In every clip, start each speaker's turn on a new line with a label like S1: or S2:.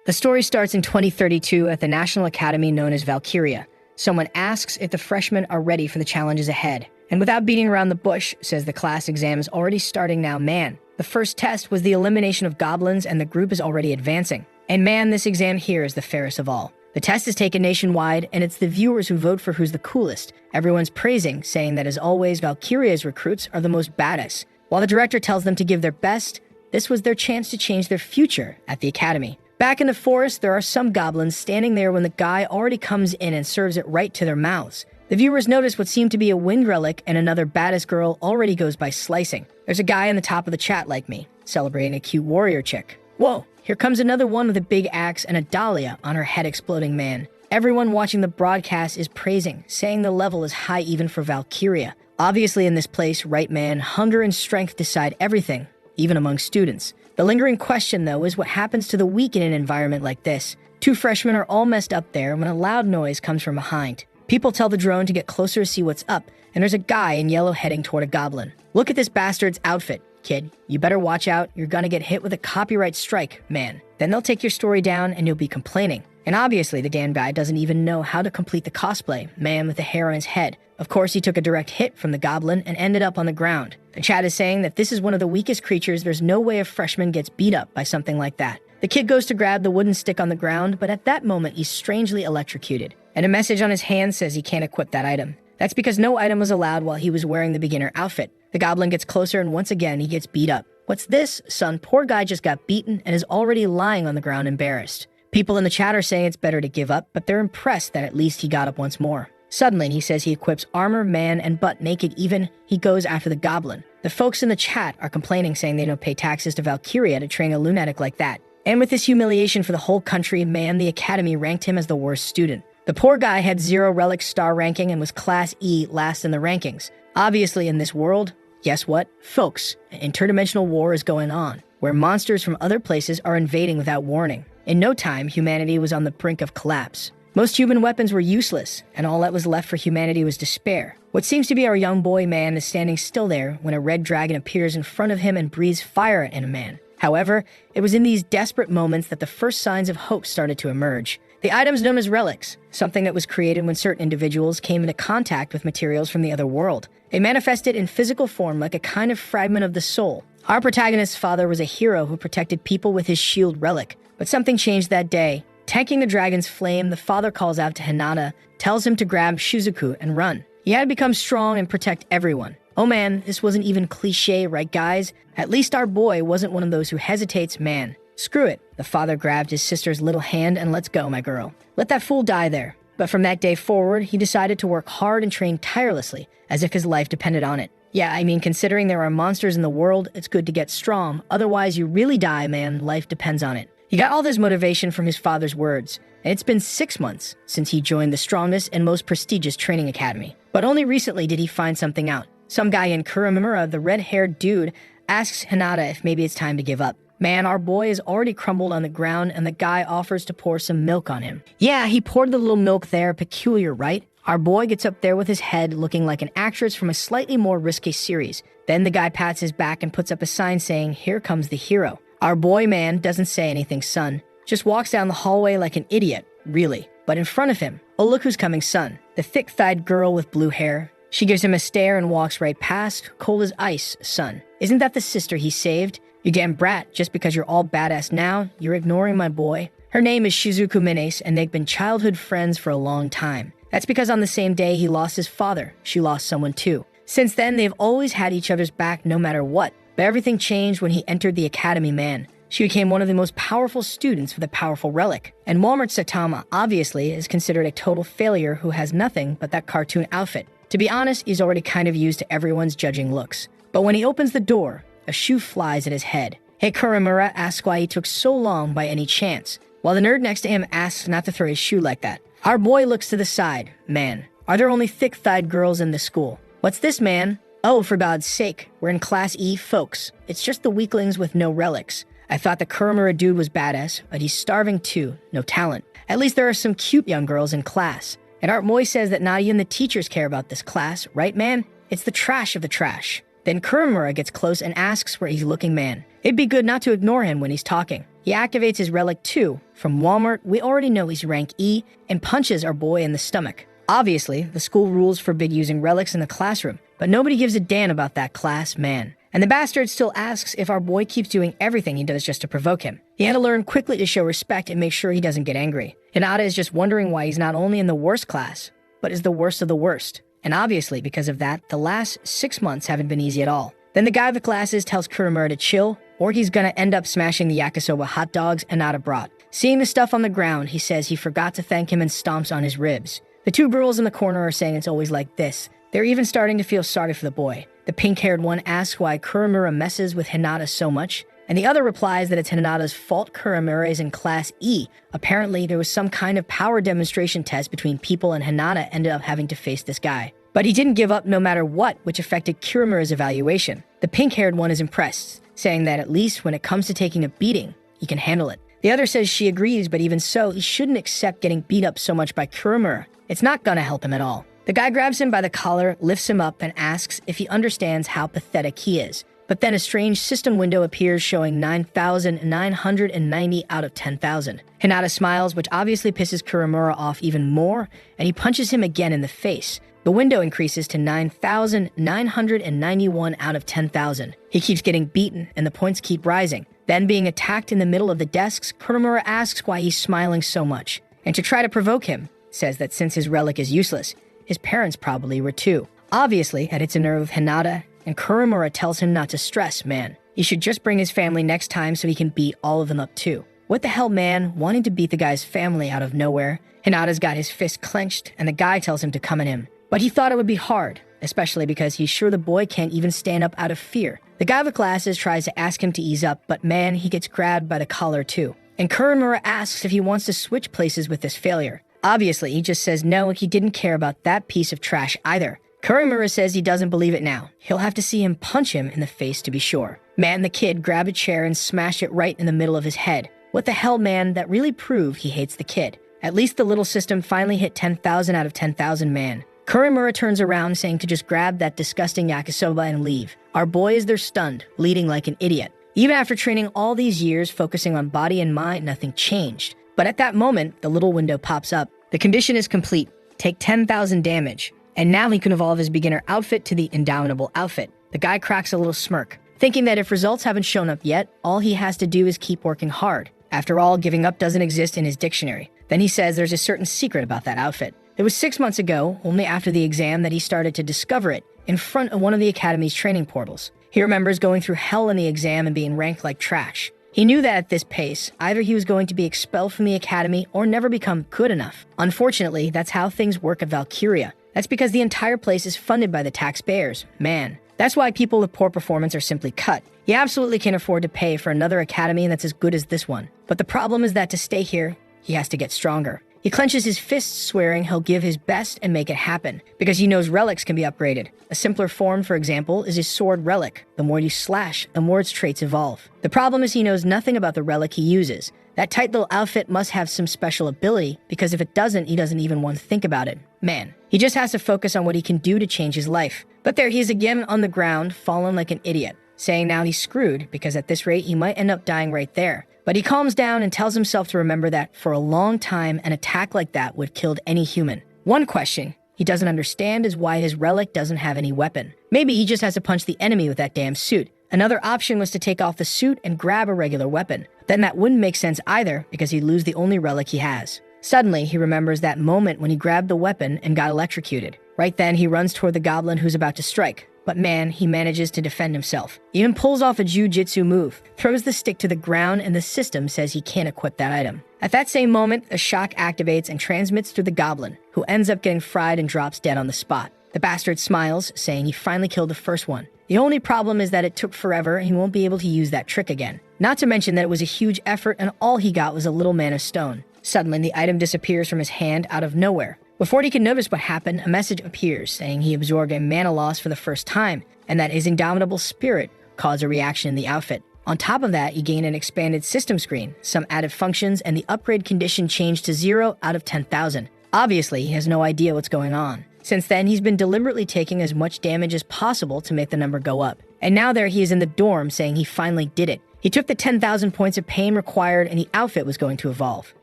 S1: The story starts in 2032 at the National Academy known as Valkyria. Someone asks if the freshmen are ready for the challenges ahead. And without beating around the bush, says the class exam is already starting now. Man, the first test was the elimination of goblins and the group is already advancing. And man, this exam here is the fairest of all. The test is taken nationwide, and it's the viewers who vote for who's the coolest. Everyone's praising, saying that as always, Valkyria's recruits are the most badass. While the director tells them to give their best, this was their chance to change their future at the academy. Back in the forest, there are some goblins standing there when the guy already comes in and serves it right to their mouths. The viewers notice what seemed to be a wind relic, and another badass girl already goes by slicing. There's a guy in the top of the chat like me, celebrating a cute warrior chick. Whoa, here comes another one with a big axe and a dahlia on her head exploding. Man. Everyone watching the broadcast is praising, saying the level is high even for Valkyria. Obviously in this place, right man, hunger and strength decide everything, even among students. The lingering question, though, is what happens to the weak in an environment like this. Two freshmen are all messed up there when a loud noise comes from behind. People tell the drone to get closer to see what's up, and there's a guy in yellow heading toward a goblin. Look at this bastard's outfit, kid. You better watch out. You're gonna get hit with a copyright strike, man. Then they'll take your story down and you'll be complaining. And obviously the damn guy doesn't even know how to complete the cosplay, man with the hair on his head. Of course, he took a direct hit from the goblin and ended up on the ground. The chat is saying that this is one of the weakest creatures. There's no way a freshman gets beat up by something like that. The kid goes to grab the wooden stick on the ground, but at that moment he's strangely electrocuted. And a message on his hand says he can't equip that item. That's because no item was allowed while he was wearing the beginner outfit. The goblin gets closer and once again he gets beat up. What's this, son? Poor guy just got beaten and is already lying on the ground embarrassed. People in the chat are saying it's better to give up, but they're impressed that at least he got up once more. Suddenly, he says he equips armor, man, and butt naked even. He goes after the goblin. The folks in the chat are complaining, saying they don't pay taxes to Valkyria to train a lunatic like that. And with this humiliation for the whole country, man, the academy ranked him as the worst student. The poor guy had 0 relic star ranking and was class E, last in the rankings. Obviously, in this world, guess what? Folks, an interdimensional war is going on, where monsters from other places are invading without warning. In no time, humanity was on the brink of collapse. Most human weapons were useless, and all that was left for humanity was despair. What seems to be our young boy man is standing still there when a red dragon appears in front of him and breathes fire at a man. However, it was in these desperate moments that the first signs of hope started to emerge. The items known as relics, something that was created when certain individuals came into contact with materials from the other world. They manifested in physical form like a kind of fragment of the soul. Our protagonist's father was a hero who protected people with his shield relic, but something changed that day. Tanking the dragon's flame, the father calls out to Hinata, tells him to grab Shizuku and run. He had to become strong and protect everyone. Oh man, this wasn't even cliche, right guys? At least our boy wasn't one of those who hesitates, man. Screw it. The father grabbed his sister's little hand and let's go, my girl. Let that fool die there. But from that day forward, he decided to work hard and train tirelessly, as if his life depended on it. Yeah, I mean, considering there are monsters in the world, it's good to get strong. Otherwise, you really die, man. Life depends on it. He got all this motivation from his father's words, and it's been 6 months since he joined the strongest and most prestigious training academy. But only recently did he find something out. Some guy in Kuramura, the red-haired dude, asks Hinata if maybe it's time to give up. Man, our boy is already crumbled on the ground, and the guy offers to pour some milk on him. Yeah, he poured the little milk there, peculiar, right? Our boy gets up there with his head looking like an actress from a slightly more risque series. Then the guy pats his back and puts up a sign saying, "Here comes the hero." Our boy man doesn't say anything, son. Just walks down the hallway like an idiot, really. But in front of him, oh look who's coming, son. The thick-thighed girl with blue hair. She gives him a stare and walks right past. Cold as ice, son. Isn't that the sister he saved? You damn brat, just because you're all badass now, you're ignoring my boy. Her name is Shizuku Minace, and they've been childhood friends for a long time. That's because on the same day he lost his father, she lost someone too. Since then, they've always had each other's back no matter what. But everything changed when he entered the academy, man. She became one of the most powerful students with a powerful relic. And Walmart Satama, obviously, is considered a total failure who has nothing but that cartoon outfit. To be honest, he's already kind of used to everyone's judging looks. But when he opens the door, a shoe flies at his head. Hey, Kuramura asks why he took so long by any chance, while the nerd next to him asks not to throw his shoe like that. Our boy looks to the side. Man, are there only thick-thighed girls in this school? What's this, man? Oh, for God's sake, we're in Class E, folks. It's just the weaklings with no relics. I thought the Kuramura dude was badass, but he's starving too, no talent. At least there are some cute young girls in class. And Art Moy says that not even the teachers care about this class, right, man? It's the trash of the trash. Then Kuramura gets close and asks where he's looking, man. It'd be good not to ignore him when he's talking. He activates his relic 2. From Walmart, we already know he's rank E, and punches our boy in the stomach. Obviously, the school rules forbid using relics in the classroom, but nobody gives a damn about that class, man. And the bastard still asks if our boy keeps doing everything he does just to provoke him. He had to learn quickly to show respect and make sure he doesn't get angry. Hinata is just wondering why he's not only in the worst class, but is the worst of the worst. And obviously, because of that, the last 6 months haven't been easy at all. Then the guy with glasses tells Kuromura to chill, or he's gonna end up smashing the yakisoba hot dogs Hinata brought. Seeing the stuff on the ground, he says he forgot to thank him and stomps on his ribs. The two girls in the corner are saying it's always like this. They're even starting to feel sorry for the boy. The pink-haired one asks why Kuromura messes with Hinata so much, and the other replies that it's Hinata's fault Kuromura is in Class E. Apparently, there was some kind of power demonstration test between people, and Hinata ended up having to face this guy. But he didn't give up no matter what, which affected Kuromura's evaluation. The pink-haired one is impressed, saying that at least when it comes to taking a beating, he can handle it. The other says she agrees, but even so, he shouldn't accept getting beat up so much by Kuromura. It's not gonna help him at all. The guy grabs him by the collar, lifts him up, and asks if he understands how pathetic he is. But then a strange system window appears showing 9,990 out of 10,000. Hinata smiles, which obviously pisses Kuromura off even more, and he punches him again in the face. The window increases to 9,991 out of 10,000. He keeps getting beaten, and the points keep rising. Then, being attacked in the middle of the desks, Kuromura asks why he's smiling so much. And to try to provoke him, says that since his relic is useless, his parents probably were too. Obviously, it hits a nerve of Hinata, and Kuromura tells him not to stress, man. He should just bring his family next time so he can beat all of them up too. What the hell, man? Wanting to beat the guy's family out of nowhere. Hinata's got his fist clenched, and the guy tells him to come at him. But he thought it would be hard, especially because he's sure the boy can't even stand up out of fear. The guy with glasses tries to ask him to ease up, but man, he gets grabbed by the collar too. And Kuromura asks if he wants to switch places with this failure. Obviously, he just says no, he didn't care about that piece of trash either. Kuromura says he doesn't believe it now. He'll have to see him punch him in the face to be sure. Man, the kid grabbed a chair and smashed it right in the middle of his head. What the hell, man? That really proved he hates the kid. At least the little system finally hit 10,000 out of 10,000, man. Kuromura turns around saying to just grab that disgusting yakisoba and leave. Our boys, they're stunned, bleeding like an idiot. Even after training all these years, focusing on body and mind, nothing changed. But at that moment, the little window pops up. The condition is complete. Take 10,000 damage. And now he can evolve his beginner outfit to the indomitable outfit. The guy cracks a little smirk, thinking that if results haven't shown up yet, all he has to do is keep working hard. After all, giving up doesn't exist in his dictionary. Then he says there's a certain secret about that outfit. It was 6 months ago, only after the exam, that he started to discover it in front of one of the Academy's training portals. He remembers going through hell in the exam and being ranked like trash. He knew that at this pace, either he was going to be expelled from the Academy or never become good enough. Unfortunately, that's how things work at Valkyria. That's because the entire place is funded by the taxpayers. Man, that's why people with poor performance are simply cut. He absolutely can't afford to pay for another academy that's as good as this one. But the problem is that to stay here, he has to get stronger. He clenches his fists, swearing he'll give his best and make it happen, because he knows relics can be upgraded. A simpler form, for example, is his sword relic. The more you slash, the more its traits evolve. The problem is he knows nothing about the relic he uses. That tight little outfit must have some special ability, because if it doesn't, he doesn't even want to think about it. Man, he just has to focus on what he can do to change his life. But there he is again on the ground, fallen like an idiot, saying now he's screwed, because at this rate he might end up dying right there. But he calms down and tells himself to remember that for a long time, an attack like that would have killed any human. One question he doesn't understand is why his relic doesn't have any weapon. Maybe he just has to punch the enemy with that damn suit. Another option was to take off the suit and grab a regular weapon. Then that wouldn't make sense either, because he'd lose the only relic he has. Suddenly, he remembers that moment when he grabbed the weapon and got electrocuted. Right then, he runs toward the goblin who's about to strike. But man, he manages to defend himself. Even pulls off a jujitsu move, throws the stick to the ground, and the system says he can't equip that item. At that same moment, a shock activates and transmits through the goblin, who ends up getting fried and drops dead on the spot. The bastard smiles, saying he finally killed the first one. The only problem is that it took forever and he won't be able to use that trick again. Not to mention that it was a huge effort and all he got was a little man of stone. Suddenly, the item disappears from his hand out of nowhere. Before he can notice what happened, a message appears saying he absorbed a mana loss for the first time and that his indomitable spirit caused a reaction in the outfit. On top of that, you gain an expanded system screen, some added functions, and the upgrade condition changed to 0 out of 10,000. Obviously, he has no idea what's going on. Since then, he's been deliberately taking as much damage as possible to make the number go up. And now there he is in the dorm saying he finally did it. He took the 10,000 points of pain required and the outfit was going to evolve.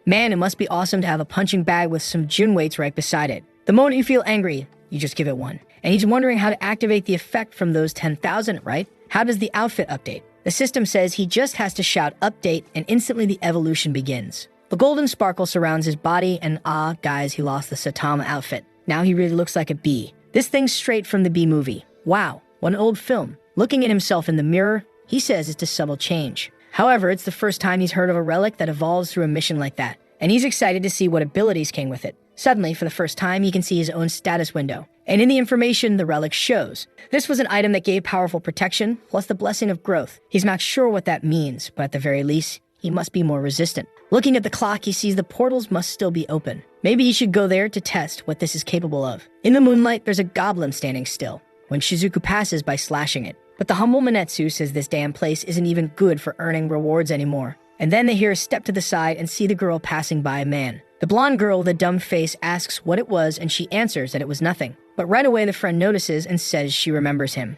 S1: Man, it must be awesome to have a punching bag with some gym weights right beside it. The moment you feel angry, you just give it one. And he's wondering how to activate the effect from those 10,000, right? How does the outfit update? The system says he just has to shout update and instantly the evolution begins. The golden sparkle surrounds his body and guys, he lost the Saitama outfit. Now he really looks like a bee. This thing's straight from the Bee movie. Wow, what an old film. Looking at himself in the mirror, he says it's a subtle change. However, it's the first time he's heard of a relic that evolves through a mission like that, and he's excited to see what abilities came with it. Suddenly, for the first time, he can see his own status window. And in the information, the relic shows. This was an item that gave powerful protection, plus the blessing of growth. He's not sure what that means, but at the very least, he must be more resistant. Looking at the clock, he sees the portals must still be open. Maybe he should go there to test what this is capable of. In the moonlight, there's a goblin standing still, when Shizuku passes by slashing it. But the humble Manetsu says this damn place isn't even good for earning rewards anymore. And then they hear a step to the side and see the girl passing by a man. The blonde girl with a dumb face asks what it was and she answers that it was nothing. But right away the friend notices and says she remembers him.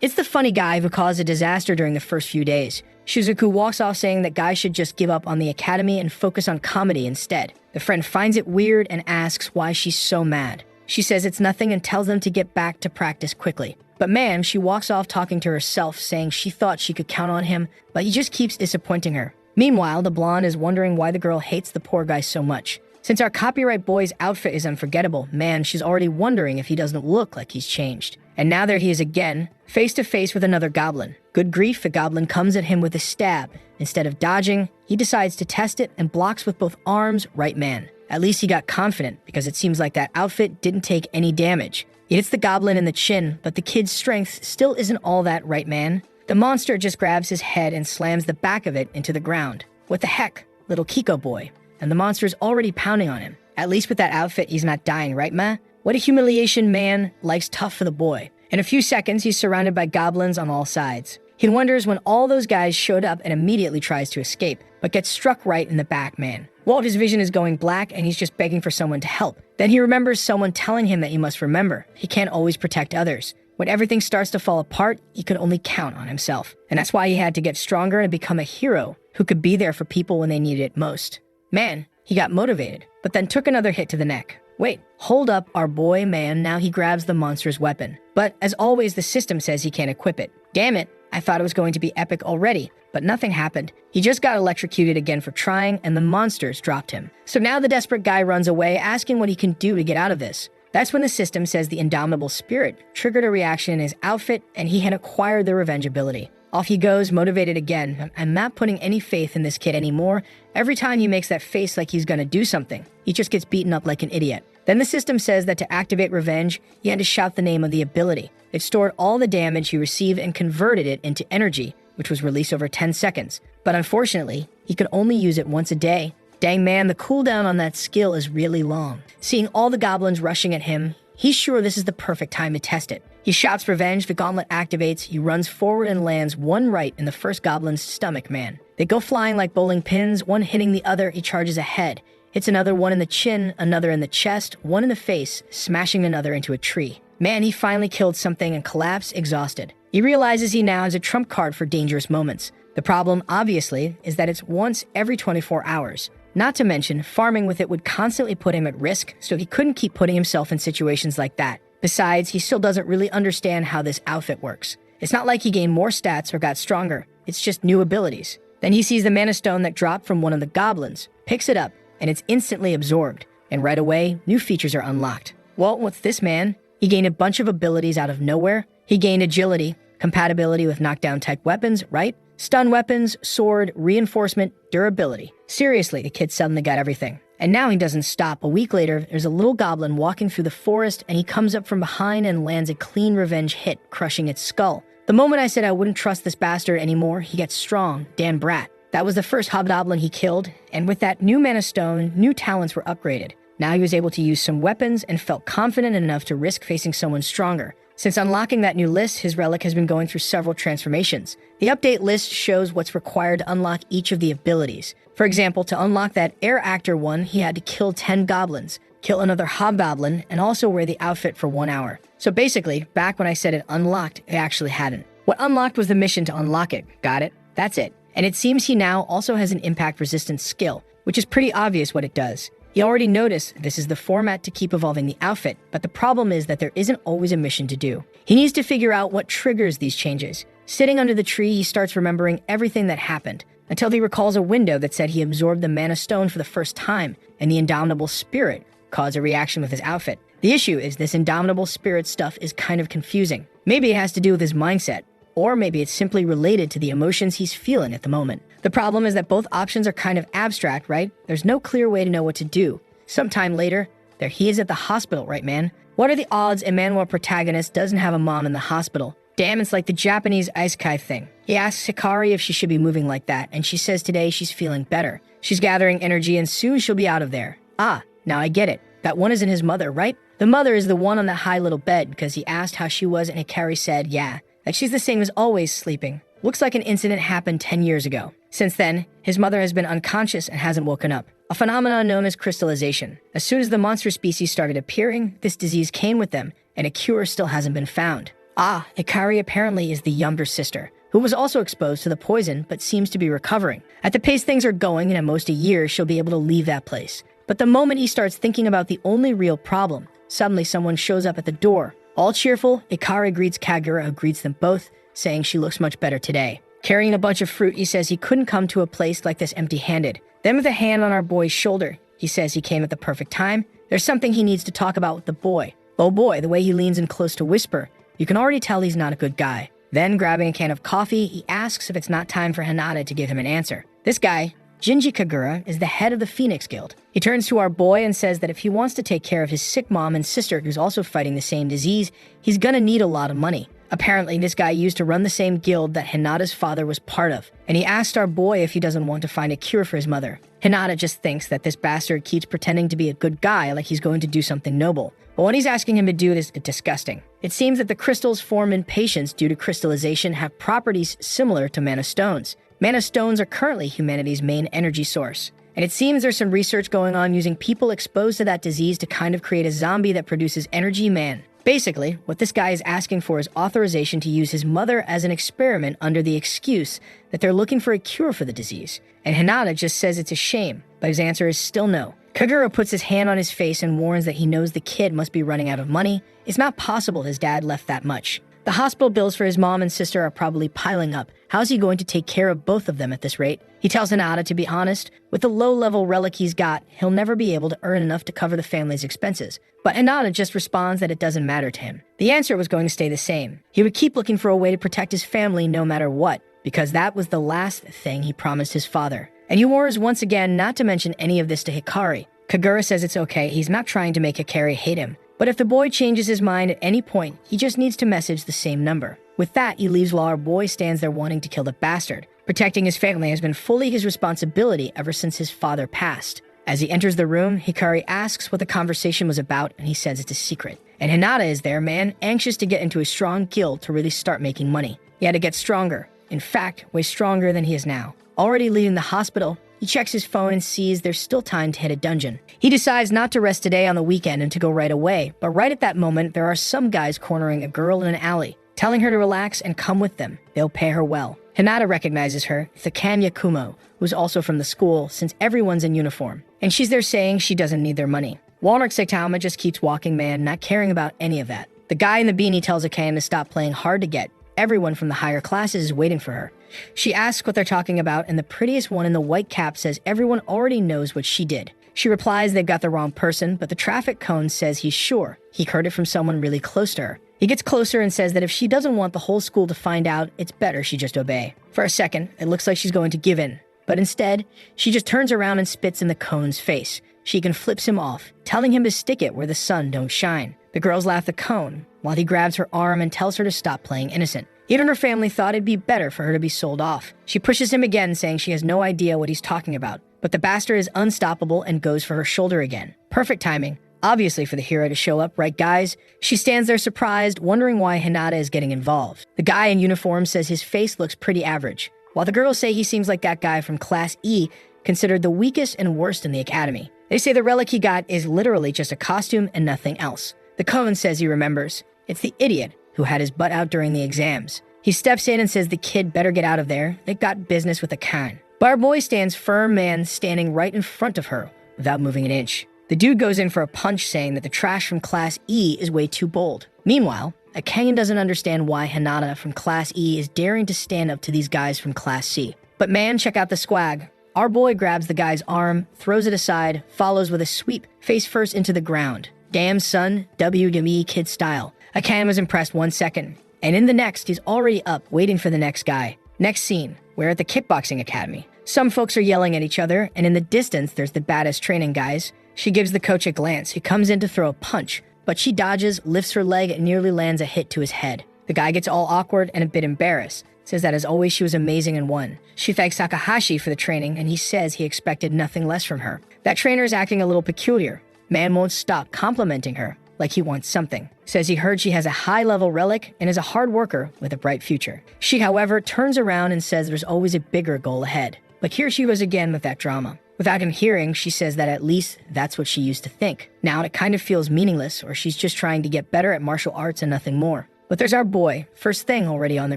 S1: It's the funny guy who caused a disaster during the first few days. Shizuku walks off saying that guys should just give up on the academy and focus on comedy instead. The friend finds it weird and asks why she's so mad. She says it's nothing and tells them to get back to practice quickly. But man, she walks off talking to herself, saying she thought she could count on him, but he just keeps disappointing her. Meanwhile, the blonde is wondering why the girl hates the poor guy so much. Since our copyright boy's outfit is unforgettable, man, she's already wondering if he doesn't look like he's changed. And now there he is again, face to face with another goblin. Good grief, the goblin comes at him with a stab. Instead of dodging, he decides to test it and blocks with both arms, right man. At least he got confident, because it seems like that outfit didn't take any damage. It hits the goblin in the chin, but the kid's strength still isn't all that, right man? The monster just grabs his head and slams the back of it into the ground. What the heck, little Kiko boy? And the monster's already pounding on him. At least with that outfit, he's not dying, right ma? What a humiliation, man. Life's tough for the boy. In a few seconds, he's surrounded by goblins on all sides. He wonders when all those guys showed up and immediately tries to escape, but gets struck right in the back, man. Well, his vision is going black and he's just begging for someone to help. Then he remembers someone telling him that he must remember. He can't always protect others. When everything starts to fall apart, he could only count on himself. And that's why he had to get stronger and become a hero who could be there for people when they needed it most. Man, he got motivated, but then took another hit to the neck. Wait, hold up, our boy, man. Now he grabs the monster's weapon. But as always, the system says he can't equip it. Damn it, I thought it was going to be epic already, but nothing happened. He just got electrocuted again for trying, and the monsters dropped him. So now the desperate guy runs away, asking what he can do to get out of this. That's when the system says the indomitable spirit triggered a reaction in his outfit, and he had acquired the revenge ability. Off he goes, motivated again. I'm not putting any faith in this kid anymore. Every time he makes that face like he's gonna do something, he just gets beaten up like an idiot. Then the system says that to activate revenge, he had to shout the name of the ability. It stored all the damage he received and converted it into energy, which was released over 10 seconds. But unfortunately, he could only use it once a day. Dang man, the cooldown on that skill is really long. Seeing all the goblins rushing at him, he's sure this is the perfect time to test it. He shouts revenge, the gauntlet activates, he runs forward and lands one right in the first goblin's stomach, man. They go flying like bowling pins, one hitting the other, he charges ahead. Hits another one in the chin, another in the chest, one in the face, smashing another into a tree. Man, he finally killed something and collapsed, exhausted. He realizes he now has a trump card for dangerous moments. The problem, obviously, is that it's once every 24 hours. Not to mention, farming with it would constantly put him at risk, so he couldn't keep putting himself in situations like that. Besides, he still doesn't really understand how this outfit works. It's not like he gained more stats or got stronger, it's just new abilities. Then he sees the mana stone that dropped from one of the goblins, picks it up, and it's instantly absorbed. And right away, new features are unlocked. Well, what's this, man? He gained a bunch of abilities out of nowhere. He gained agility, compatibility with knockdown-type weapons, right? Stun weapons, sword, reinforcement, durability. Seriously, the kid suddenly got everything. And now he doesn't stop. A week later, there's a little goblin walking through the forest, and he comes up from behind and lands a clean revenge hit, crushing its skull. The moment I said I wouldn't trust this bastard anymore, he gets strong, Dan Brat. That was the first hobgoblin he killed, and with that new mana stone, new talents were upgraded. Now he was able to use some weapons and felt confident enough to risk facing someone stronger. Since unlocking that new list, his relic has been going through several transformations. The update list shows what's required to unlock each of the abilities. For example, to unlock that air actor one, he had to kill 10 goblins, kill another hobgoblin, and also wear the outfit for 1 hour. So basically, back when I said it unlocked, it actually hadn't. What unlocked was the mission to unlock it. Got it? That's it. And it seems he now also has an impact resistance skill, which is pretty obvious what it does. He already noticed this is the format to keep evolving the outfit, but the problem is that there isn't always a mission to do. He needs to figure out what triggers these changes. Sitting under the tree, he starts remembering everything that happened, until he recalls a window that said he absorbed the mana stone for the first time, and the indomitable spirit caused a reaction with his outfit. The issue is this indomitable spirit stuff is kind of confusing. Maybe it has to do with his mindset, or maybe it's simply related to the emotions he's feeling at the moment. The problem is that both options are kind of abstract, right? There's no clear way to know what to do. Sometime later, there he is at the hospital, right, man? What are the odds a Manhwa protagonist doesn't have a mom in the hospital? Damn, it's like the Japanese isekai thing. He asks Hikari if she should be moving like that, and she says today she's feeling better. She's gathering energy and soon she'll be out of there. Ah, now I get it. That one isn't his mother, right? The mother is the one on that high little bed because he asked how she was and Hikari said, yeah, that she's the same as always sleeping. Looks like an incident happened 10 years ago. Since then, his mother has been unconscious and hasn't woken up, a phenomenon known as crystallization. As soon as the monster species started appearing, this disease came with them, and a cure still hasn't been found. Ah, Hikari apparently is the younger sister, who was also exposed to the poison but seems to be recovering. At the pace things are going, in at most a year, she'll be able to leave that place. But the moment he starts thinking about the only real problem, suddenly someone shows up at the door. All cheerful, Hikari greets Kagura, who greets them both, saying she looks much better today. Carrying a bunch of fruit, he says he couldn't come to a place like this empty-handed. Then with a hand on our boy's shoulder, he says he came at the perfect time. There's something he needs to talk about with the boy. Oh boy, the way he leans in close to whisper. You can already tell he's not a good guy. Then, grabbing a can of coffee, he asks if it's not time for Hinata to give him an answer. This guy, Jinji Kagura, is the head of the Phoenix Guild. He turns to our boy and says that if he wants to take care of his sick mom and sister who's also fighting the same disease, he's gonna need a lot of money. Apparently, this guy used to run the same guild that Hinata's father was part of, and he asked our boy if he doesn't want to find a cure for his mother. Hinata just thinks that this bastard keeps pretending to be a good guy like he's going to do something noble. But what he's asking him to do is disgusting. It seems that the crystals formed in patients due to crystallization have properties similar to mana stones. Mana stones are currently humanity's main energy source. And it seems there's some research going on using people exposed to that disease to kind of create a zombie that produces energy man. Basically, what this guy is asking for is authorization to use his mother as an experiment under the excuse that they're looking for a cure for the disease. And Hinata just says it's a shame, but his answer is still no. Kagura puts his hand on his face and warns that he knows the kid must be running out of money. It's not possible his dad left that much. The hospital bills for his mom and sister are probably piling up. How's he going to take care of both of them at this rate? He tells Hinata to be honest, with the low-level relic he's got, he'll never be able to earn enough to cover the family's expenses. But Hinata just responds that it doesn't matter to him. The answer was going to stay the same. He would keep looking for a way to protect his family no matter what, because that was the last thing he promised his father. And he warns once again not to mention any of this to Hikari. Kagura says it's okay, he's not trying to make Hikari hate him. But if the boy changes his mind at any point, he just needs to message the same number. With that, he leaves while our boy stands there wanting to kill the bastard. Protecting his family has been fully his responsibility ever since his father passed. As he enters the room, Hikari asks what the conversation was about, and he says it's a secret. And Hinata is there, man, anxious to get into a strong guild to really start making money. He had to get stronger. In fact, way stronger than he is now. Already leaving the hospital, he checks his phone and sees there's still time to hit a dungeon. He decides not to rest today on the weekend and to go right away, but right at that moment, there are some guys cornering a girl in an alley, telling her to relax and come with them. They'll pay her well. Hinata recognizes her, Thakanya Kumo, who's also from the school since everyone's in uniform. And she's there saying she doesn't need their money. Walnut Saitama just keeps walking, man, not caring about any of that. The guy in the beanie tells Akane to stop playing hard to get. Everyone from the higher classes is waiting for her. She asks what they're talking about, and the prettiest one in the white cap says everyone already knows what she did. She replies they've got the wrong person, but the traffic cone says he's sure. He heard it from someone really close to her. He gets closer and says that if she doesn't want the whole school to find out, it's better she just obey. For a second, it looks like she's going to give in. But instead, she just turns around and spits in the cone's face. She flips him off, telling him to stick it where the sun don't shine. The girls laugh at Cone, while he grabs her arm and tells her to stop playing innocent. Even her family thought it'd be better for her to be sold off. She pushes him again, saying she has no idea what he's talking about. But the bastard is unstoppable and goes for her shoulder again. Perfect timing. Obviously for the hero to show up, right guys? She stands there surprised, wondering why Hinata is getting involved. The guy in uniform says his face looks pretty average, while the girls say he seems like that guy from Class E, considered the weakest and worst in the academy. They say the relic he got is literally just a costume and nothing else. The cone says he remembers. It's the idiot who had his butt out during the exams. He steps in and says the kid better get out of there. They got business with a can. But our boy stands firm, man, standing right in front of her without moving an inch. The dude goes in for a punch, saying that the trash from Class E is way too bold. Meanwhile, Akane doesn't understand why Hinata from Class E is daring to stand up to these guys from Class C. But man, check out the swag. Our boy grabs the guy's arm, throws it aside, follows with a sweep, face first into the ground. Damn son, WWE kid style. Akane was impressed 1 second. And in the next, he's already up, waiting for the next guy. Next scene, we're at the kickboxing academy. Some folks are yelling at each other, and in the distance, there's the baddest training guys. She gives the coach a glance. He comes in to throw a punch, but she dodges, lifts her leg, and nearly lands a hit to his head. The guy gets all awkward and a bit embarrassed. Says that as always she was amazing and won. She thanks Takahashi for the training, and he says he expected nothing less from her. That trainer is acting a little peculiar. Man won't stop complimenting her, like he wants something. Says he heard she has a high-level relic and is a hard worker with a bright future. She, however, turns around and says there's always a bigger goal ahead. But here she goes again with that drama. Without him hearing, she says that at least that's what she used to think. Now it kind of feels meaningless, or she's just trying to get better at martial arts and nothing more. But there's our boy, first thing already on the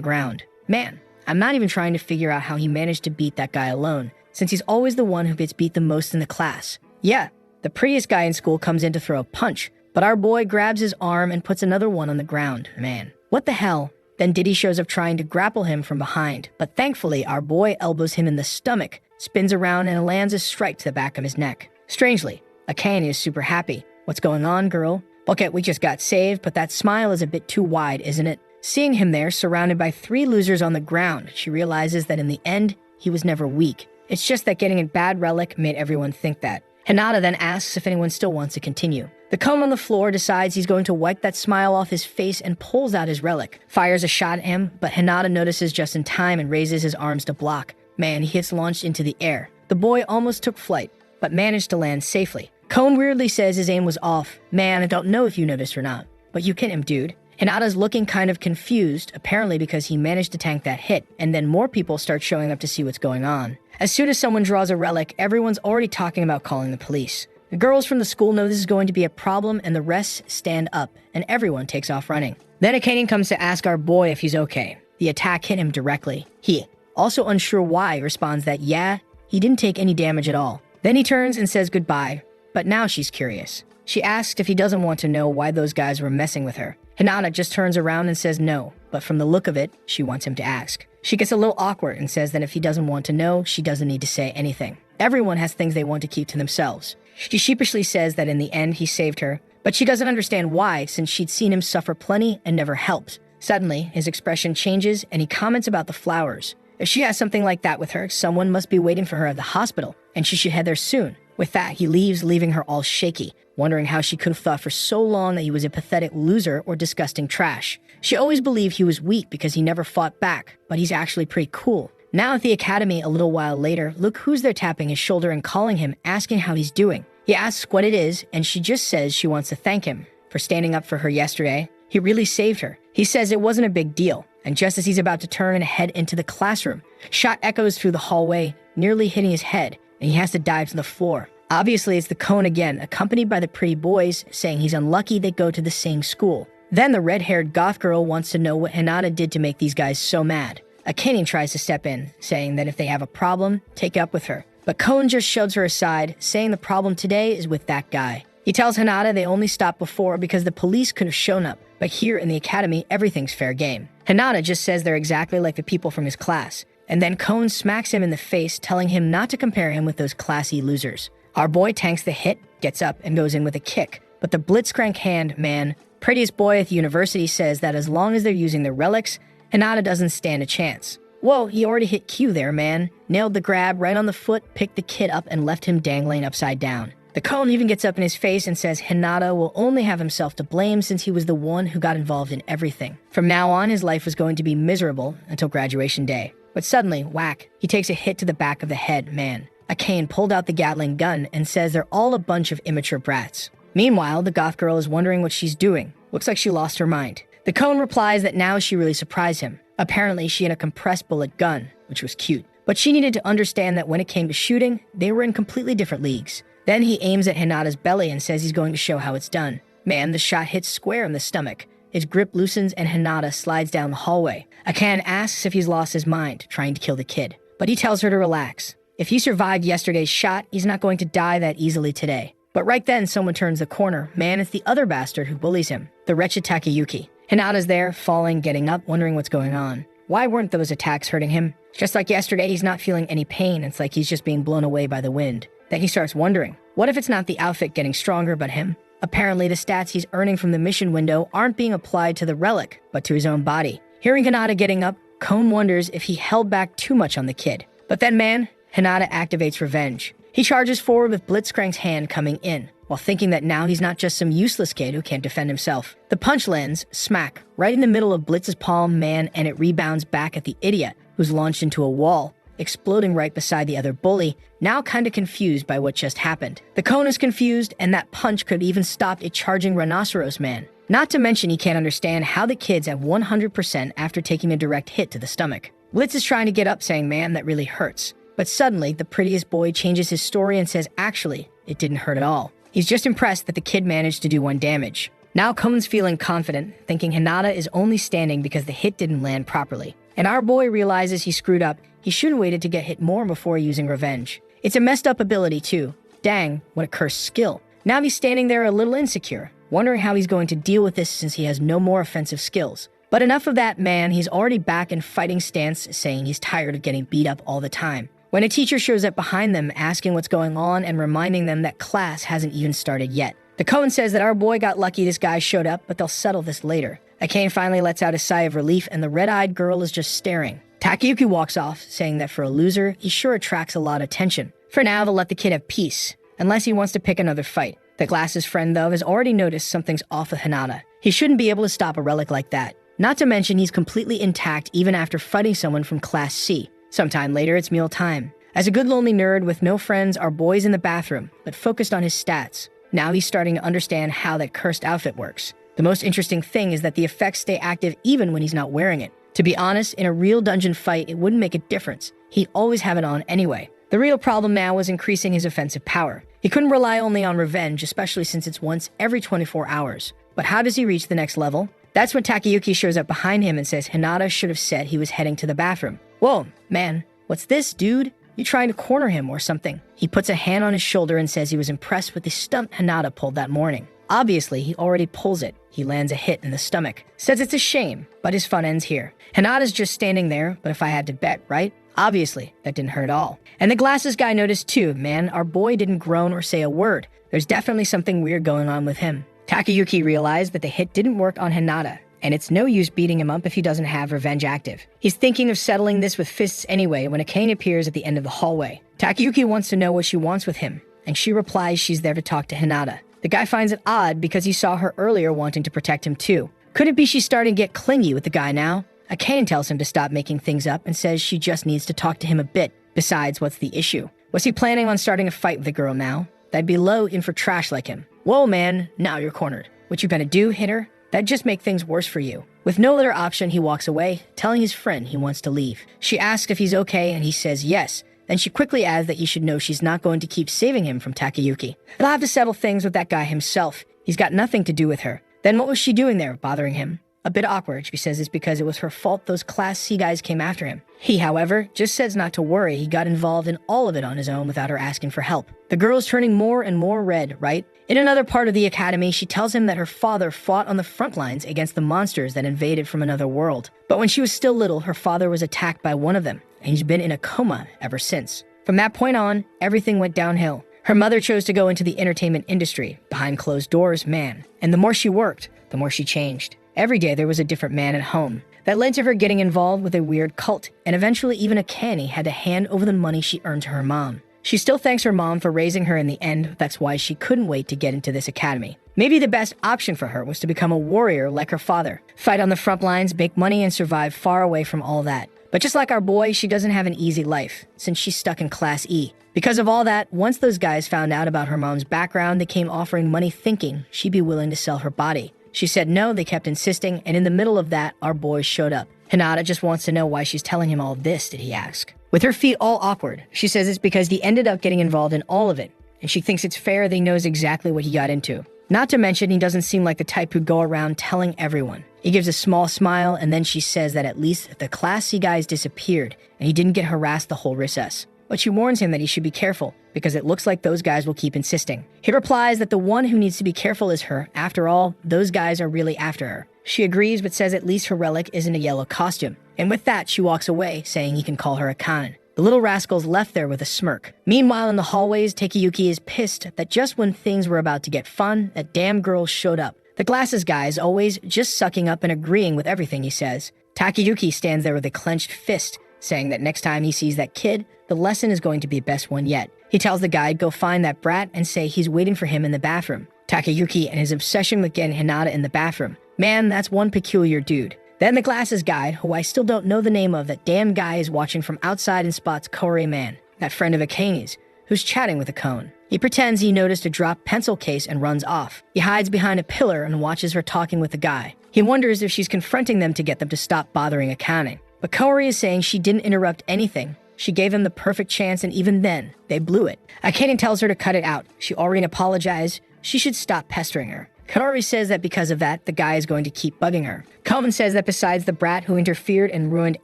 S1: ground. Man, I'm not even trying to figure out how he managed to beat that guy alone, since he's always the one who gets beat the most in the class. Yeah, the prettiest guy in school comes in to throw a punch, but our boy grabs his arm and puts another one on the ground. Man, what the hell? Then Diddy shows up trying to grapple him from behind, but thankfully our boy elbows him in the stomach, spins around and lands a strike to the back of his neck. Strangely, Akane is super happy. What's going on, girl? Okay, we just got saved, but that smile is a bit too wide, isn't it? Seeing him there, surrounded by 3 losers on the ground, she realizes that in the end, he was never weak. It's just that getting a bad relic made everyone think that. Hinata then asks if anyone still wants to continue. The cone on the floor decides he's going to wipe that smile off his face and pulls out his relic. Fires a shot at him, but Hinata notices just in time and raises his arms to block. Man, he gets launched into the air. The boy almost took flight, but managed to land safely. Cone weirdly says his aim was off. Man, I don't know if you noticed or not, but you get him, dude. Hinata's looking kind of confused, apparently because he managed to tank that hit, and then more people start showing up to see what's going on. As soon as someone draws a relic, everyone's already talking about calling the police. The girls from the school know this is going to be a problem, and the rest stand up, and everyone takes off running. Then Akane comes to ask our boy if he's okay. The attack hit him directly. He, also unsure why, responds that yeah, he didn't take any damage at all. Then he turns and says goodbye, but now she's curious. She asks if he doesn't want to know why those guys were messing with her. Hinata just turns around and says no, but from the look of it, she wants him to ask. She gets a little awkward and says that if he doesn't want to know, she doesn't need to say anything. Everyone has things they want to keep to themselves. She sheepishly says that in the end he saved her, but she doesn't understand why, since she'd seen him suffer plenty and never helped. Suddenly, his expression changes and he comments about the flowers. If she has something like that with her, someone must be waiting for her at the hospital, and she should head there soon. With that, he leaves, leaving her all shaky, wondering how she could have thought for so long that he was a pathetic loser or disgusting trash. She always believed he was weak because he never fought back, but he's actually pretty cool. Now at the academy a little while later, look who's there tapping his shoulder and calling him, asking how he's doing. He asks what it is, and she just says she wants to thank him for standing up for her yesterday. He really saved her. He says it wasn't a big deal, and just as he's about to turn and head into the classroom, shot echoes through the hallway, nearly hitting his head, and he has to dive to the floor. Obviously, it's the cone again, accompanied by the pretty boys, saying he's unlucky they go to the same school. Then the red-haired goth girl wants to know what Hinata did to make these guys so mad. Akane tries to step in, saying that if they have a problem, take it up with her. But Cone just shoves her aside, saying the problem today is with that guy. He tells Hinata they only stopped before because the police could have shown up, but here in the academy, everything's fair game. Hinata just says they're exactly like the people from his class, and then Cone smacks him in the face, telling him not to compare him with those classy losers. Our boy tanks the hit, gets up, and goes in with a kick. But the blitzcrank hand, man, prettiest boy at the university, says that as long as they're using their relics, Hinata doesn't stand a chance. Whoa, he already hit Q there, man. Nailed the grab right on the foot, picked the kid up, and left him dangling upside down. The cone even gets up in his face and says Hinata will only have himself to blame since he was the one who got involved in everything. From now on, his life was going to be miserable until graduation day. But suddenly, whack, he takes a hit to the back of the head, man. Akane pulled out the Gatling gun and says they're all a bunch of immature brats. Meanwhile, the goth girl is wondering what she's doing. Looks like she lost her mind. The cone replies that now she really surprised him. Apparently, she had a compressed bullet gun, which was cute. But she needed to understand that when it came to shooting, they were in completely different leagues. Then he aims at Hinata's belly and says he's going to show how it's done. Man, the shot hits square in the stomach. His grip loosens and Hinata slides down the hallway. Akan asks if he's lost his mind, trying to kill the kid. But he tells her to relax. If he survived yesterday's shot, he's not going to die that easily today. But right then, someone turns the corner. Man, it's the other bastard who bullies him, the wretched Takayuki. Hinata's there, falling, getting up, wondering what's going on. Why weren't those attacks hurting him? Just like yesterday, he's not feeling any pain. It's like he's just being blown away by the wind. Then he starts wondering, what if it's not the outfit getting stronger, but him? Apparently, the stats he's earning from the mission window aren't being applied to the relic, but to his own body. Hearing Hinata getting up, Kon wonders if he held back too much on the kid. But then, man, Hinata activates revenge. He charges forward with Blitzcrank's hand coming in, while thinking that now he's not just some useless kid who can't defend himself. The punch lands, smack, right in the middle of Blitz's palm, man, and it rebounds back at the idiot, who's launched into a wall, exploding right beside the other bully, now kinda confused by what just happened. The Kon is confused, and that punch could even stop a charging rhinoceros man. Not to mention he can't understand how the kid's at 100% after taking a direct hit to the stomach. Blitz is trying to get up, saying, man, that really hurts. But suddenly, the prettiest boy changes his story and says, actually, it didn't hurt at all. He's just impressed that the kid managed to do 1 damage. Now Kon's feeling confident, thinking Hinata is only standing because the hit didn't land properly. And our boy realizes he screwed up. He should have waited to get hit more before using revenge. It's a messed up ability too. Dang, what a cursed skill. Now he's standing there a little insecure, wondering how he's going to deal with this since he has no more offensive skills. But enough of that, man. He's already back in fighting stance, saying he's tired of getting beat up all the time. When a teacher shows up behind them, asking what's going on and reminding them that class hasn't even started yet. The Kon says that our boy got lucky this guy showed up, but they'll settle this later. Akane finally lets out a sigh of relief, and the red-eyed girl is just staring. Takayuki walks off, saying that for a loser, he sure attracts a lot of attention. For now, they'll let the kid have peace, unless he wants to pick another fight. The glasses friend, though, has already noticed something's off with Hinata. He shouldn't be able to stop a relic like that. Not to mention he's completely intact even after fighting someone from Class C. Sometime later, it's meal time. As a good lonely nerd with no friends, our boy's in the bathroom, but focused on his stats. Now he's starting to understand how that cursed outfit works. The most interesting thing is that the effects stay active even when he's not wearing it. To be honest, in a real dungeon fight, it wouldn't make a difference. He'd always have it on anyway. The real problem now was increasing his offensive power. He couldn't rely only on revenge, especially since it's once every 24 hours. But how does he reach the next level? That's when Takayuki shows up behind him and says Hinata should have said he was heading to the bathroom. Whoa, man, what's this, dude? You trying to corner him or something? He puts a hand on his shoulder and says he was impressed with the stunt Hinata pulled that morning. Obviously, he already pulls it. He lands a hit in the stomach. Says it's a shame, but his fun ends here. Hinata's just standing there, but if I had to bet, right? Obviously, that didn't hurt at all. And the glasses guy noticed too, man, our boy didn't groan or say a word. There's definitely something weird going on with him. Takayuki realized that the hit didn't work on Hinata, and it's no use beating him up if he doesn't have revenge active. He's thinking of settling this with fists anyway when Akane appears at the end of the hallway. Takayuki wants to know what she wants with him, and she replies she's there to talk to Hinata. The guy finds it odd because he saw her earlier wanting to protect him too. Could it be she's starting to get clingy with the guy now? Akane tells him to stop making things up and says she just needs to talk to him a bit. Besides, what's the issue? Was he planning on starting a fight with the girl now? That'd be low in for trash like him. Whoa, man, now you're cornered. What you gonna do, hit her? That'd just make things worse for you. With no other option, he walks away, telling his friend he wants to leave. She asks if he's okay, and he says yes. Then she quickly adds that he should know she's not going to keep saving him from Takayuki. He'll have to settle things with that guy himself. He's got nothing to do with her. Then what was she doing there, bothering him? A bit awkward, she says it's because it was her fault those Class C guys came after him. He, however, just says not to worry. He got involved in all of it on his own without her asking for help. The girl's turning more and more red, right? In another part of the academy, she tells him that her father fought on the front lines against the monsters that invaded from another world. But when she was still little, her father was attacked by one of them, and he's been in a coma ever since. From that point on, everything went downhill. Her mother chose to go into the entertainment industry, behind closed doors, man. And the more she worked, the more she changed. Every day there was a different man at home. That led to her getting involved with a weird cult, and eventually even Akane had to hand over the money she earned to her mom. She still thanks her mom for raising her in the end. That's why she couldn't wait to get into this academy. Maybe the best option for her was to become a warrior like her father. Fight on the front lines, make money, and survive far away from all that. But just like our boy, she doesn't have an easy life, since she's stuck in Class E. Because of all that, once those guys found out about her mom's background, they came offering money thinking she'd be willing to sell her body. She said no, they kept insisting, and in the middle of that, our boy showed up. Hinata just wants to know why she's telling him all this, did he ask? With her feet all awkward, she says it's because he ended up getting involved in all of it, and she thinks it's fair that he knows exactly what he got into. Not to mention, he doesn't seem like the type who'd go around telling everyone. He gives a small smile, and then she says that at least the Class C guys disappeared, and he didn't get harassed the whole recess. But she warns him that he should be careful, because it looks like those guys will keep insisting. He replies that the one who needs to be careful is her. After all, those guys are really after her. She agrees, but says at least her relic isn't a yellow costume. And with that, she walks away, saying he can call her a Kanin. The little rascal's left there with a smirk. Meanwhile, in the hallways, Takeyuki is pissed that just when things were about to get fun, that damn girl showed up. The glasses guy is always just sucking up and agreeing with everything he says. Takeyuki stands there with a clenched fist, saying that next time he sees that kid, the lesson is going to be the best one yet. He tells the guide go find that brat and say he's waiting for him in the bathroom. Takeyuki and his obsession with getting Hinata in the bathroom. Man, that's one peculiar dude. Then the glasses guy, who I still don't know the name of, that damn guy is watching from outside and spots Korei Man, that friend of Akane's, who's chatting with a cone. He pretends he noticed a dropped pencil case and runs off. He hides behind a pillar and watches her talking with the guy. He wonders if she's confronting them to get them to stop bothering Akane. But Korei is saying she didn't interrupt anything. She gave them the perfect chance, and even then, they blew it. Akane tells her to cut it out. She already apologized. She should stop pestering her. Korei says that because of that, the guy is going to keep bugging her. Cohen says that besides the brat who interfered and ruined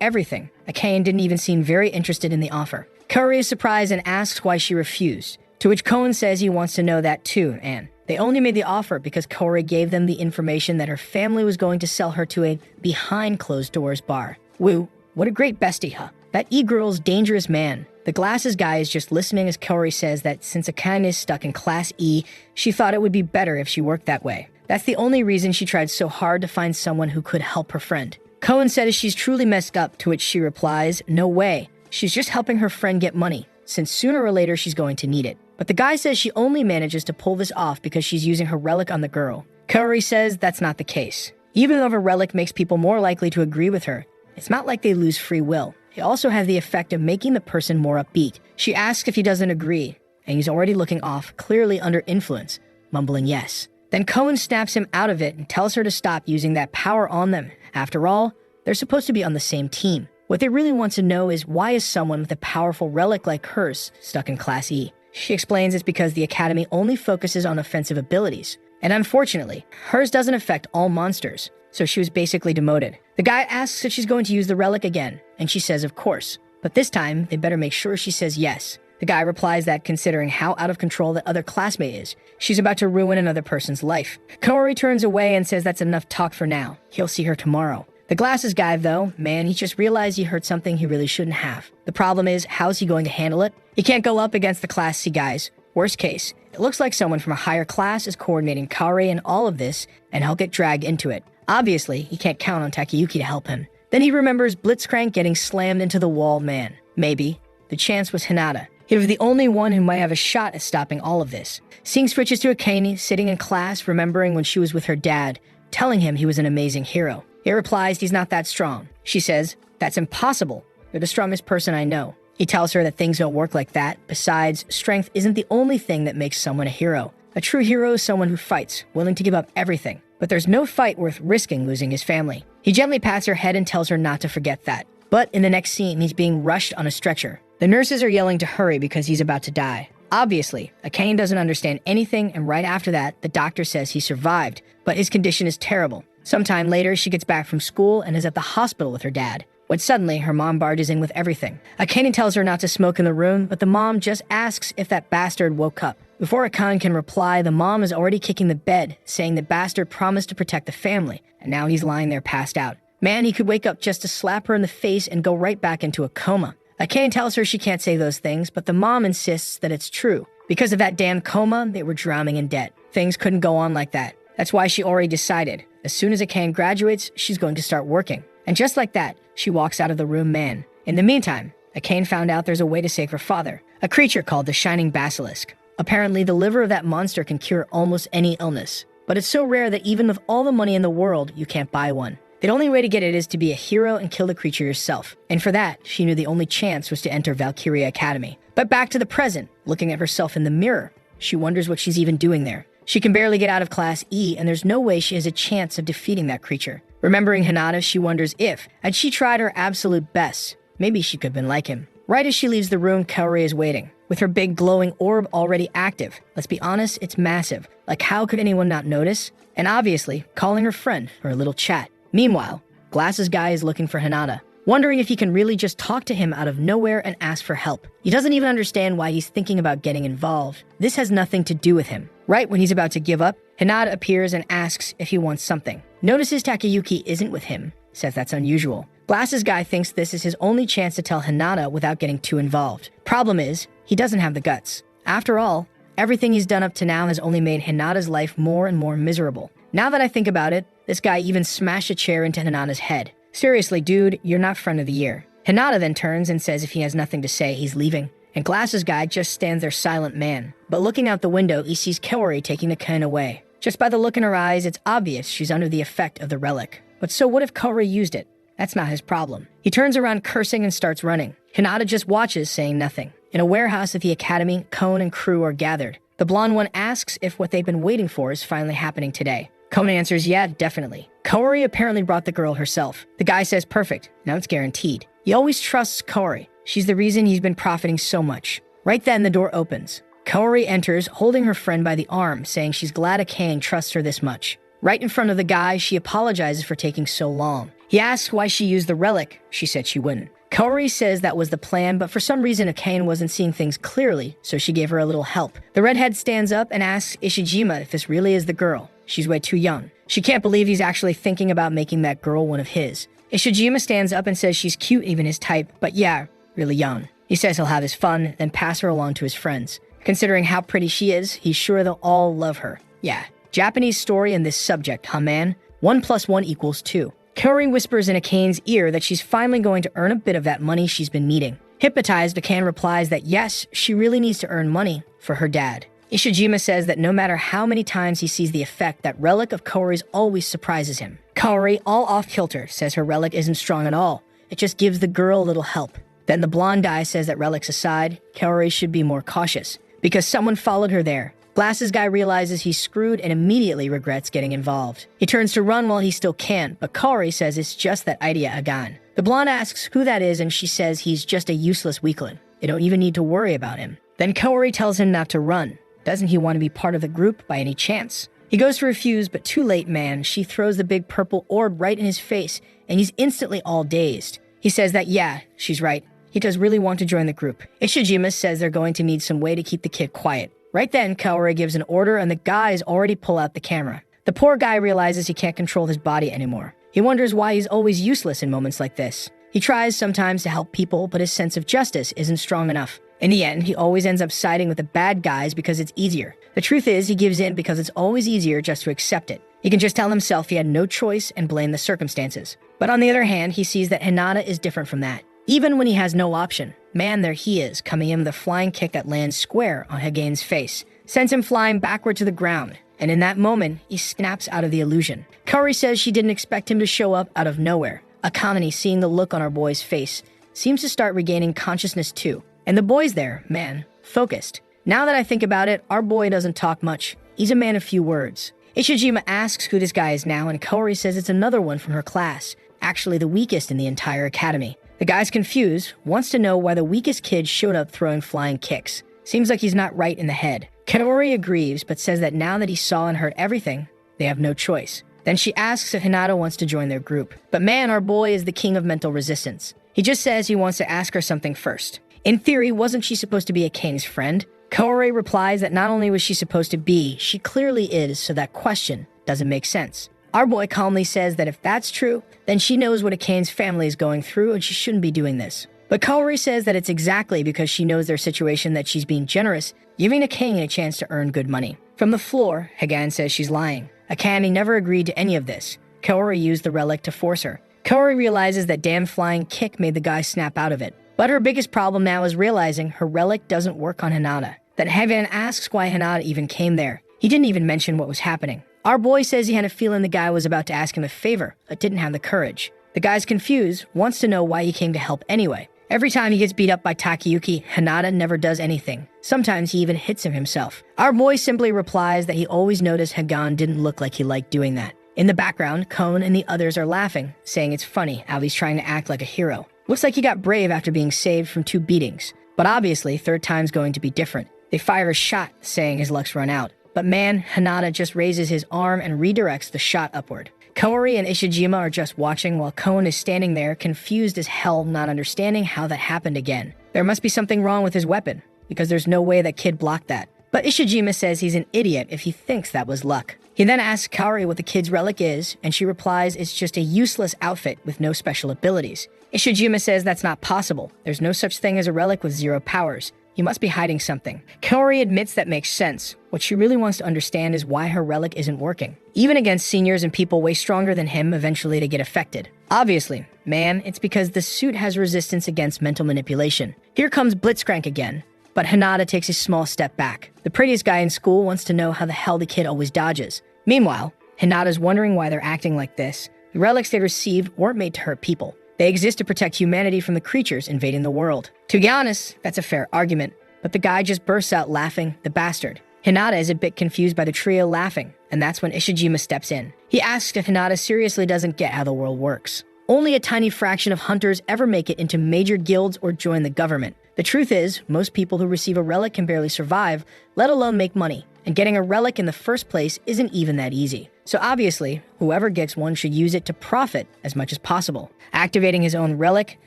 S1: everything, Akane didn't even seem very interested in the offer. Korei is surprised and asks why she refused, to which Cohen says he wants to know that too, and they only made the offer because Korei gave them the information that her family was going to sell her to a behind-closed-doors bar. Woo, what a great bestie, huh? That E-girl's dangerous man. The glasses guy is just listening as Korei says that since Akane is stuck in Class E, she thought it would be better if she worked that way. That's the only reason she tried so hard to find someone who could help her friend. Cohen says she's truly messed up, to which she replies, no way. She's just helping her friend get money, since sooner or later she's going to need it. But the guy says she only manages to pull this off because she's using her relic on the girl. Korei says that's not the case. Even though her relic makes people more likely to agree with her, it's not like they lose free will. They also have the effect of making the person more upbeat. She asks if he doesn't agree, and he's already looking off, clearly under influence, mumbling yes. Then Cohen snaps him out of it and tells her to stop using that power on them. After all, they're supposed to be on the same team. What they really want to know is why is someone with a powerful relic like hers stuck in Class E? She explains it's because the Academy only focuses on offensive abilities. And unfortunately, hers doesn't affect all monsters, so she was basically demoted. The guy asks if she's going to use the relic again, and she says of course. But this time, they better make sure she says yes. The guy replies that considering how out of control the other classmate is, she's about to ruin another person's life. Korei turns away and says that's enough talk for now. He'll see her tomorrow. The glasses guy, though, man, he just realized he heard something he really shouldn't have. The problem is, how's he going to handle it? He can't go up against the Class C guys. Worst case, it looks like someone from a higher class is coordinating Korei and all of this, and he'll get dragged into it. Obviously, he can't count on Takeyuki to help him. Then he remembers Blitzcrank getting slammed into the wall, man. Maybe. The chance was Hinata. He was the only one who might have a shot at stopping all of this. Scene switches to Akane, sitting in class, remembering when she was with her dad, telling him he was an amazing hero. He replies he's not that strong. She says, that's impossible. You're the strongest person I know. He tells her that things don't work like that. Besides, strength isn't the only thing that makes someone a hero. A true hero is someone who fights, willing to give up everything. But there's no fight worth risking losing his family. He gently pats her head and tells her not to forget that. But in the next scene, he's being rushed on a stretcher. The nurses are yelling to hurry because he's about to die. Obviously, Akane doesn't understand anything, and right after that, the doctor says he survived, but his condition is terrible. Sometime later, she gets back from school and is at the hospital with her dad, when suddenly her mom barges in with everything. Akane tells her not to smoke in the room, but the mom just asks if that bastard woke up. Before Akane can reply, the mom is already kicking the bed, saying the bastard promised to protect the family, and now he's lying there passed out. Man, he could wake up just to slap her in the face and go right back into a coma. Akane tells her she can't say those things, but the mom insists that it's true. Because of that damn coma, they were drowning in debt. Things couldn't go on like that. That's why she already decided. As soon as Akane graduates, she's going to start working. And just like that, she walks out of the room, man. In the meantime, Akane found out there's a way to save her father, a creature called the Shining Basilisk. Apparently, the liver of that monster can cure almost any illness. But it's so rare that even with all the money in the world, you can't buy one. The only way to get it is to be a hero and kill the creature yourself. And for that, she knew the only chance was to enter Valkyria Academy. But back to the present, looking at herself in the mirror, she wonders what she's even doing there. She can barely get out of Class E, and there's no way she has a chance of defeating that creature. Remembering Hinata, she wonders if, had she tried her absolute best, maybe she could have been like him. Right as she leaves the room, Kaori is waiting. with her big glowing orb already active. Let's be honest, it's massive. Like, how could anyone not notice? And obviously, calling her friend for a little chat. Meanwhile, Glasses Guy is looking for Hinata, wondering if he can really just talk to him out of nowhere and ask for help. He doesn't even understand why he's thinking about getting involved. This has nothing to do with him. Right when he's about to give up, Hinata appears and asks if he wants something. Notices Takayuki isn't with him, says that's unusual. Glasses Guy thinks this is his only chance to tell Hinata without getting too involved. Problem is, he doesn't have the guts. After all, everything he's done up to now has only made Hinata's life more and more miserable. Now that I think about it, this guy even smashed a chair into Hinata's head. Seriously, dude, you're not friend of the year. Hinata then turns and says if he has nothing to say, he's leaving. And Glasses Guy just stands there silent man. But looking out the window, he sees Kaori taking the cane away. Just by the look in her eyes, it's obvious she's under the effect of the relic. But so what if Kaori used it? That's not his problem. He turns around cursing and starts running. Hinata just watches, saying nothing. In a warehouse at the academy, Kon and crew are gathered. The blonde one asks if what they've been waiting for is finally happening today. Kon answers, yeah, definitely. Kaori apparently brought the girl herself. The guy says, perfect, now it's guaranteed. He always trusts Kaori. She's the reason he's been profiting so much. Right then, the door opens. Kaori enters, holding her friend by the arm, saying she's glad a Kang trusts her this much. Right in front of the guy, she apologizes for taking so long. He asks why she used the relic. She said she wouldn't. Kaori says that was the plan, but for some reason Akane wasn't seeing things clearly, so she gave her a little help. The redhead stands up and asks Ishijima if this really is the girl. She's way too young. She can't believe he's actually thinking about making that girl one of his. Ishijima stands up and says she's cute, even his type, but yeah, really young. He says he'll have his fun, then pass her along to his friends. Considering how pretty she is, he's sure they'll all love her. Yeah, Japanese story in this subject, huh man? 1 + 1 = 2. Kaori whispers in Akane's ear that she's finally going to earn a bit of that money she's been needing. Hypnotized, Akane replies that yes, she really needs to earn money for her dad. Ishijima says that no matter how many times he sees the effect, that relic of Kaori's always surprises him. Kaori, all off-kilter, says her relic isn't strong at all. It just gives the girl a little help. Then the blonde guy says that relics aside, Kaori should be more cautious, because someone followed her there. Glasses Guy realizes he's screwed and immediately regrets getting involved. He turns to run while he still can, but Kaori says it's just that idea again. The blonde asks who that is, and she says he's just a useless weakling. They don't even need to worry about him. Then Kaori tells him not to run. Doesn't he want to be part of the group by any chance? He goes to refuse, but too late, man. She throws the big purple orb right in his face, and he's instantly all dazed. He says that, yeah, she's right. He does really want to join the group. Ishijima says they're going to need some way to keep the kid quiet. Right then, Kaori gives an order and the guys already pull out the camera. The poor guy realizes he can't control his body anymore. He wonders why he's always useless in moments like this. He tries sometimes to help people, but his sense of justice isn't strong enough. In the end, he always ends up siding with the bad guys because it's easier. The truth is, he gives in because it's always easier just to accept it. He can just tell himself he had no choice and blame the circumstances. But on the other hand, he sees that Hinata is different from that. Even when he has no option, man, there he is, coming in with a flying kick that lands square on Hagane's face, sends him flying backward to the ground, and in that moment, he snaps out of the illusion. Kaori says she didn't expect him to show up out of nowhere. Akane, seeing the look on our boy's face, seems to start regaining consciousness too. And the boy's there, man, focused. Now that I think about it, our boy doesn't talk much. He's a man of few words. Ishijima asks who this guy is now, and Kaori says it's another one from her class, actually the weakest in the entire academy. The guy's confused, wants to know why the weakest kid showed up throwing flying kicks. Seems like he's not right in the head. Kaori agrees, but says that now that he saw and heard everything, they have no choice. Then she asks if Hinata wants to join their group. But man, our boy is the king of mental resistance. He just says he wants to ask her something first. In theory, wasn't she supposed to be Akane's friend? Kaori replies that not only was she supposed to be, she clearly is, so that question doesn't make sense. Our boy calmly says that if that's true, then she knows what Akane's family is going through and she shouldn't be doing this. But Kaori says that it's exactly because she knows their situation that she's being generous, giving Akane a chance to earn good money. From the floor, Hagan says she's lying. Akane never agreed to any of this. Kaori used the relic to force her. Kaori realizes that damn flying kick made the guy snap out of it. But her biggest problem now is realizing her relic doesn't work on Hinata. Then Hagan asks why Hinata even came there. He didn't even mention what was happening. Our boy says he had a feeling the guy was about to ask him a favor, but didn't have the courage. The guy's confused, wants to know why he came to help anyway. Every time he gets beat up by Takayuki, Hinata never does anything. Sometimes he even hits him himself. Our boy simply replies that he always noticed Hagan didn't look like he liked doing that. In the background, Kon and the others are laughing, saying it's funny how he's trying to act like a hero. Looks like he got brave after being saved from 2 beatings. But obviously, third time's going to be different. They fire a shot, saying his luck's run out. But man, Hinata just raises his arm and redirects the shot upward. Kaori and Ishijima are just watching while Koen is standing there, confused as hell, not understanding how that happened again. There must be something wrong with his weapon, because there's no way that kid blocked that. But Ishijima says he's an idiot if he thinks that was luck. He then asks Kaori what the kid's relic is, and she replies it's just a useless outfit with no special abilities. Ishijima says that's not possible. There's no such thing as a relic with 0 powers. You must be hiding something. Kaori admits that makes sense. What she really wants to understand is why her relic isn't working. Even against seniors and people way stronger than him, eventually they get affected. Obviously, man, it's because the suit has resistance against mental manipulation. Here comes Blitzcrank again. But Hinata takes a small step back. The prettiest guy in school wants to know how the hell the kid always dodges. Meanwhile, Hinata's wondering why they're acting like this. The relics they received weren't made to hurt people. They exist to protect humanity from the creatures invading the world. To be honest, that's a fair argument. But the guy just bursts out laughing, the bastard. Hinata is a bit confused by the trio laughing, and that's when Ishijima steps in. He asks if Hinata seriously doesn't get how the world works. Only a tiny fraction of hunters ever make it into major guilds or join the government. The truth is, most people who receive a relic can barely survive, let alone make money. And getting a relic in the first place isn't even that easy. So obviously, whoever gets one should use it to profit as much as possible. Activating his own relic,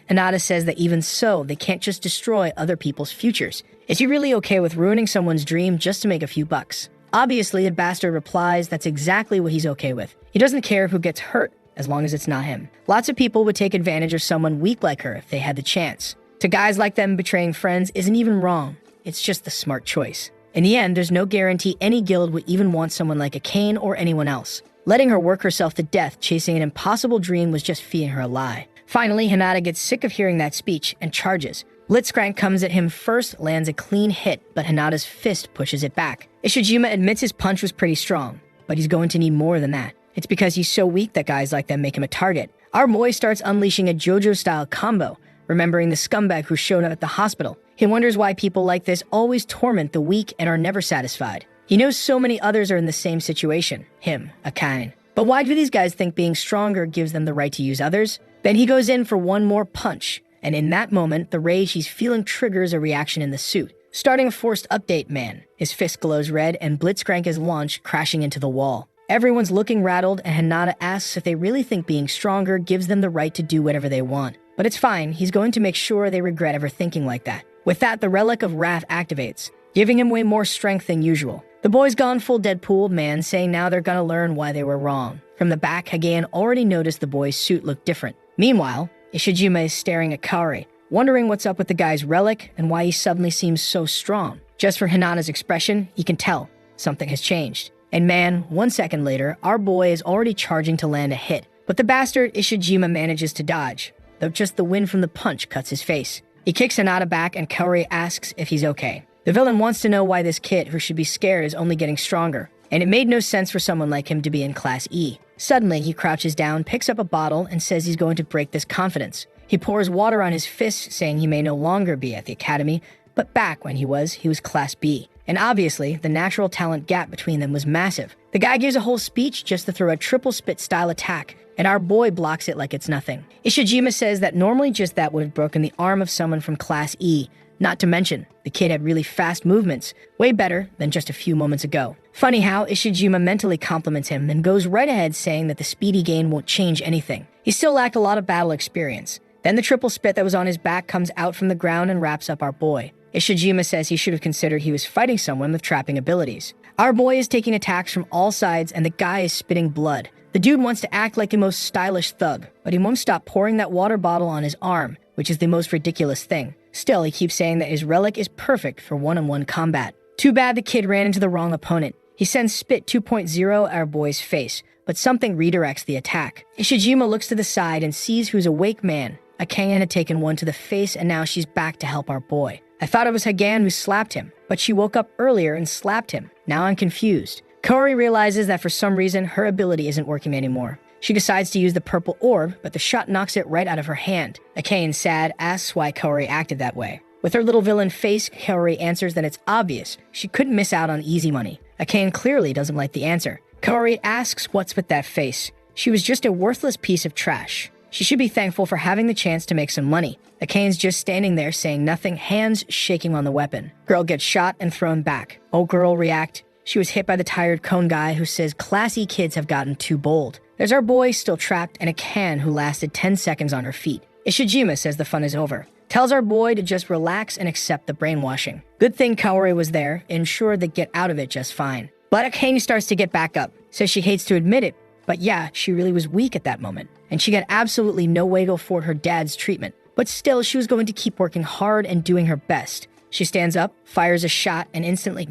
S1: Hinata says that even so, they can't just destroy other people's futures. Is he really okay with ruining someone's dream just to make a few bucks? Obviously, the bastard replies that's exactly what he's okay with. He doesn't care who gets hurt, as long as it's not him. Lots of people would take advantage of someone weak like her if they had the chance. To guys like them, betraying friends isn't even wrong. It's just the smart choice. In the end, there's no guarantee any guild would even want someone like a Kane or anyone else. Letting her work herself to death chasing an impossible dream was just feeding her a lie. Finally, Hinata gets sick of hearing that speech and charges. Blitzcrank comes at him first, lands a clean hit, but Hinata's fist pushes it back. Ishijima admits his punch was pretty strong, but he's going to need more than that. It's because he's so weak that guys like them make him a target. Our boy starts unleashing a JoJo-style combo, remembering the scumbag who showed up at the hospital. He wonders why people like this always torment the weak and are never satisfied. He knows so many others are in the same situation. Him, a Kain. But why do these guys think being stronger gives them the right to use others? Then he goes in for one more punch, and in that moment, the rage he's feeling triggers a reaction in the suit. Starting a forced update, man. His fist glows red, and Blitzcrank is launched, crashing into the wall. Everyone's looking rattled, and Hinata asks if they really think being stronger gives them the right to do whatever they want. But it's fine, he's going to make sure they regret ever thinking like that. With that, the Relic of Wrath activates, giving him way more strength than usual. The boy's gone full Deadpool, man, saying now they're gonna learn why they were wrong. From the back, Hagain already noticed the boy's suit looked different. Meanwhile, Ishijima is staring at Kaori, wondering what's up with the guy's relic and why he suddenly seems so strong. Just from Hinata's expression, he can tell something has changed. And man, 1 second later, our boy is already charging to land a hit. But the bastard Ishijima manages to dodge, though just the wind from the punch cuts his face. He kicks Hinata back and Kaori asks if he's okay. The villain wants to know why this kid, who should be scared, is only getting stronger. And it made no sense for someone like him to be in Class E. Suddenly, he crouches down, picks up a bottle, and says he's going to break this confidence. He pours water on his fist, saying he may no longer be at the academy, but back when he was Class B. And obviously, the natural talent gap between them was massive. The guy gives a whole speech just to throw a triple spit style attack, and our boy blocks it like it's nothing. Ishijima says that normally just that would have broken the arm of someone from Class E. Not to mention, the kid had really fast movements, way better than just a few moments ago. Funny how Ishijima mentally compliments him and goes right ahead saying that the speed he gained won't change anything. He still lacked a lot of battle experience. Then the triple spit that was on his back comes out from the ground and wraps up our boy. Ishijima says he should have considered he was fighting someone with trapping abilities. Our boy is taking attacks from all sides and the guy is spitting blood. The dude wants to act like the most stylish thug, but he won't stop pouring that water bottle on his arm, which is the most ridiculous thing. Still, he keeps saying that his relic is perfect for one-on-one combat. Too bad the kid ran into the wrong opponent. He sends Spit 2.0 at our boy's face, but something redirects the attack. Ishijima looks to the side and sees who's awake man. Hagain had taken one to the face and now she's back to help our boy. I thought it was Hagain who slapped him, but she woke up earlier and slapped him. Now I'm confused. Kaori realizes that for some reason her ability isn't working anymore. She decides to use the purple orb, but the shot knocks it right out of her hand. Hagain, sad, asks why Kaori acted that way. With her little villain face, Kaori answers that it's obvious she couldn't miss out on easy money. Hagain clearly doesn't like the answer. Kaori asks what's with that face. She was just a worthless piece of trash. She should be thankful for having the chance to make some money. Akane's just standing there saying nothing, hands shaking on the weapon. Girl gets shot and thrown back. Oh girl react. She was hit by the tired cone guy who says classy kids have gotten too bold. There's our boy still trapped and Akane who lasted 10 seconds on her feet. Ishijima says the fun is over. Tells our boy to just relax and accept the brainwashing. Good thing Kaori was there, ensured they get out of it just fine. But Akane starts to get back up. Says she hates to admit it, but yeah, she really was weak at that moment. And she got absolutely no wiggle for her dad's treatment. But still, she was going to keep working hard and doing her best. She stands up, fires a shot, and instantly,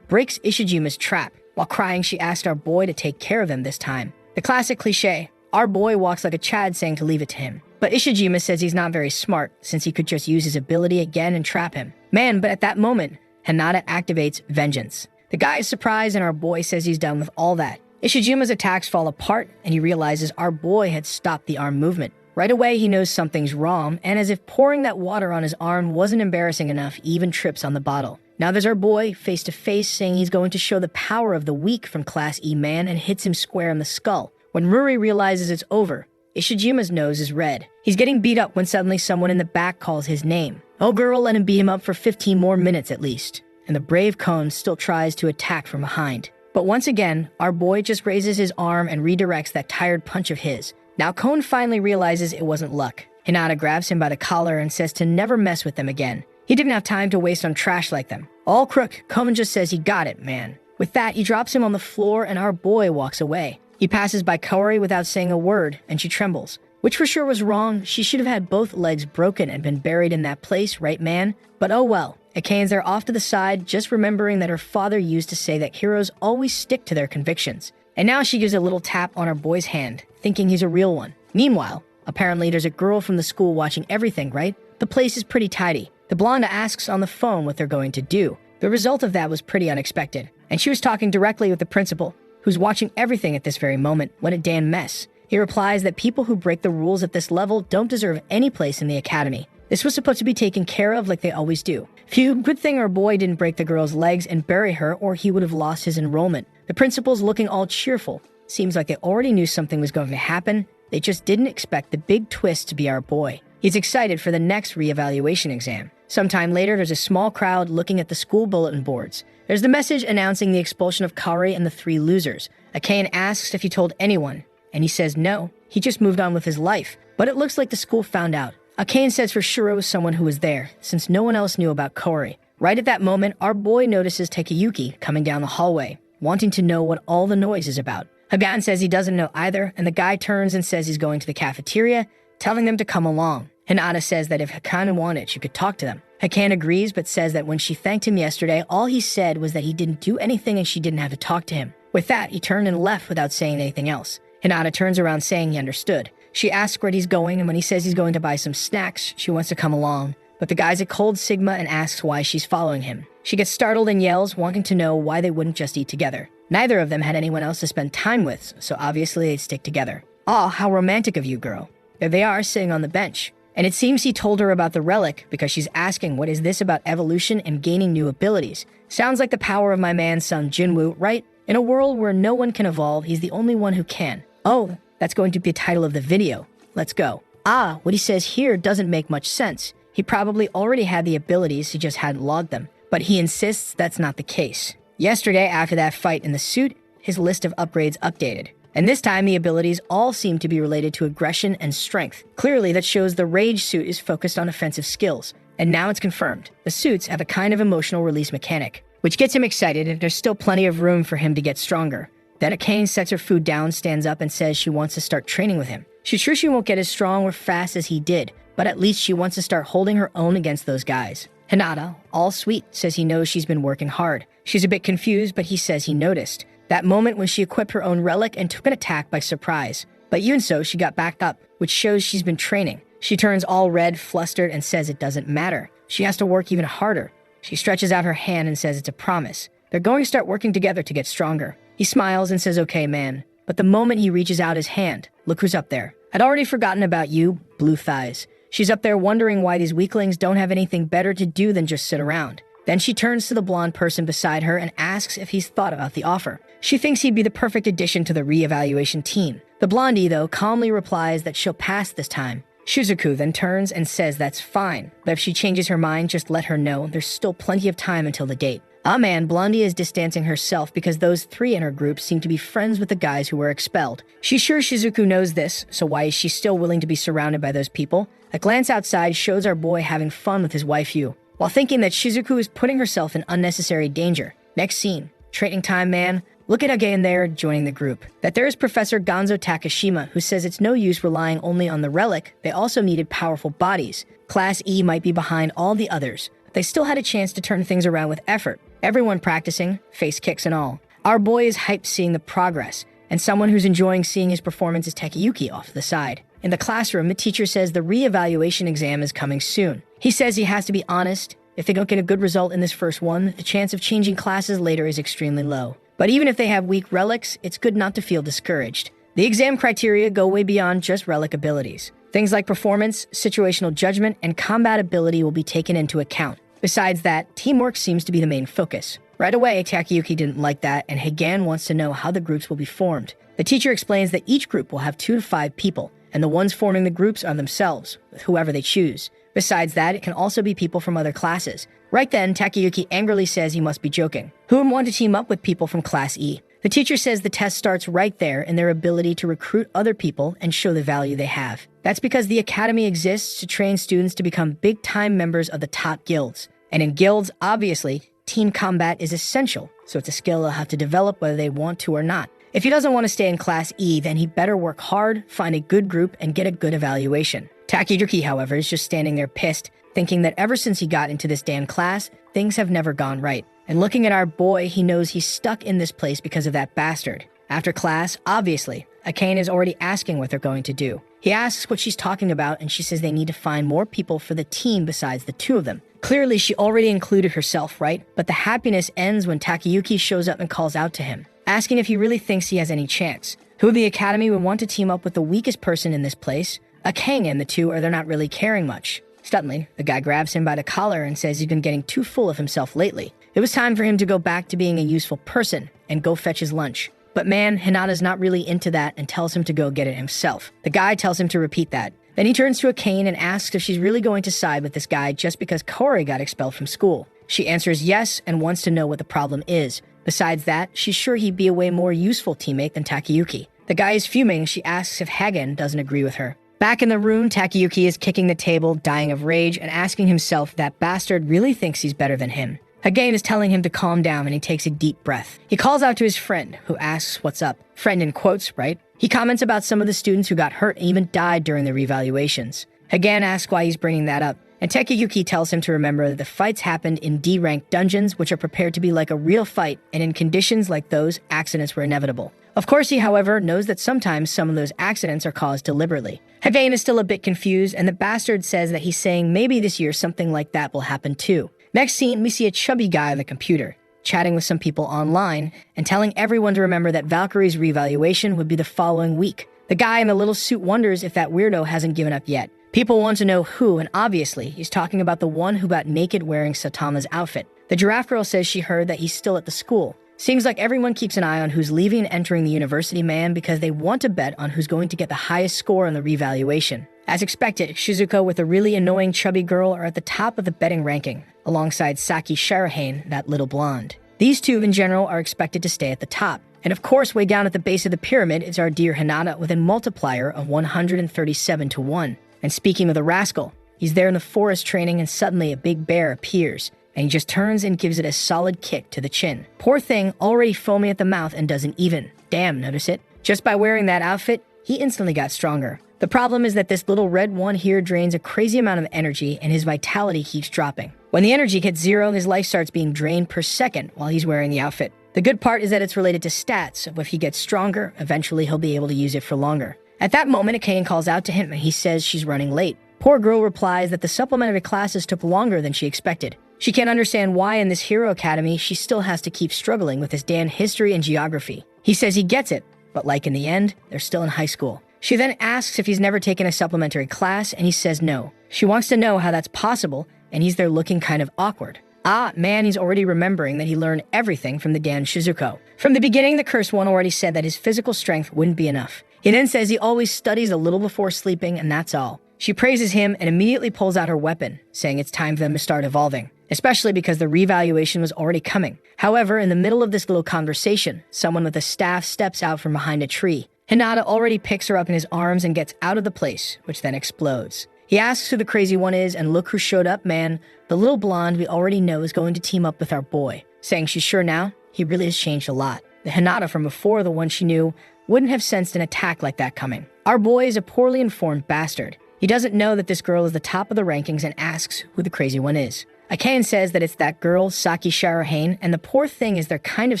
S1: breaks Ishijima's trap. While crying, she asked our boy to take care of them this time. The classic cliche, our boy walks like a Chad saying to leave it to him. But Ishijima says he's not very smart, since he could just use his ability again and trap him. But at that moment, Hinata activates Vengeance. The guy is surprised and our boy says he's done with all that. Ishijima's attacks fall apart, and he realizes our boy had stopped the arm movement. Right away, he knows something's wrong, and as if pouring that water on his arm wasn't embarrassing enough, he even trips on the bottle. Now there's our boy, face to face, saying he's going to show the power of the weak from Class E man and hits him square in the skull. When Ruri realizes it's over, Ishijima's nose is red. He's getting beat up when suddenly someone in the back calls his name. Oh girl, let him beat him up for 15 more minutes at least. And the brave Kon still tries to attack from behind. But once again, our boy just raises his arm and redirects that tired punch of his. Now Kon finally realizes it wasn't luck. Hinata grabs him by the collar and says to never mess with them again. He didn't have time to waste on trash like them. All crook, Kon just says he got it, man. With that, he drops him on the floor and our boy walks away. He passes by Kaori without saying a word, and she trembles. Which for sure was wrong. She should have had both legs broken and been buried in that place, right man? But oh well. Akane's there off to the side, just remembering that her father used to say that heroes always stick to their convictions. And now she gives a little tap on her boy's hand, thinking he's a real one. Meanwhile, apparently there's a girl from the school watching everything, right? The place is pretty tidy. The blonde asks on the phone what they're going to do. The result of that was pretty unexpected. And she was talking directly with the principal, who's watching everything at this very moment. What a damn mess. He replies that people who break the rules at this level don't deserve any place in the academy. This was supposed to be taken care of like they always do. Phew, good thing our boy didn't break the girl's legs and bury her or he would have lost his enrollment. The principal's looking all cheerful. Seems like they already knew something was going to happen. They just didn't expect the big twist to be our boy. He's excited for the next reevaluation exam. Sometime later, there's a small crowd looking at the school bulletin boards. There's the message announcing the expulsion of Kaori and the 3 losers. Akane asks if he told anyone, and he says no. He just moved on with his life. But it looks like the school found out. Akane says for sure it was someone who was there, since no one else knew about Kaori. Right at that moment, our boy notices Takayuki coming down the hallway, wanting to know what all the noise is about. Hagan says he doesn't know either, and the guy turns and says he's going to the cafeteria, telling them to come along. Hinata says that if Hakan wanted, she could talk to them. Hakan agrees, but says that when she thanked him yesterday, all he said was that he didn't do anything and she didn't have to talk to him. With that, he turned and left without saying anything else. Hinata turns around saying he understood. She asks where he's going, and when he says he's going to buy some snacks, she wants to come along. But the guy's a cold Sigma and asks why she's following him. She gets startled and yells, wanting to know why they wouldn't just eat together. Neither of them had anyone else to spend time with, so obviously they'd stick together. Aw, how romantic of you, girl. There they are, sitting on the bench. And it seems he told her about the relic because she's asking what is this about evolution and gaining new abilities. Sounds like the power of my man's son Jinwoo, right? In a world where no one can evolve, he's the only one who can. Oh, that's going to be the title of the video. Let's go. Ah, what he says here doesn't make much sense. He probably already had the abilities, he just hadn't logged them. But he insists that's not the case. Yesterday, after that fight in the suit, his list of upgrades updated. And this time, the abilities all seem to be related to aggression and strength. Clearly, that shows the Rage suit is focused on offensive skills. And now it's confirmed. The suits have a kind of emotional release mechanic, which gets him excited, and there's still plenty of room for him to get stronger. Then Akane sets her food down, stands up, and says she wants to start training with him. She's sure she won't get as strong or fast as he did, but at least she wants to start holding her own against those guys. Hinata, all sweet, says he knows she's been working hard. She's a bit confused, but he says he noticed. That moment when she equipped her own relic and took an attack by surprise. But even so, she got back up, which shows she's been training. She turns all red, flustered, and says it doesn't matter. She has to work even harder. She stretches out her hand and says it's a promise. They're going to start working together to get stronger. He smiles and says, okay, man. But the moment he reaches out his hand, look who's up there. I'd already forgotten about you, Blue Thighs. She's up there wondering why these weaklings don't have anything better to do than just sit around. Then she turns to the blonde person beside her and asks if he's thought about the offer. She thinks he'd be the perfect addition to the reevaluation team. The blondie, though, calmly replies that she'll pass this time. Shizuku then turns and says that's fine, but if she changes her mind, just let her know there's still plenty of time until the date. Ah man, Blondie is distancing herself because those three in her group seem to be friends with the guys who were expelled. She's sure Shizuku knows this, so why is she still willing to be surrounded by those people? A glance outside shows our boy having fun with his waifu, while thinking that Shizuku is putting herself in unnecessary danger. Next scene. Trading time, man. Look at Again there joining the group. That there is Professor Gonzo Takashima, who says it's no use relying only on the relic, they also needed powerful bodies. Class E might be behind all the others. They still had a chance to turn things around with effort. Everyone practicing, face kicks and all. Our boy is hyped seeing the progress, and someone who's enjoying seeing his performance is Takayuki off to the side. In the classroom, the teacher says the re-evaluation exam is coming soon. He says he has to be honest. If they don't get a good result in this first one, the chance of changing classes later is extremely low. But even if they have weak relics, it's good not to feel discouraged. The exam criteria go way beyond just relic abilities. Things like performance, situational judgment, and combat ability will be taken into account. Besides that, teamwork seems to be the main focus. Right away, Takayuki didn't like that, and Higan wants to know how the groups will be formed. The teacher explains that each group will have 2 to 5 people, and the ones forming the groups are themselves, with whoever they choose. Besides that, it can also be people from other classes. Right then, Takayuki angrily says he must be joking. Who would want to team up with people from Class E? The teacher says the test starts right there in their ability to recruit other people and show the value they have. That's because the academy exists to train students to become big-time members of the top guilds. And in guilds, obviously, team combat is essential, so it's a skill they'll have to develop whether they want to or not. If he doesn't want to stay in Class E, then he better work hard, find a good group, and get a good evaluation. Takayuki, however, is just standing there pissed, thinking that ever since he got into this damn class, things have never gone right. And looking at our boy, he knows he's stuck in this place because of that bastard. After class, obviously, Akane is already asking what they're going to do. He asks what she's talking about, and she says they need to find more people for the team besides the 2 of them. Clearly, she already included herself, right? But the happiness ends when Takayuki shows up and calls out to him, asking if he really thinks he has any chance. Who in the academy would want to team up with the weakest person in this place? Akane and the 2, or they're not really caring much. Suddenly, the guy grabs him by the collar and says he's been getting too full of himself lately. It was time for him to go back to being a useful person and go fetch his lunch. But man, Hinata's not really into that and tells him to go get it himself. The guy tells him to repeat that. Then he turns to Akane and asks if she's really going to side with this guy just because Kore got expelled from school. She answers yes and wants to know what the problem is. Besides that, she's sure he'd be a way more useful teammate than Takayuki. The guy is fuming. She asks if Hagen doesn't agree with her. Back in the room, Takayuki is kicking the table, dying of rage, and asking himself if that bastard really thinks he's better than him. Hagen is telling him to calm down, and he takes a deep breath. He calls out to his friend, who asks what's up. Friend in quotes, right? He comments about some of the students who got hurt and even died during the revaluations. Hagen asks why he's bringing that up, and Takayuki tells him to remember that the fights happened in D-ranked dungeons, which are prepared to be like a real fight, and in conditions like those, accidents were inevitable. Of course, he, however, knows that sometimes some of those accidents are caused deliberately. Hagen is still a bit confused, and the bastard says that he's saying maybe this year something like that will happen too. Next scene, we see a chubby guy on the computer, chatting with some people online, and telling everyone to remember that Valkyrie's revaluation would be the following week. The guy in the little suit wonders if that weirdo hasn't given up yet. People want to know who, and obviously, he's talking about the one who got naked wearing Satama's outfit. The giraffe girl says she heard that he's still at the school. Seems like everyone keeps an eye on who's leaving and entering the university, man, because they want to bet on who's going to get the highest score on the revaluation. As expected, Shizuko with a really annoying chubby girl are at the top of the betting ranking, alongside Saki Shirahane, that little blonde. These 2 in general are expected to stay at the top. And of course, way down at the base of the pyramid is our dear Hinata with a multiplier of 137 to 1. And speaking of the rascal, he's there in the forest training and suddenly a big bear appears. And he just turns and gives it a solid kick to the chin. Poor thing, already foamy at the mouth and doesn't even. Damn, notice it? Just by wearing that outfit, he instantly got stronger. The problem is that this little red one here drains a crazy amount of energy and his vitality keeps dropping. When the energy hits 0, his life starts being drained per second while he's wearing the outfit. The good part is that it's related to stats, so if he gets stronger, eventually he'll be able to use it for longer. At that moment, Akane calls out to him and he says she's running late. Poor girl replies that the supplementary classes took longer than she expected. She can't understand why in this hero academy she still has to keep struggling with this damn history and geography. He says he gets it, but like in the end, they're still in high school. She then asks if he's never taken a supplementary class, and he says no. She wants to know how that's possible, and he's there looking kind of awkward. Ah, man, he's already remembering that he learned everything from the damn Shizuko. From the beginning, the Cursed One already said that his physical strength wouldn't be enough. He then says he always studies a little before sleeping, and that's all. She praises him and immediately pulls out her weapon, saying it's time for them to start evolving, especially because the revaluation was already coming. However, in the middle of this little conversation, someone with a staff steps out from behind a tree. Hinata already picks her up in his arms and gets out of the place, which then explodes. He asks who the crazy one is, and look who showed up, man. The little blonde we already know is going to team up with our boy, saying she's sure now. He really has changed a lot. The Hinata from before, the one she knew, wouldn't have sensed an attack like that coming. Our boy is a poorly informed bastard. He doesn't know that this girl is the top of the rankings and asks who the crazy one is. Akane says that it's that girl, Saki Shirahane, and the poor thing is they're kind of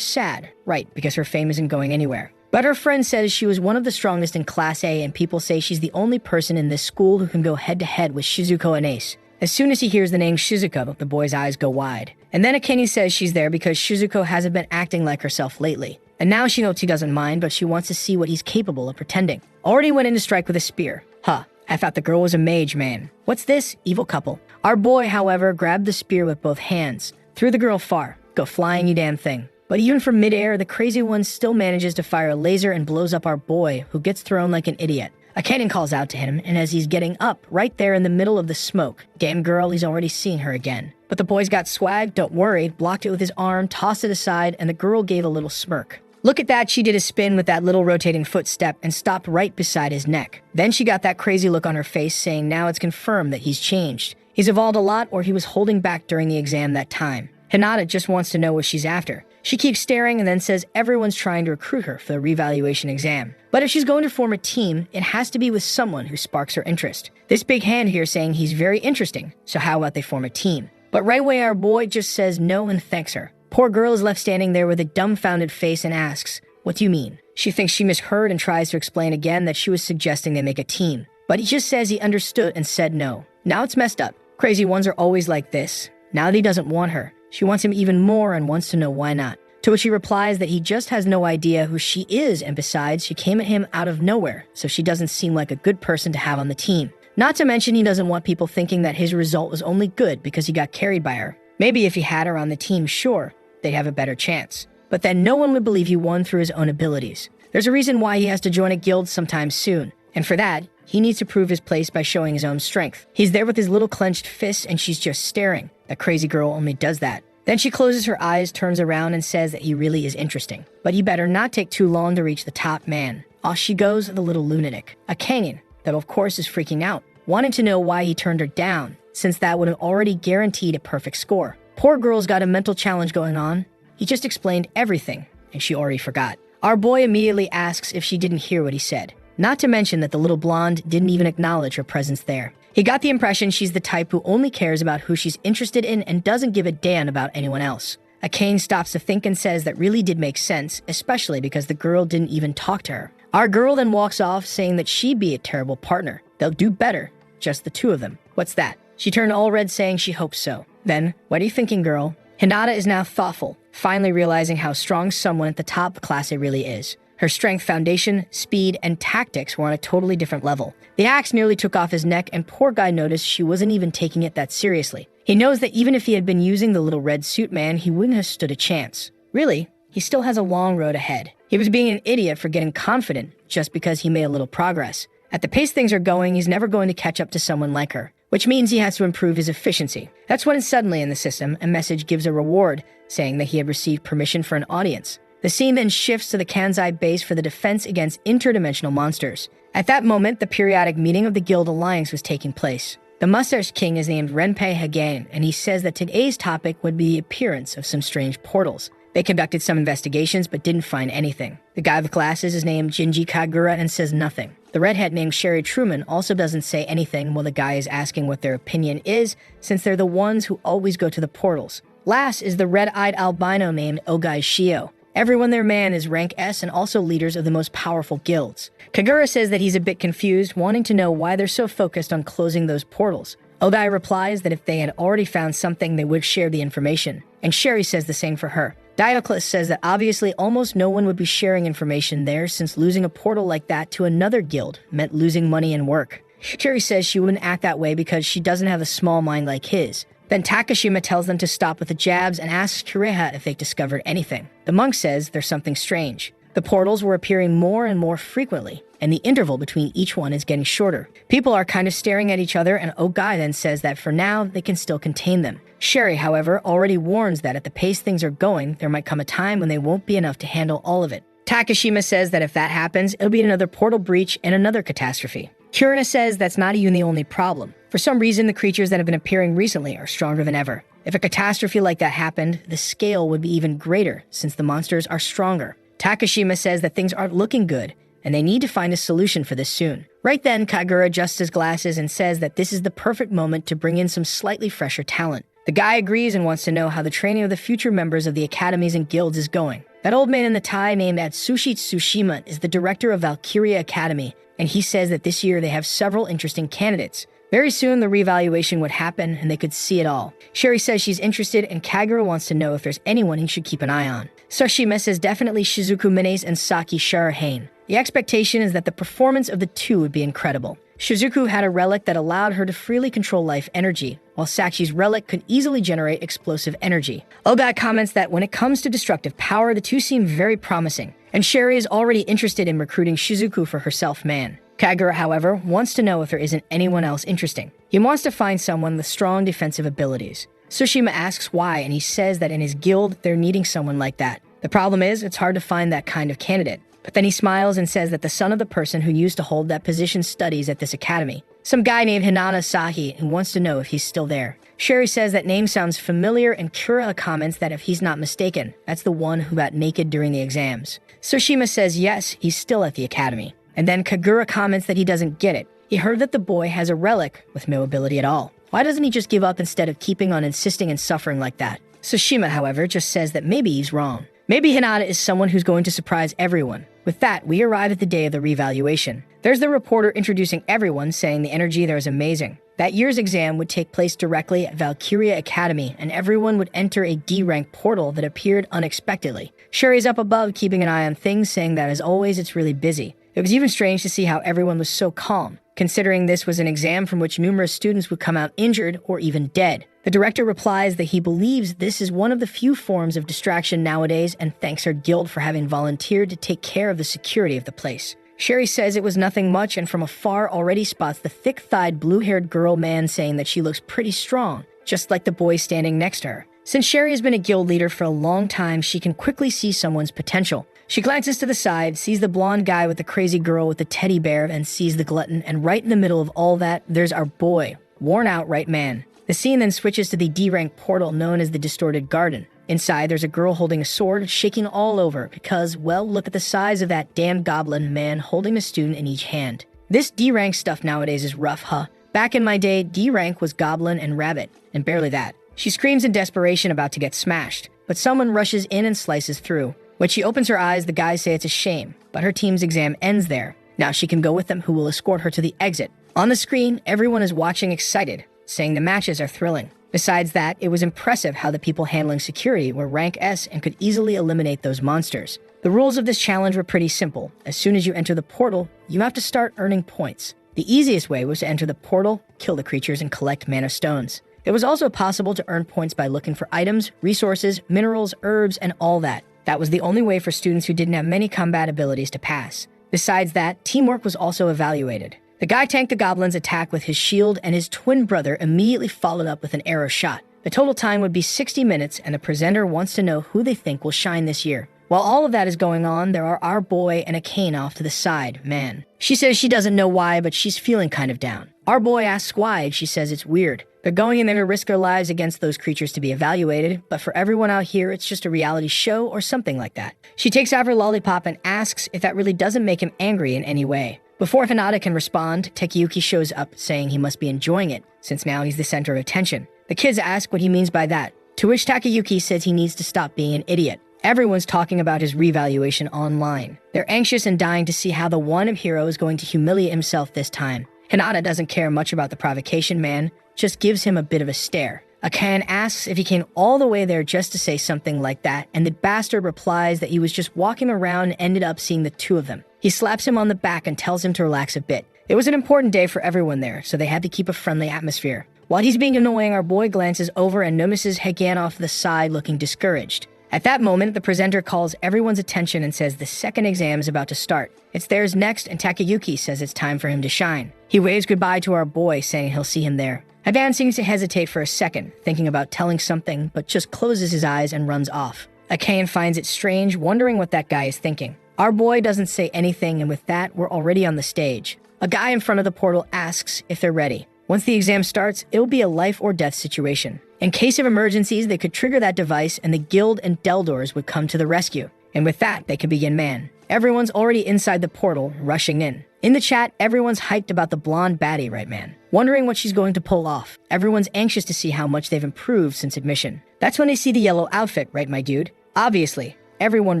S1: sad, right, because her fame isn't going anywhere. But her friend says she was one of the strongest in Class A, and people say she's the only person in this school who can go head-to-head with Shizuko and Ace. As soon as he hears the name Shizuko, the boy's eyes go wide. And then Akane says she's there because Shizuko hasn't been acting like herself lately. And now she knows he doesn't mind, but she wants to see what he's capable of pretending. Already went in to strike with a spear. Huh, I thought the girl was a mage, man. What's this? Evil couple. Our boy, however, grabbed the spear with both hands, threw the girl far. Go flying, you damn thing. But even from midair, the crazy one still manages to fire a laser and blows up our boy, who gets thrown like an idiot. Akane calls out to him, and as he's getting up, right there in the middle of the smoke, damn girl, he's already seen her again. But the boy's got swag, don't worry, blocked it with his arm, tossed it aside, and the girl gave a little smirk. Look at that, she did a spin with that little rotating footstep and stopped right beside his neck. Then she got that crazy look on her face, saying now it's confirmed that he's changed. He's evolved a lot, or he was holding back during the exam that time. Hinata just wants to know what she's after. She keeps staring and then says everyone's trying to recruit her for the revaluation exam. But if she's going to form a team, it has to be with someone who sparks her interest. This big hand here saying he's very interesting, so how about they form a team? But right away our boy just says no and thanks her. Poor girl is left standing there with a dumbfounded face and asks, what do you mean? She thinks she misheard and tries to explain again that she was suggesting they make a team. But he just says he understood and said no. Now it's messed up. Crazy ones are always like this. Now that he doesn't want her, she wants him even more and wants to know why not. To which he replies that he just has no idea who she is, and besides, she came at him out of nowhere, so she doesn't seem like a good person to have on the team. Not to mention he doesn't want people thinking that his result was only good because he got carried by her. Maybe if he had her on the team, sure, they'd have a better chance. But then no one would believe he won through his own abilities. There's a reason why he has to join a guild sometime soon, and for that, he needs to prove his place by showing his own strength. He's there with his little clenched fists and she's just staring. That crazy girl only does that. Then she closes her eyes, turns around, and says that he really is interesting. But he better not take too long to reach the top man. Off she goes, the little lunatic. A Kanyan, that of course is freaking out, wanting to know why he turned her down, since that would have already guaranteed a perfect score. Poor girl's got a mental challenge going on. He just explained everything, and she already forgot. Our boy immediately asks if she didn't hear what he said. Not to mention that the little blonde didn't even acknowledge her presence there. He got the impression she's the type who only cares about who she's interested in and doesn't give a damn about anyone else. Akane stops to think and says that really did make sense, especially because the girl didn't even talk to her. Our girl then walks off saying that she'd be a terrible partner. They'll do better, just the two of them. What's that? She turned all red saying she hopes so. Then, what are you thinking, girl? Hinata is now thoughtful, finally realizing how strong someone at the top of Class A really is. Her strength, foundation, speed, and tactics were on a totally different level. The axe nearly took off his neck, and poor guy noticed she wasn't even taking it that seriously. He knows that even if he had been using the little red suit man, he wouldn't have stood a chance. Really, he still has a long road ahead. He was being an idiot for getting confident just because he made a little progress. At the pace things are going, he's never going to catch up to someone like her, which means he has to improve his efficiency. That's when suddenly in the system, a message gives a reward, saying that he had received permission for an audience. The scene then shifts to the Kanzai base for the defense against interdimensional monsters. At that moment, the periodic meeting of the Guild Alliance was taking place. The Mustache King is named Renpei Hagen, and he says that today's topic would be the appearance of some strange portals. They conducted some investigations but didn't find anything. The guy with glasses is named Jinji Kagura and says nothing. The redhead named Sherry Truman also doesn't say anything while the guy is asking what their opinion is, since they're the ones who always go to the portals. Last is the red-eyed albino named Ogai Shio. Everyone their man is rank S and also leaders of the most powerful guilds. Kagura says that he's a bit confused, wanting to know why they're so focused on closing those portals. Ogai replies that if they had already found something, they would share the information. And Sherry says the same for her. Dioclus says that obviously almost no one would be sharing information there, since losing a portal like that to another guild meant losing money and work. Sherry says she wouldn't act that way because she doesn't have a small mind like his. Then Takashima tells them to stop with the jabs and asks Kureha if they discovered anything. The monk says there's something strange. The portals were appearing more and more frequently, and the interval between each one is getting shorter. People are kind of staring at each other, and Ogai then says that for now, they can still contain them. Sherry, however, already warns that at the pace things are going, there might come a time when they won't be enough to handle all of it. Takashima says that if that happens, it'll be another portal breach and another catastrophe. Kurina says that's not even the only problem. For some reason, the creatures that have been appearing recently are stronger than ever. If a catastrophe like that happened, the scale would be even greater since the monsters are stronger. Takashima says that things aren't looking good, and they need to find a solution for this soon. Right then, Kagura adjusts his glasses and says that this is the perfect moment to bring in some slightly fresher talent. The guy agrees and wants to know how the training of the future members of the academies and guilds is going. That old man in the tie named Atsushi Tsushima is the director of Valkyria Academy, and he says that this year they have several interesting candidates. Very soon, the reevaluation would happen, and they could see it all. Sherry says she's interested, and Kagura wants to know if there's anyone he should keep an eye on. Tsushima says definitely Shizuku Minae and Saki Shirahane. The expectation is that the performance of the two would be incredible. Shizuku had a relic that allowed her to freely control life energy, while Saki's relic could easily generate explosive energy. Ogai comments that when it comes to destructive power, the two seem very promising, and Sherry is already interested in recruiting Shizuku for her self-man. Kagura, however, wants to know if there isn't anyone else interesting. He wants to find someone with strong defensive abilities. Tsushima asks why, and he says that in his guild, they're needing someone like that. The problem is, it's hard to find that kind of candidate. But then he smiles and says that the son of the person who used to hold that position studies at this academy. Some guy named Hinata Sahi who wants to know if he's still there. Sherry says that name sounds familiar, and Kura comments that if he's not mistaken, that's the one who got naked during the exams. Tsushima says yes, he's still at the academy. And then Kagura comments that he doesn't get it. He heard that the boy has a relic with no ability at all. Why doesn't he just give up instead of keeping on insisting and suffering like that? Tsushima, however, just says that maybe he's wrong. Maybe Hinata is someone who's going to surprise everyone. With that, we arrive at the day of the revaluation. There's the reporter introducing everyone, saying the energy there is amazing. That year's exam would take place directly at Valkyria Academy, and everyone would enter a D-rank portal that appeared unexpectedly. Sherry's up above keeping an eye on things, saying that as always it's really busy. It was even strange to see how everyone was so calm, considering this was an exam from which numerous students would come out injured or even dead. The director replies that he believes this is one of the few forms of distraction nowadays and thanks her guild for having volunteered to take care of the security of the place. Sherry says it was nothing much and from afar already spots the thick-thighed, blue-haired girl man saying that she looks pretty strong, just like the boy standing next to her. Since Sherry has been a guild leader for a long time, she can quickly see someone's potential. She glances to the side, sees the blonde guy with the crazy girl with the teddy bear, and sees the glutton, and right in the middle of all that, there's our boy, worn-out right man. The scene then switches to the D-rank portal known as the Distorted Garden. Inside, there's a girl holding a sword, shaking all over because, well, look at the size of that damn goblin man holding a student in each hand. This D-rank stuff nowadays is rough, huh? Back in my day, D-rank was goblin and rabbit, and barely that. She screams in desperation about to get smashed, but someone rushes in and slices through. When she opens her eyes, the guys say it's a shame, but her team's exam ends there. Now she can go with them, who will escort her to the exit. On the screen, everyone is watching excited, saying the matches are thrilling. Besides that, it was impressive how the people handling security were rank S and could easily eliminate those monsters. The rules of this challenge were pretty simple. As soon as you enter the portal, you have to start earning points. The easiest way was to enter the portal, kill the creatures, and collect mana stones. It was also possible to earn points by looking for items, resources, minerals, herbs, and all that. That was the only way for students who didn't have many combat abilities to pass. Besides that, teamwork was also evaluated. The guy tanked the goblin's attack with his shield, and his twin brother immediately followed up with an arrow shot. The total time would be 60 minutes, and the presenter wants to know who they think will shine this year. While all of that is going on, there are our boy and a cane off to the side, man. She says she doesn't know why, but she's feeling kind of down. Our boy asks why, and she says it's weird. They're going in there to risk their lives against those creatures to be evaluated, but for everyone out here, it's just a reality show or something like that. She takes out her lollipop and asks if that really doesn't make him angry in any way. Before Hinata can respond, Takayuki shows up saying he must be enjoying it, since now he's the center of attention. The kids ask what he means by that, to which Takayuki says he needs to stop being an idiot. Everyone's talking about his revaluation online. They're anxious and dying to see how the one hero is going to humiliate himself this time. Hinata doesn't care much about the provocation man, just gives him a bit of a stare. Akan asks if he came all the way there just to say something like that, and the bastard replies that he was just walking around and ended up seeing the two of them. He slaps him on the back and tells him to relax a bit. It was an important day for everyone there, so they had to keep a friendly atmosphere. While he's being annoying, our boy glances over and notices Hagan off the side looking discouraged. At that moment, the presenter calls everyone's attention and says the second exam is about to start. It's theirs next, and Takayuki says it's time for him to shine. He waves goodbye to our boy, saying he'll see him there. Hagan seems to hesitate for a second, thinking about telling something, but just closes his eyes and runs off. Akane finds it strange, wondering what that guy is thinking. Our boy doesn't say anything, and with that, we're already on the stage. A guy in front of the portal asks if they're ready. Once the exam starts, it'll be a life or death situation. In case of emergencies, they could trigger that device and the guild and Deldors would come to the rescue. And with that, they could begin man. Everyone's already inside the portal, rushing in. In the chat, everyone's hyped about the blonde baddie, right man? Wondering what she's going to pull off. Everyone's anxious to see how much they've improved since admission. That's when they see the yellow outfit, right my dude? Obviously, everyone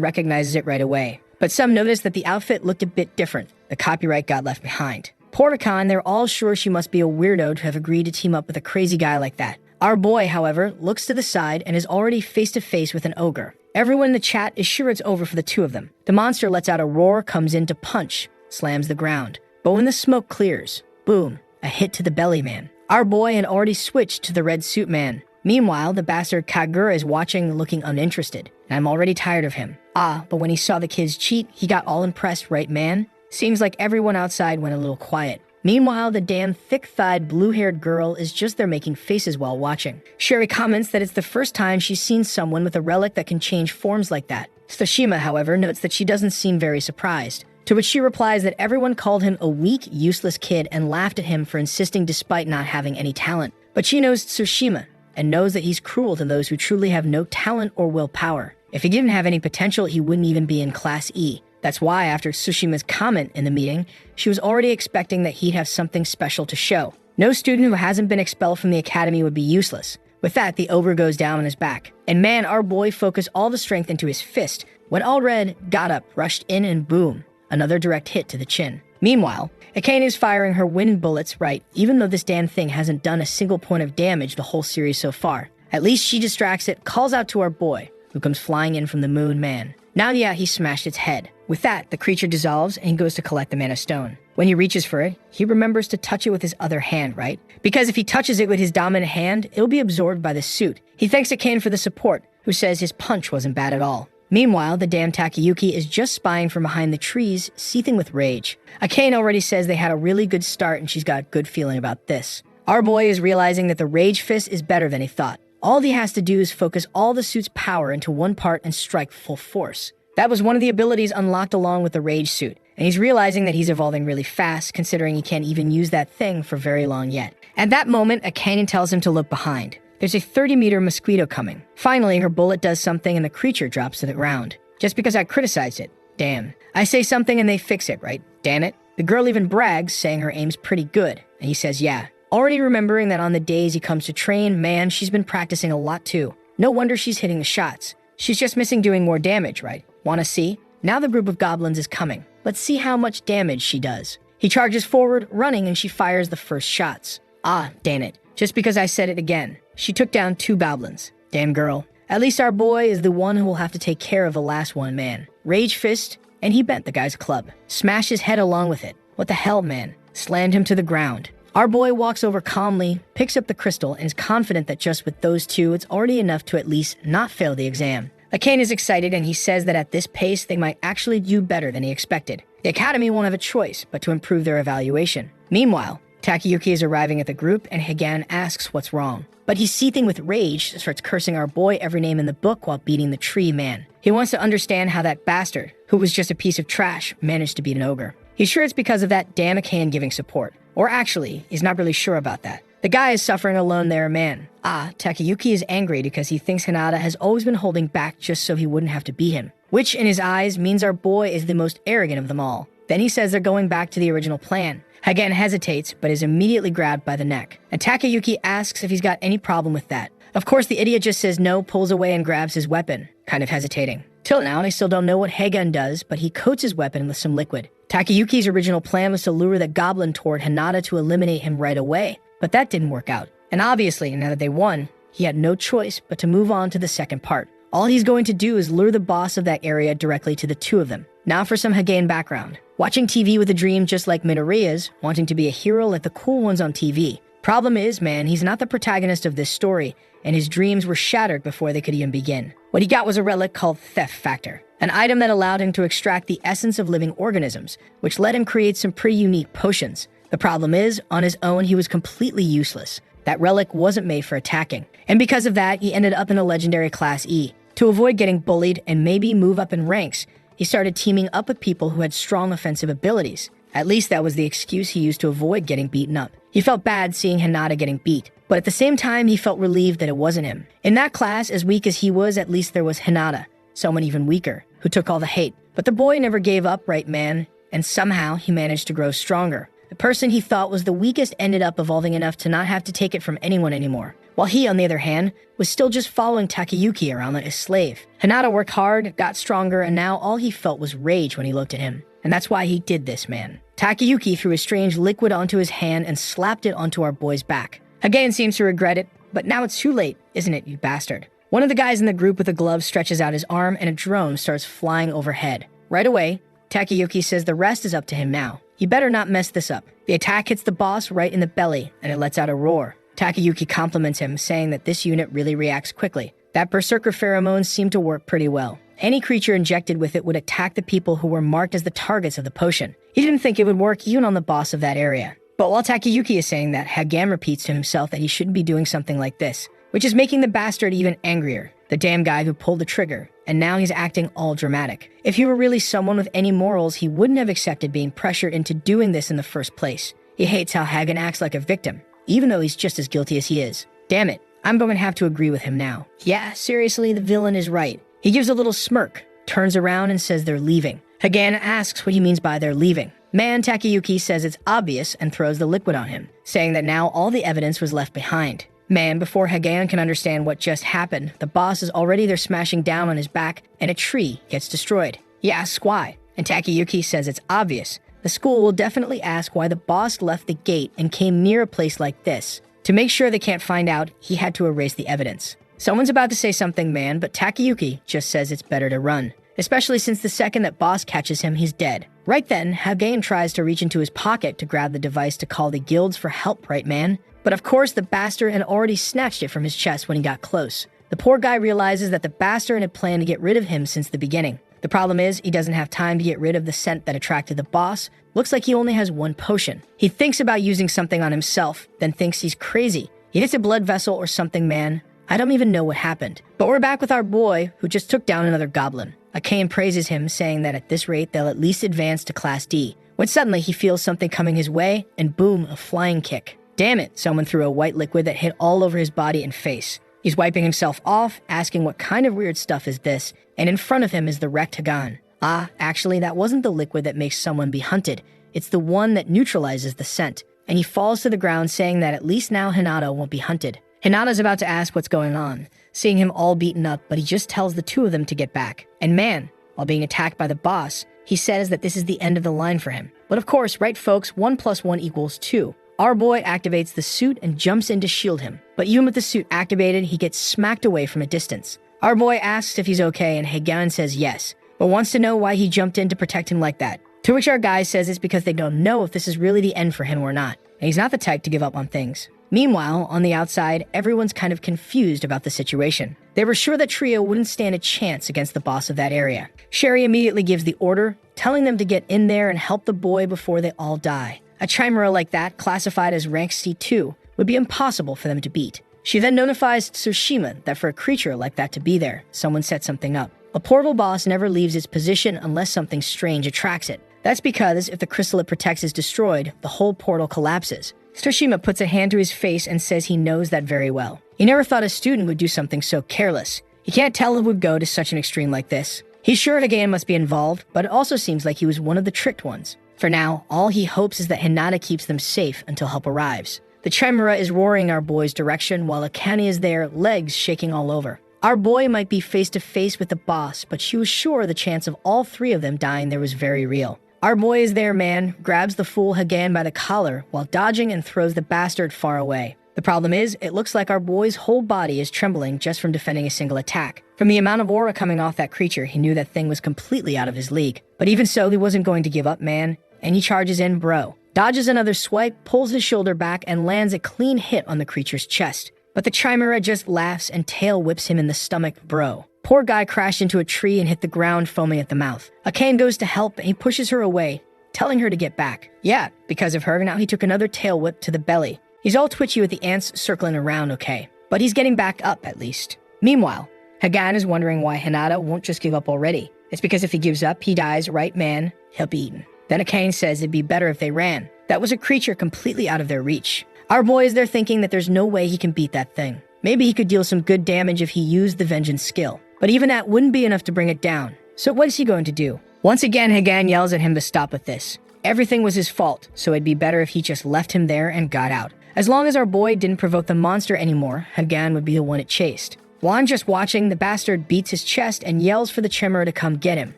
S1: recognizes it right away. But some notice that the outfit looked a bit different. The copyright got left behind. Portakon, they're all sure she must be a weirdo to have agreed to team up with a crazy guy like that. Our boy, however, looks to the side and is already face-to-face with an ogre. Everyone in the chat is sure it's over for the two of them. The monster lets out a roar, comes in to punch, slams the ground. But when the smoke clears, boom, a hit to the belly man. Our boy had already switched to the red suit man. Meanwhile, the bastard Kagura is watching, looking uninterested, and I'm already tired of him. But when he saw the kids cheat, he got all impressed, right man? Seems like everyone outside went a little quiet. Meanwhile, the damn thick-thighed, blue-haired girl is just there making faces while watching. Sherry comments that it's the first time she's seen someone with a relic that can change forms like that. Tsushima, however, notes that she doesn't seem very surprised. To which she replies that everyone called him a weak, useless kid and laughed at him for insisting despite not having any talent. But she knows Tsushima, and knows that he's cruel to those who truly have no talent or willpower. If he didn't have any potential, he wouldn't even be in Class E. That's why, after Tsushima's comment in the meeting, she was already expecting that he'd have something special to show. No student who hasn't been expelled from the academy would be useless. With that, the ogre goes down on his back. And man, our boy focused all the strength into his fist, when Allred got up, rushed in, and boom, another direct hit to the chin. Meanwhile, Akane is firing her wind bullets right, even though this damn thing hasn't done a single point of damage the whole series so far. At least she distracts it, calls out to our boy, who comes flying in from the moon man. Now, yeah, he smashed its head. With that, the creature dissolves and he goes to collect the Mana Stone. When he reaches for it, he remembers to touch it with his other hand, right? Because if he touches it with his dominant hand, it'll be absorbed by the suit. He thanks Akane for the support, who says his punch wasn't bad at all. Meanwhile, the damn Takayuki is just spying from behind the trees, seething with rage. Akane already says they had a really good start and she's got a good feeling about this. Our boy is realizing that the Rage Fist is better than he thought. All he has to do is focus all the suit's power into one part and strike full force. That was one of the abilities unlocked along with the Rage suit, and he's realizing that he's evolving really fast, considering he can't even use that thing for very long yet. At that moment, Akane tells him to look behind. There's a 30-meter mosquito coming. Finally, her bullet does something and the creature drops to the ground. Just because I criticized it. Damn. I say something and they fix it, right? Damn it. The girl even brags, saying her aim's pretty good, and he says yeah. Already remembering that on the days he comes to train, man, she's been practicing a lot too. No wonder she's hitting the shots. She's just missing doing more damage, right? Wanna see? Now the group of goblins is coming. Let's see how much damage she does. He charges forward, running, and she fires the first shots. Damn it. Just because I said it again. She took down 2 goblins. Damn girl. At least our boy is the one who will have to take care of the last one, man. Rage Fist, and he bent the guy's club. Smashed his head along with it. What the hell, man? Slammed him to the ground. Our boy walks over calmly, picks up the crystal, and is confident that just with those 2, it's already enough to at least not fail the exam. Akane is excited, and he says that at this pace, they might actually do better than he expected. The academy won't have a choice but to improve their evaluation. Meanwhile, Takayuki is arriving at the group, and Hagan asks what's wrong. But he's seething with rage, starts cursing our boy every name in the book while beating the tree man. He wants to understand how that bastard, who was just a piece of trash, managed to beat an ogre. He's sure it's because of that damn Akane giving support. Or actually, he's not really sure about that. The guy is suffering alone there, man. Takayuki is angry because he thinks Hinata has always been holding back just so he wouldn't have to beat him. Which, in his eyes, means our boy is the most arrogant of them all. Then he says they're going back to the original plan. Hagan hesitates, but is immediately grabbed by the neck. And Takayuki asks if he's got any problem with that. Of course, the idiot just says no, pulls away, and grabs his weapon, kind of hesitating. Till now, I still don't know what Hagan does, but he coats his weapon with some liquid. Takayuki's original plan was to lure the goblin toward Hinata to eliminate him right away, but that didn't work out. And obviously, now that they won, he had no choice but to move on to the second part. All he's going to do is lure the boss of that area directly to the 2 of them. Now for some Hagan background. Watching TV with a dream just like Midoriya's, wanting to be a hero like the cool ones on TV. Problem is, man, he's not the protagonist of this story, and his dreams were shattered before they could even begin. What he got was a relic called Theft Factor, an item that allowed him to extract the essence of living organisms, which let him create some pretty unique potions. The problem is, on his own, he was completely useless. That relic wasn't made for attacking, and because of that, he ended up in a legendary Class E. To avoid getting bullied and maybe move up in ranks, he started teaming up with people who had strong offensive abilities. At least that was the excuse he used to avoid getting beaten up. He felt bad seeing Hinata getting beat, but at the same time, he felt relieved that it wasn't him. In that class, as weak as he was, at least there was Hinata, someone even weaker, who took all the hate. But the boy never gave up, right, man? And somehow, he managed to grow stronger. The person he thought was the weakest ended up evolving enough to not have to take it from anyone anymore, while he, on the other hand, was still just following Takayuki around like a slave. Hinata worked hard, got stronger, and now all he felt was rage when he looked at him. And that's why he did this, man. Takayuki threw a strange liquid onto his hand and slapped it onto our boy's back. Hagain seems to regret it, but now it's too late, isn't it, you bastard? One of the guys in the group with the glove stretches out his arm and a drone starts flying overhead. Right away, Takayuki says the rest is up to him now. You better not mess this up. The attack hits the boss right in the belly, and it lets out a roar. Takayuki compliments him, saying that this unit really reacts quickly. That berserker pheromones seem to work pretty well. Any creature injected with it would attack the people who were marked as the targets of the potion. He didn't think it would work even on the boss of that area. But while Takayuki is saying that, Hagam repeats to himself that he shouldn't be doing something like this, which is making the bastard even angrier. The damn guy who pulled the trigger, and now he's acting all dramatic. If he were really someone with any morals, he wouldn't have accepted being pressured into doing this in the first place. He hates how Hagen acts like a victim, even though he's just as guilty as he is. Damn it, I'm going to have to agree with him now. Yeah, seriously, the villain is right. He gives a little smirk, turns around and says they're leaving. Hagan asks what he means by they're leaving. Man Takayuki says it's obvious and throws the liquid on him, saying that now all the evidence was left behind. Man, before Hagan can understand what just happened, the boss is already there smashing down on his back and a tree gets destroyed. He asks why, and Takayuki says it's obvious. The school will definitely ask why the boss left the gate and came near a place like this. To make sure they can't find out, he had to erase the evidence. Someone's about to say something, man, but Takayuki just says it's better to run. Especially since the second that boss catches him, he's dead. Right then, Hagain tries to reach into his pocket to grab the device to call the guilds for help, right, man? But of course, the bastard had already snatched it from his chest when he got close. The poor guy realizes that the bastard had planned to get rid of him since the beginning. The problem is, he doesn't have time to get rid of the scent that attracted the boss. Looks like he only has one potion. He thinks about using something on himself, then thinks he's crazy. He hits a blood vessel or something, man. I don't even know what happened. But we're back with our boy, who just took down another goblin. Akain praises him, saying that at this rate, they'll at least advance to Class D. When suddenly he feels something coming his way, and boom, a flying kick. Damn it, someone threw a white liquid that hit all over his body and face. He's wiping himself off, asking what kind of weird stuff is this, and in front of him is the wrecked Hagan. Ah, actually, that wasn't the liquid that makes someone be hunted. It's the one that neutralizes the scent. And he falls to the ground, saying that at least now Hinata won't be hunted. Hinata's about to ask what's going on, seeing him all beaten up, but he just tells the two of them to get back. And man, while being attacked by the boss, he says that this is the end of the line for him. But of course, right folks, 1 + 1 = 2. Our boy activates the suit and jumps in to shield him. But even with the suit activated, he gets smacked away from a distance. Our boy asks if he's okay, and Hagan says yes, but wants to know why he jumped in to protect him like that. To which our guy says it's because they don't know if this is really the end for him or not, and he's not the type to give up on things. Meanwhile, on the outside, everyone's kind of confused about the situation. They were sure that Trio wouldn't stand a chance against the boss of that area. Sherry immediately gives the order, telling them to get in there and help the boy before they all die. A chimera like that, classified as rank C2, would be impossible for them to beat. She then notifies Tsushima that for a creature like that to be there, someone set something up. A portal boss never leaves its position unless something strange attracts it. That's because if the crystal it protects is destroyed, the whole portal collapses. Tsushima puts a hand to his face and says he knows that very well. He never thought a student would do something so careless. He can't tell it would go to such an extreme like this. He's sure Hagan must be involved, but it also seems like he was one of the tricked ones. For now, all he hopes is that Hinata keeps them safe until help arrives. The chimera is roaring our boy's direction while Akane is there, legs shaking all over. Our boy might be face to face with the boss, but she was sure the chance of all three of them dying there was very real. Our boy is there, man, grabs the fool Hagan by the collar while dodging and throws the bastard far away. The problem is, it looks like our boy's whole body is trembling just from defending a single attack. From the amount of aura coming off that creature, he knew that thing was completely out of his league. But even so, he wasn't going to give up, man, and he charges in, bro. dodges another swipe, pulls his shoulder back, and lands a clean hit on the creature's chest. But the chimera just laughs and tail whips him in the stomach. Bro. Poor guy crashed into a tree and hit the ground, foaming at the mouth. Akane goes to help and he pushes her away, telling her to get back. Yeah, because of her, now he took another tail whip to the belly. He's all twitchy with the ants circling around, okay. But he's getting back up, at least. Meanwhile, Hagan is wondering why Hinata won't just give up already. It's because if he gives up, he dies, right, man? He'll be eaten. Then Akane says it'd be better if they ran. That was a creature completely out of their reach. Our boy is there thinking that there's no way he can beat that thing. Maybe he could deal some good damage if he used the vengeance skill. But even that wouldn't be enough to bring it down. So what is he going to do? Once again, Hagan yells at him to stop with this. Everything was his fault, so it'd be better if he just left him there and got out. As long as our boy didn't provoke the monster anymore, Hagan would be the one it chased. While I'm just watching, the bastard beats his chest and yells for the chimera to come get him.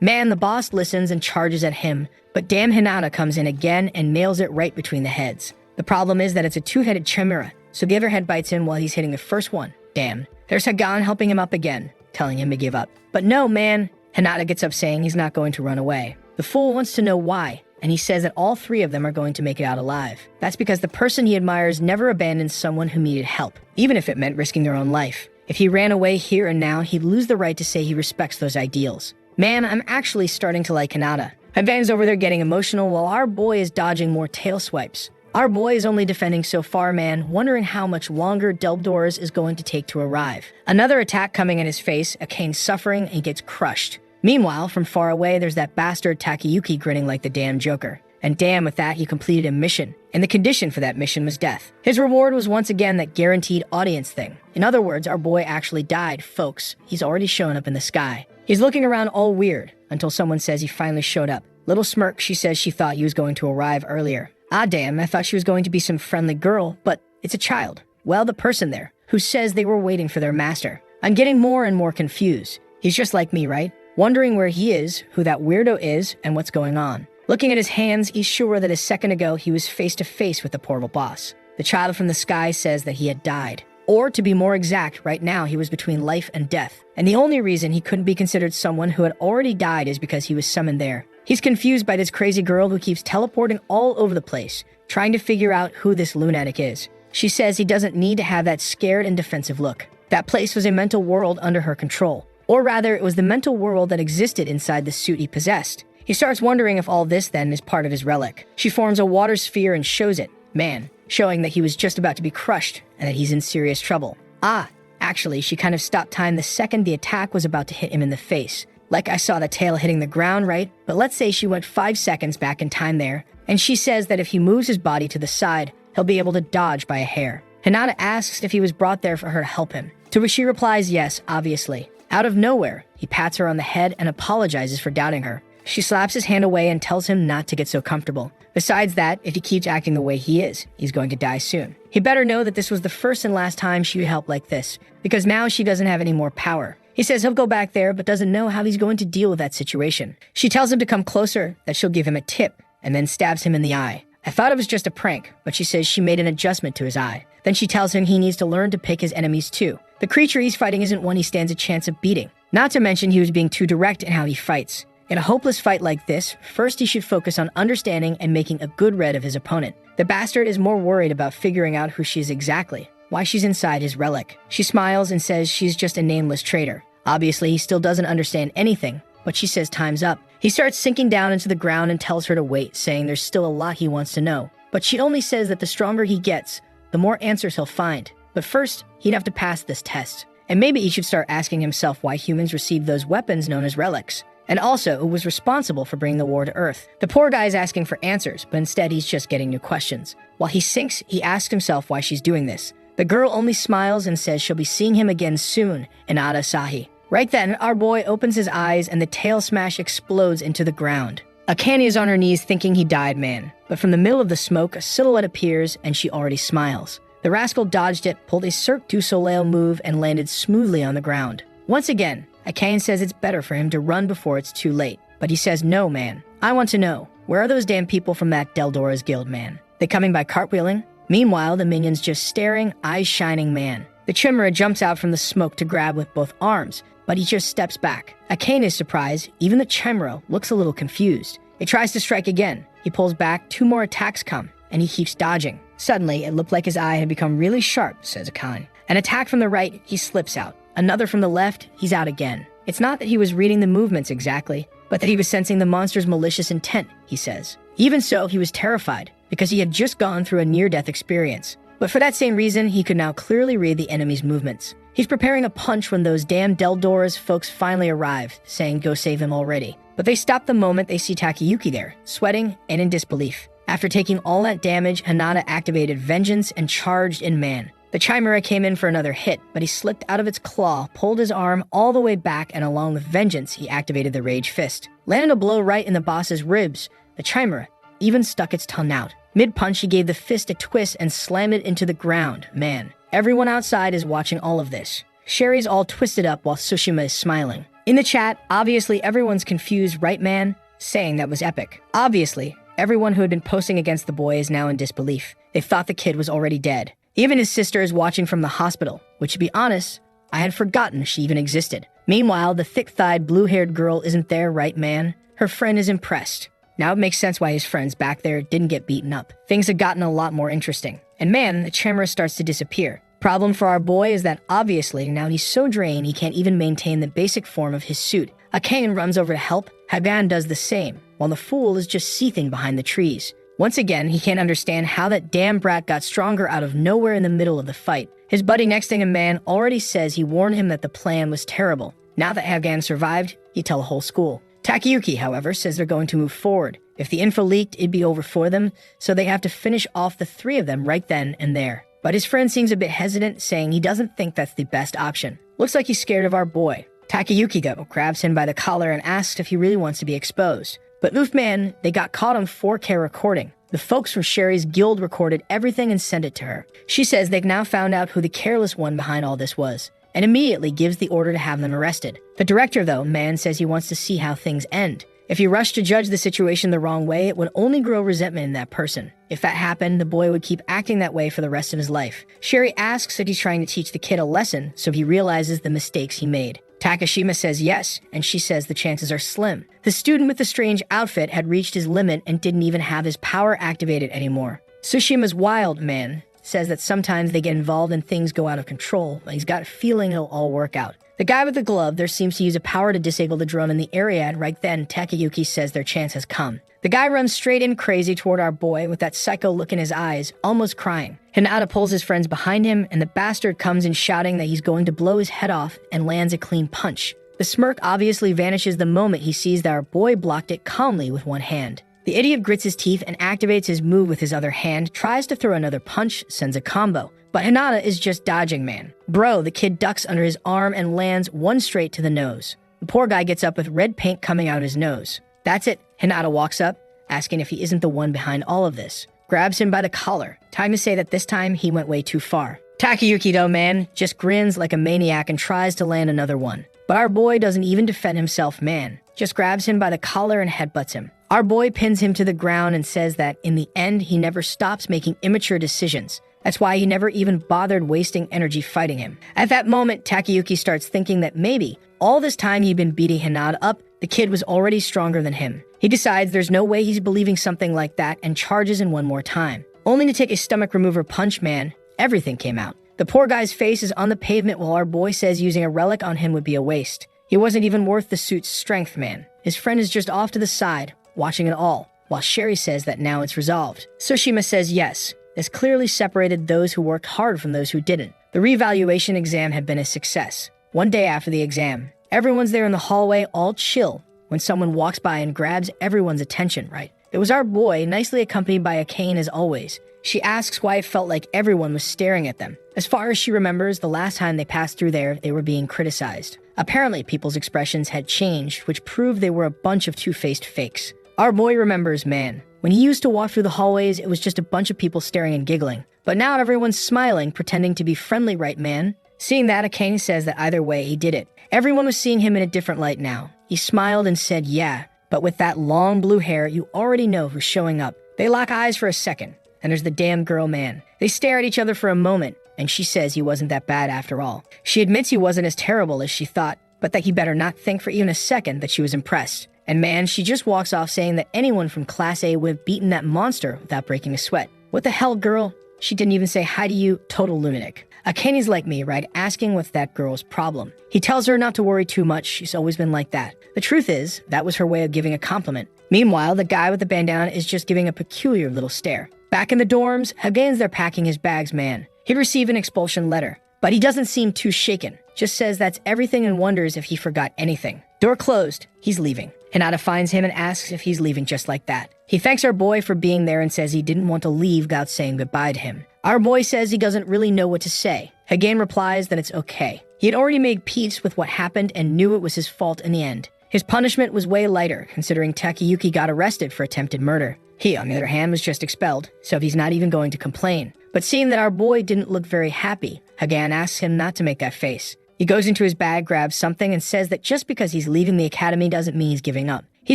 S1: Man, the boss listens and charges at him, but damn Hinata comes in again and nails it right between the heads. The problem is that it's a two-headed chimera, so the other head bites him while he's hitting the first one. Damn. There's Hagan helping him up again, telling him to give up. But no, man. Hinata gets up saying he's not going to run away. The fool wants to know why, and he says that all three of them are going to make it out alive. That's because the person he admires never abandons someone who needed help, even if it meant risking their own life. If he ran away here and now, he'd lose the right to say he respects those ideals. Man, I'm actually starting to like Hinata. Hagan's over there getting emotional while our boy is dodging more tail swipes. Our boy is only defending so far, man, wondering how much longer Delbdoras is going to take to arrive. Another attack coming in his face, Akane suffering, and he gets crushed. Meanwhile, from far away, there's that bastard Takayuki grinning like the damn Joker. And damn, with that, he completed a mission. And the condition for that mission was death. His reward was once again that guaranteed audience thing. In other words, our boy actually died, folks. He's already shown up in the sky. He's looking around all weird, until someone says he finally showed up. Little smirk, she says she thought he was going to arrive earlier. Ah damn, I thought she was going to be some friendly girl, but it's a child. Well, the person there, who says they were waiting for their master. I'm getting more and more confused. He's just like me, right? Wondering where he is, who that weirdo is, and what's going on. Looking at his hands, he's sure that a second ago he was face to face with the portal boss. The child from the sky says that he had died. Or, to be more exact, right now he was between life and death. And the only reason he couldn't be considered someone who had already died is because he was summoned there. He's confused by this crazy girl who keeps teleporting all over the place, trying to figure out who this lunatic is. She says he doesn't need to have that scared and defensive look. That place was a mental world under her control. Or rather, it was the mental world that existed inside the suit he possessed. He starts wondering if all this then is part of his relic. She forms a water sphere and shows it. Man, showing that he was just about to be crushed and that he's in serious trouble. Ah, actually, she kind of stopped time the second the attack was about to hit him in the face. Like I saw the tail hitting the ground, right? But let's say she went 5 seconds back in time there, and she says that if he moves his body to the side, he'll be able to dodge by a hair. Hinata asks if he was brought there for her to help him, to which she replies yes, obviously. Out of nowhere, he pats her on the head and apologizes for doubting her. She slaps his hand away and tells him not to get so comfortable. Besides that, if he keeps acting the way he is, he's going to die soon. He better know that this was the first and last time she would help like this, because now she doesn't have any more power. He says he'll go back there, but doesn't know how he's going to deal with that situation. She tells him to come closer, that she'll give him a tip, and then stabs him in the eye. I thought it was just a prank, but she says she made an adjustment to his eye. Then she tells him he needs to learn to pick his enemies too. The creature he's fighting isn't one he stands a chance of beating. Not to mention he was being too direct in how he fights. In a hopeless fight like this, first he should focus on understanding and making a good read of his opponent. The bastard is more worried about figuring out who she is exactly, why she's inside his relic. She smiles and says she's just a nameless traitor. Obviously, he still doesn't understand anything, but she says time's up. He starts sinking down into the ground and tells her to wait, saying there's still a lot he wants to know. But she only says that the stronger he gets, the more answers he'll find. But first, he'd have to pass this test. And maybe he should start asking himself why humans received those weapons known as relics. And also, who was responsible for bringing the war to Earth. The poor guy is asking for answers, but instead he's just getting new questions. While he sinks, he asks himself why she's doing this. The girl only smiles and says she'll be seeing him again soon, Inada Sahi. Right then, our boy opens his eyes and the tail smash explodes into the ground. Akane is on her knees thinking he died, man. But from the middle of the smoke, a silhouette appears and she already smiles. The rascal dodged it, pulled a Cirque du Soleil move, and landed smoothly on the ground. Once again, Akane says it's better for him to run before it's too late. But he says, no, man. I want to know, where are those damn people from that Deldora's guild, man? They coming by cartwheeling? Meanwhile, the minion's just staring, eyes shining, man. The chimera jumps out from the smoke to grab with both arms, but he just steps back. Akane is surprised. Even the chimera looks a little confused. It tries to strike again. He He pulls back, 2 more attacks come, and he keeps dodging. Suddenly, it looked like his eye had become really sharp, says Akane. An attack from the right, he slips out. Another from the left, he's out again. It's not that he was reading the movements exactly, but that he was sensing the monster's malicious intent, he says. Even so, he was terrified, because he had just gone through a near-death experience. But for that same reason, he could now clearly read the enemy's movements. He's preparing a punch when those damn Deldora's folks finally arrive, saying go save him already. But they stop the moment they see Takayuki there, sweating and in disbelief. After taking all that damage, Hinata activated Vengeance and charged in man. The Chimera came in for another hit, but he slipped out of its claw, pulled his arm all the way back, and along with Vengeance, he activated the Rage Fist. Landing a blow right in the boss's ribs, the Chimera even stuck its tongue out. Mid-punch, he gave the fist a twist and slammed it into the ground. Man, everyone outside is watching all of this. Sherry's all twisted up while Tsushima is smiling. In the chat, obviously everyone's confused, right man? Saying that was epic. Obviously, everyone who had been posting against the boy is now in disbelief. They thought the kid was already dead. Even his sister is watching from the hospital, which to be honest, I had forgotten she even existed. Meanwhile, the thick-thighed, blue-haired girl isn't there, right man? Her friend is impressed. Now it makes sense why his friends back there didn't get beaten up. Things had gotten a lot more interesting. And man, the Chimera starts to disappear. Problem for our boy is that obviously now he's so drained he can't even maintain the basic form of his suit. Akane runs over to help. Hagan does the same, while the fool is just seething behind the trees. Once again, he can't understand how that damn brat got stronger out of nowhere in the middle of the fight. His buddy next to him, man, already says he warned him that the plan was terrible. Now that Hagan survived, he'd tell a whole school. Takayuki, however, says they're going to move forward. If the info leaked, it'd be over for them, so they have to finish off the 3 of them right then and there. But his friend seems a bit hesitant, saying he doesn't think that's the best option. Looks like he's scared of our boy. Takayuki, though, grabs him by the collar and asks if he really wants to be exposed. But man, they got caught on 4K recording. The folks from Sherry's guild recorded everything and sent it to her. She says they've now found out who the careless one behind all this was, and immediately gives the order to have them arrested. The director, though, man, says he wants to see how things end. If you rush to judge the situation the wrong way, it would only grow resentment in that person. If that happened, the boy would keep acting that way for the rest of his life. Sherry asks if he's trying to teach the kid a lesson so he realizes the mistakes he made. Takashima says yes, and she says the chances are slim. The student with the strange outfit had reached his limit and didn't even have his power activated anymore. Tsushima's wild man says that sometimes they get involved and things go out of control, but he's got a feeling it'll all work out. The guy with the glove there seems to use a power to disable the drum in the area, and right then, Takayuki says their chance has come. The guy runs straight in crazy toward our boy with that psycho look in his eyes, almost crying. Hinata pulls his friends behind him, and the bastard comes in shouting that he's going to blow his head off and lands a clean punch. The smirk obviously vanishes the moment he sees that our boy blocked it calmly with one hand. The idiot grits his teeth and activates his move with his other hand, tries to throw another punch, sends a combo. But Hinata is just dodging, man. Bro, the kid ducks under his arm and lands one straight to the nose. The poor guy gets up with red paint coming out his nose. That's it. Hinata walks up, asking if he isn't the one behind all of this. Grabs him by the collar. Time to say that this time he went way too far. Takayuki, though, man, just grins like a maniac and tries to land another one. But our boy doesn't even defend himself, man. Just grabs him by the collar and headbutts him. Our boy pins him to the ground and says that in the end he never stops making immature decisions. That's why he never even bothered wasting energy fighting him. At that moment, Takayuki starts thinking that maybe all this time he'd been beating Hinata up, the kid was already stronger than him. He decides there's no way he's believing something like that and charges in one more time. Only to take a stomach remover punch, man, everything came out. The poor guy's face is on the pavement while our boy says using a relic on him would be a waste. He wasn't even worth the suit's strength, man. His friend is just off to the side, watching it all, while Sherry says that now it's resolved. Tsushima says yes. This clearly separated those who worked hard from those who didn't. The revaluation exam had been a success. One day after the exam, everyone's there in the hallway all chill when someone walks by and grabs everyone's attention, right? It was our boy, nicely accompanied by Akane as always. She asks why it felt like everyone was staring at them. As far as she remembers, the last time they passed through there, they were being criticized. Apparently, people's expressions had changed, which proved they were a bunch of two-faced fakes. Our boy remembers, man. When he used to walk through the hallways, it was just a bunch of people staring and giggling. But now everyone's smiling, pretending to be friendly, right, man? Seeing that, Akane says that either way, he did it. Everyone was seeing him in a different light now. He smiled and said, yeah. But with that long blue hair, you already know who's showing up. They lock eyes for a second, and there's the damn girl, man. They stare at each other for a moment, and she says he wasn't that bad after all. She admits he wasn't as terrible as she thought, but that he better not think for even a second that she was impressed. And man, she just walks off saying that anyone from Class A would have beaten that monster without breaking a sweat. What the hell, girl? She didn't even say hi to you, total lunatic. Kenny's like me, right? Asking what's that girl's problem. He tells her not to worry too much. She's always been like that. The truth is, that was her way of giving a compliment. Meanwhile, the guy with the bandana is just giving a peculiar little stare. Back in the dorms, Hagen's there packing his bags, man. He'd receive an expulsion letter, but he doesn't seem too shaken. Just says that's everything and wonders if he forgot anything. Door closed. He's leaving. Hinata finds him and asks if he's leaving just like that. He thanks our boy for being there and says he didn't want to leave without saying goodbye to him. Our boy says he doesn't really know what to say. Hagen replies that it's okay. He had already made peace with what happened and knew it was his fault in the end. His punishment was way lighter, considering Takayuki got arrested for attempted murder. He, on the other hand, was just expelled, so he's not even going to complain. But seeing that our boy didn't look very happy, Hagen asks him not to make that face. He goes into his bag, grabs something, and says that just because he's leaving the academy doesn't mean he's giving up. He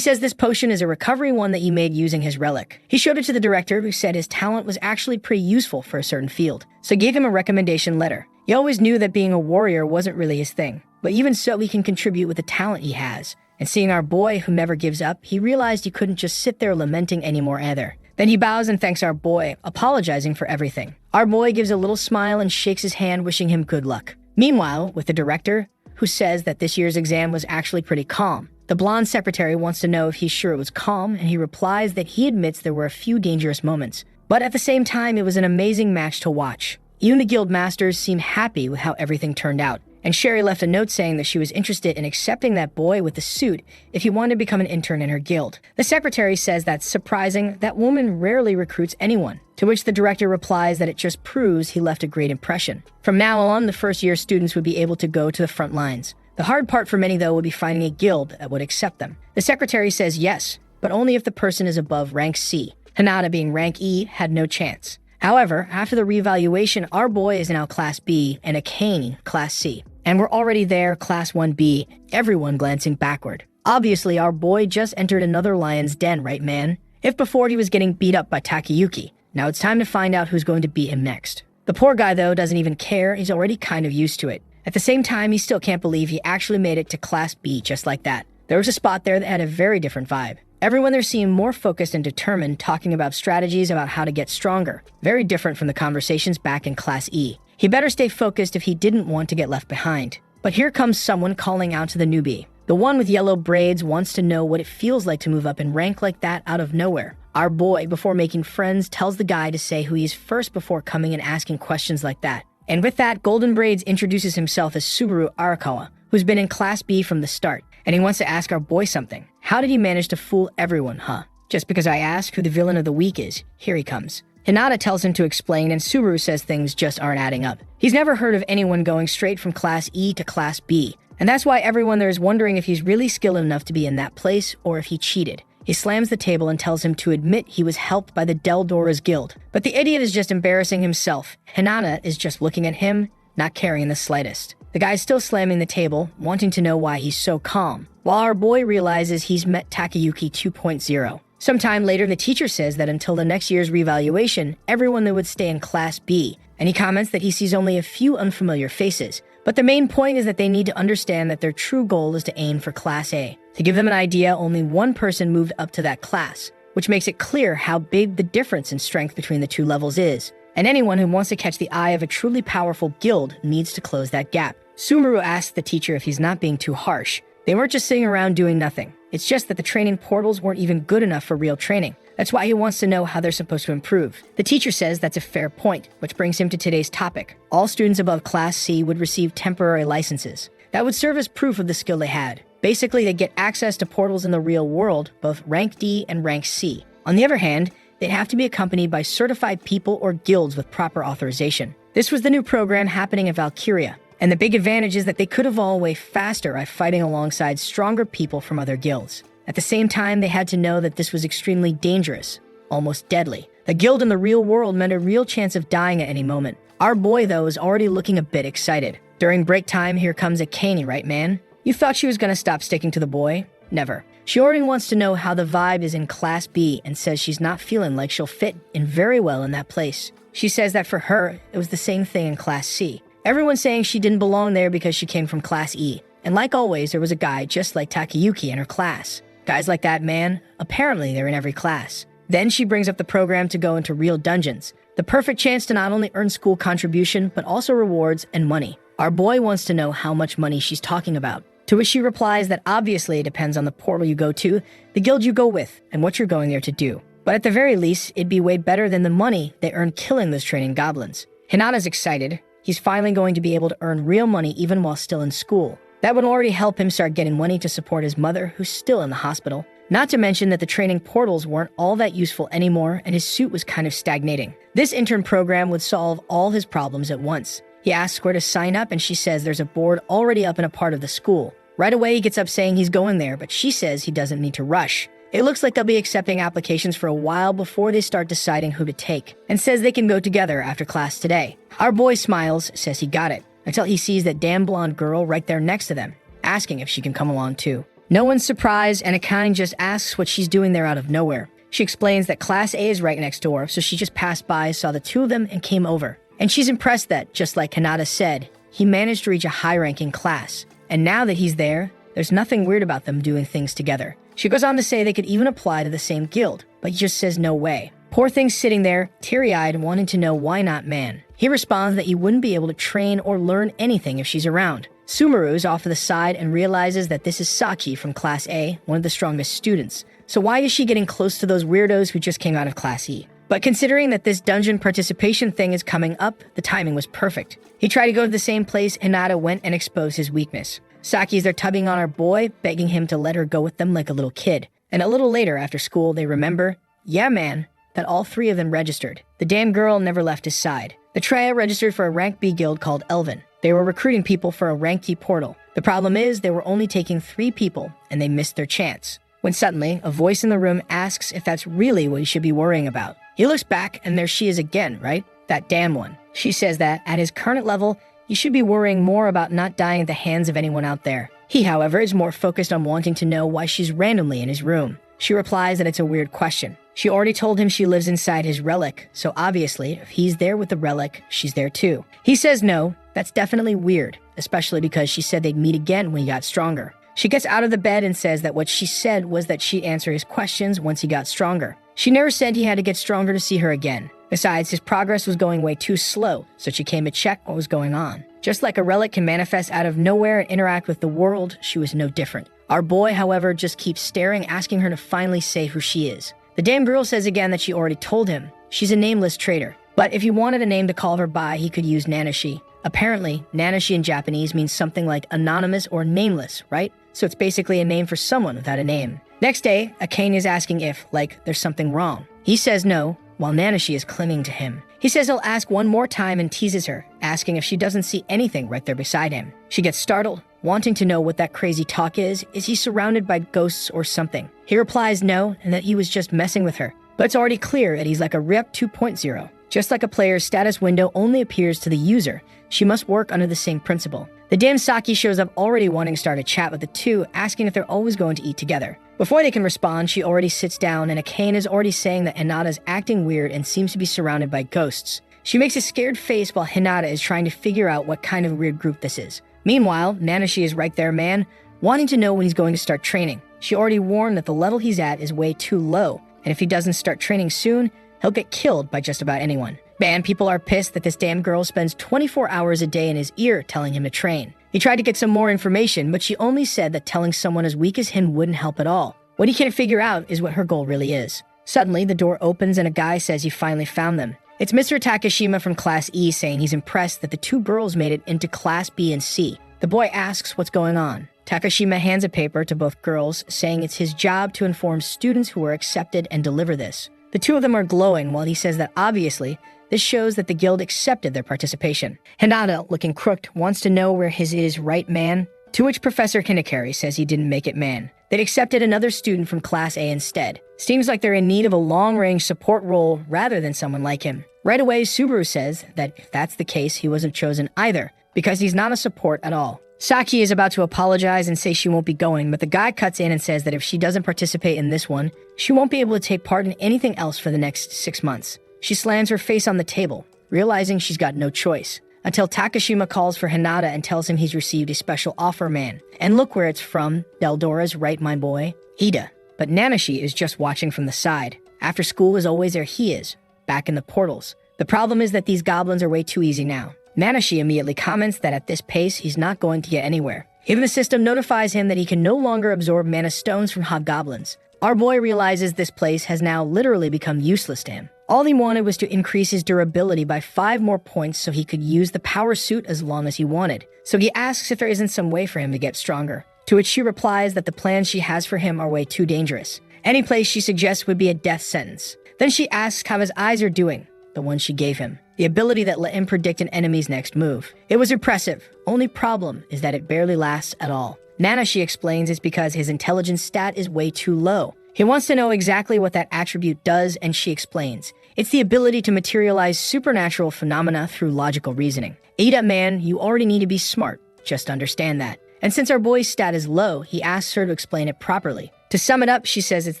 S1: says this potion is a recovery one that he made using his relic. He showed it to the director, who said his talent was actually pretty useful for a certain field, so gave him a recommendation letter. He always knew that being a warrior wasn't really his thing, but even so he can contribute with the talent he has. And seeing our boy, who never gives up, he realized he couldn't just sit there lamenting anymore either. Then he bows and thanks our boy, apologizing for everything. Our boy gives a little smile and shakes his hand, wishing him good luck. Meanwhile, with the director, who says that this year's exam was actually pretty calm. The blonde secretary wants to know if he's sure it was calm, and he replies that he admits there were a few dangerous moments. But at the same time, it was an amazing match to watch. Even the guild masters seemed happy with how everything turned out. And Sherry left a note saying that she was interested in accepting that boy with the suit if he wanted to become an intern in her guild. The secretary says that's surprising, that woman rarely recruits anyone, to which the director replies that it just proves he left a great impression. From now on, the first-year students would be able to go to the front lines. The hard part for many, though, would be finding a guild that would accept them. The secretary says yes, but only if the person is above rank C. Hinata, being rank E, had no chance. However, after the reevaluation, our boy is now Class B and Akane Class C. And we're already there, Class 1B, everyone glancing backward. Obviously, our boy just entered another lion's den, right, man? If before he was getting beat up by Takayuki, now it's time to find out who's going to beat him next. The poor guy, though, doesn't even care. He's already kind of used to it. At the same time, he still can't believe he actually made it to Class B just like that. There was a spot there that had a very different vibe. Everyone there seemed more focused and determined, talking about strategies about how to get stronger. Very different from the conversations back in Class E. He better stay focused if he didn't want to get left behind. But here comes someone calling out to the newbie. The one with yellow braids wants to know what it feels like to move up in rank like that out of nowhere. Our boy, before making friends, tells the guy to say who he is first before coming and asking questions like that. And with that, Golden Braids introduces himself as Subaru Arakawa, who's been in Class B from the start. And he wants to ask our boy something. How did he manage to fool everyone, huh? Just because I ask who the villain of the week is, here he comes. Hinata tells him to explain, and Subaru says things just aren't adding up. He's never heard of anyone going straight from Class E to Class B, and that's why everyone there is wondering if he's really skilled enough to be in that place or if he cheated. He slams the table and tells him to admit he was helped by the Deldora's guild. But the idiot is just embarrassing himself. Hinata is just looking at him, not caring in the slightest. The guy's still slamming the table, wanting to know why he's so calm, while our boy realizes he's met Takayuki 2.0. Sometime later, the teacher says that until the next year's revaluation, everyone there would stay in Class B, and he comments that he sees only a few unfamiliar faces. But the main point is that they need to understand that their true goal is to aim for Class A. To give them an idea, only one person moved up to that class, which makes it clear how big the difference in strength between the two levels is. And anyone who wants to catch the eye of a truly powerful guild needs to close that gap. Subaru asks the teacher if he's not being too harsh. They weren't just sitting around doing nothing. It's just that the training portals weren't even good enough for real training. That's why he wants to know how they're supposed to improve. The teacher says that's a fair point, which brings him to today's topic. All students above Class C would receive temporary licenses. That would serve as proof of the skill they had. Basically, they'd get access to portals in the real world, both rank D and rank C. On the other hand, they'd have to be accompanied by certified people or guilds with proper authorization. This was the new program happening at Valkyria. And the big advantage is that they could evolve way faster by fighting alongside stronger people from other guilds. At the same time, they had to know that this was extremely dangerous, almost deadly. The guild in the real world meant a real chance of dying at any moment. Our boy, though, is already looking a bit excited. During break time, here comes Akane, right, man? You thought she was gonna stop sticking to the boy? Never. She already wants to know how the vibe is in Class B and says she's not feeling like she'll fit in very well in that place. She says that for her, it was the same thing in Class C. Everyone's saying she didn't belong there because she came from Class E. And like always, there was a guy just like Takayuki in her class. Guys like that, man, apparently they're in every class. Then she brings up the program to go into real dungeons, the perfect chance to not only earn school contribution, but also rewards and money. Our boy wants to know how much money she's talking about, to which she replies that obviously it depends on the portal you go to, the guild you go with, and what you're going there to do. But at the very least, it'd be way better than the money they earn killing those training goblins. Hinata's excited. He's finally going to be able to earn real money even while still in school. That would already help him start getting money to support his mother, who's still in the hospital. Not to mention that the training portals weren't all that useful anymore, and his suit was kind of stagnating. This intern program would solve all his problems at once. He asks where to sign up, and she says there's a board already up in a part of the school. Right away, he gets up saying he's going there, but she says he doesn't need to rush. It looks like they'll be accepting applications for a while before they start deciding who to take, and says they can go together after class today. Our boy smiles, says he got it, until he sees that damn blonde girl right there next to them, asking if she can come along too. No one's surprised, and Akane just asks what she's doing there out of nowhere. She explains that Class A is right next door, so she just passed by, saw the two of them, and came over. And she's impressed that, just like Hinata said, he managed to reach a high-ranking class. And now that he's there, there's nothing weird about them doing things together. She goes on to say they could even apply to the same guild, but he just says no way. Poor thing's sitting there, teary-eyed, wanting to know why not man. He responds that he wouldn't be able to train or learn anything if she's around. Sumaru's off to the side and realizes that this is Saki from Class A, one of the strongest students. So why is she getting close to those weirdos who just came out of Class E? But considering that this dungeon participation thing is coming up, the timing was perfect. He tried to go to the same place Hinata went and exposed his weakness. Saki's there tubbing on our boy, begging him to let her go with them like a little kid. And a little later after school, they remember, yeah man, that all three of them registered. The damn girl never left his side. The trio registered for a rank B guild called Elven. They were recruiting people for a rank D portal. The problem is they were only taking 3 people, and they missed their chance. When suddenly, a voice in the room asks if that's really what he should be worrying about. He looks back, and there she is again, right? That damn one. She says that, at his current level, he should be worrying more about not dying at the hands of anyone out there. He, however, is more focused on wanting to know why she's randomly in his room. She replies that it's a weird question. She already told him she lives inside his relic, so obviously, if he's there with the relic, she's there too. He says no, that's definitely weird, especially because she said they'd meet again when he got stronger. She gets out of the bed and says that what she said was that she'd answer his questions once he got stronger. She never said he had to get stronger to see her again. Besides, his progress was going way too slow, so she came to check what was going on. Just like a relic can manifest out of nowhere and interact with the world, she was no different. Our boy, however, just keeps staring, asking her to finally say who she is. The damn girl says again that she already told him. She's a nameless traitor. But if he wanted a name to call her by, he could use Nanashi. Apparently, Nanashi in Japanese means something like anonymous or nameless, right? So it's basically a name for someone without a name. Next day, Akane is asking if, there's something wrong. He says no, while Nanashi is clinging to him. He says he'll ask one more time and teases her, asking if she doesn't see anything right there beside him. She gets startled, wanting to know what that crazy talk is. Is he surrounded by ghosts or something? He replies no, and that he was just messing with her. But it's already clear that he's like a Rep 2.0. Just like a player's status window only appears to the user, she must work under the same principle. The damn Saki shows up already wanting to start a chat with the two, asking if they're always going to eat together. Before they can respond, she already sits down, and Akane is already saying that Hinata's acting weird and seems to be surrounded by ghosts. She makes a scared face while Hinata is trying to figure out what kind of weird group this is. Meanwhile, Nanashi is right there, man, wanting to know when he's going to start training. She already warned that the level he's at is way too low, and if he doesn't start training soon, he'll get killed by just about anyone. Man, people are pissed that this damn girl spends 24 hours a day in his ear telling him to train. He tried to get some more information, but she only said that telling someone as weak as him wouldn't help at all. What he can't figure out is what her goal really is. Suddenly, the door opens and a guy says he finally found them. It's Mr. Takashima from Class E saying he's impressed that the two girls made it into Class B and C. The boy asks what's going on. Takashima hands a paper to both girls, saying it's his job to inform students who are accepted and deliver this. The two of them are glowing while he says that obviously, this shows that the guild accepted their participation. Hinata, looking crooked, wants to know where his is right man, to which Professor Kinakari says he didn't make it man. They'd accepted another student from Class A instead. Seems like they're in need of a long-range support role rather than someone like him. Right away, Subaru says that if that's the case, he wasn't chosen either, because he's not a support at all. Saki is about to apologize and say she won't be going, but the guy cuts in and says that if she doesn't participate in this one, she won't be able to take part in anything else for the next 6 months. She slams her face on the table, realizing she's got no choice, until Takashima calls for Hinata and tells him he's received a special offer man. And look where it's from, Deldora's right, my boy. Ida. But Nanashi is just watching from the side. After school is always there he is, back in the portals. The problem is that these goblins are way too easy now. Nanashi immediately comments that at this pace, he's not going to get anywhere. Even the system notifies him that he can no longer absorb mana stones from hobgoblins. Our boy realizes this place has now literally become useless to him. All he wanted was to increase his durability by 5 more points so he could use the power suit as long as he wanted. So he asks if there isn't some way for him to get stronger, to which she replies that the plans she has for him are way too dangerous. Any place she suggests would be a death sentence. Then she asks how his eyes are doing, the one she gave him, the ability that let him predict an enemy's next move. It was impressive. Only problem is that it barely lasts at all. Nana, she explains, it's because his intelligence stat is way too low. He wants to know exactly what that attribute does, and she explains. It's the ability to materialize supernatural phenomena through logical reasoning. Ada, man, you already need to be smart. Just understand that. And since our boy's stat is low, he asks her to explain it properly. To sum it up, she says it's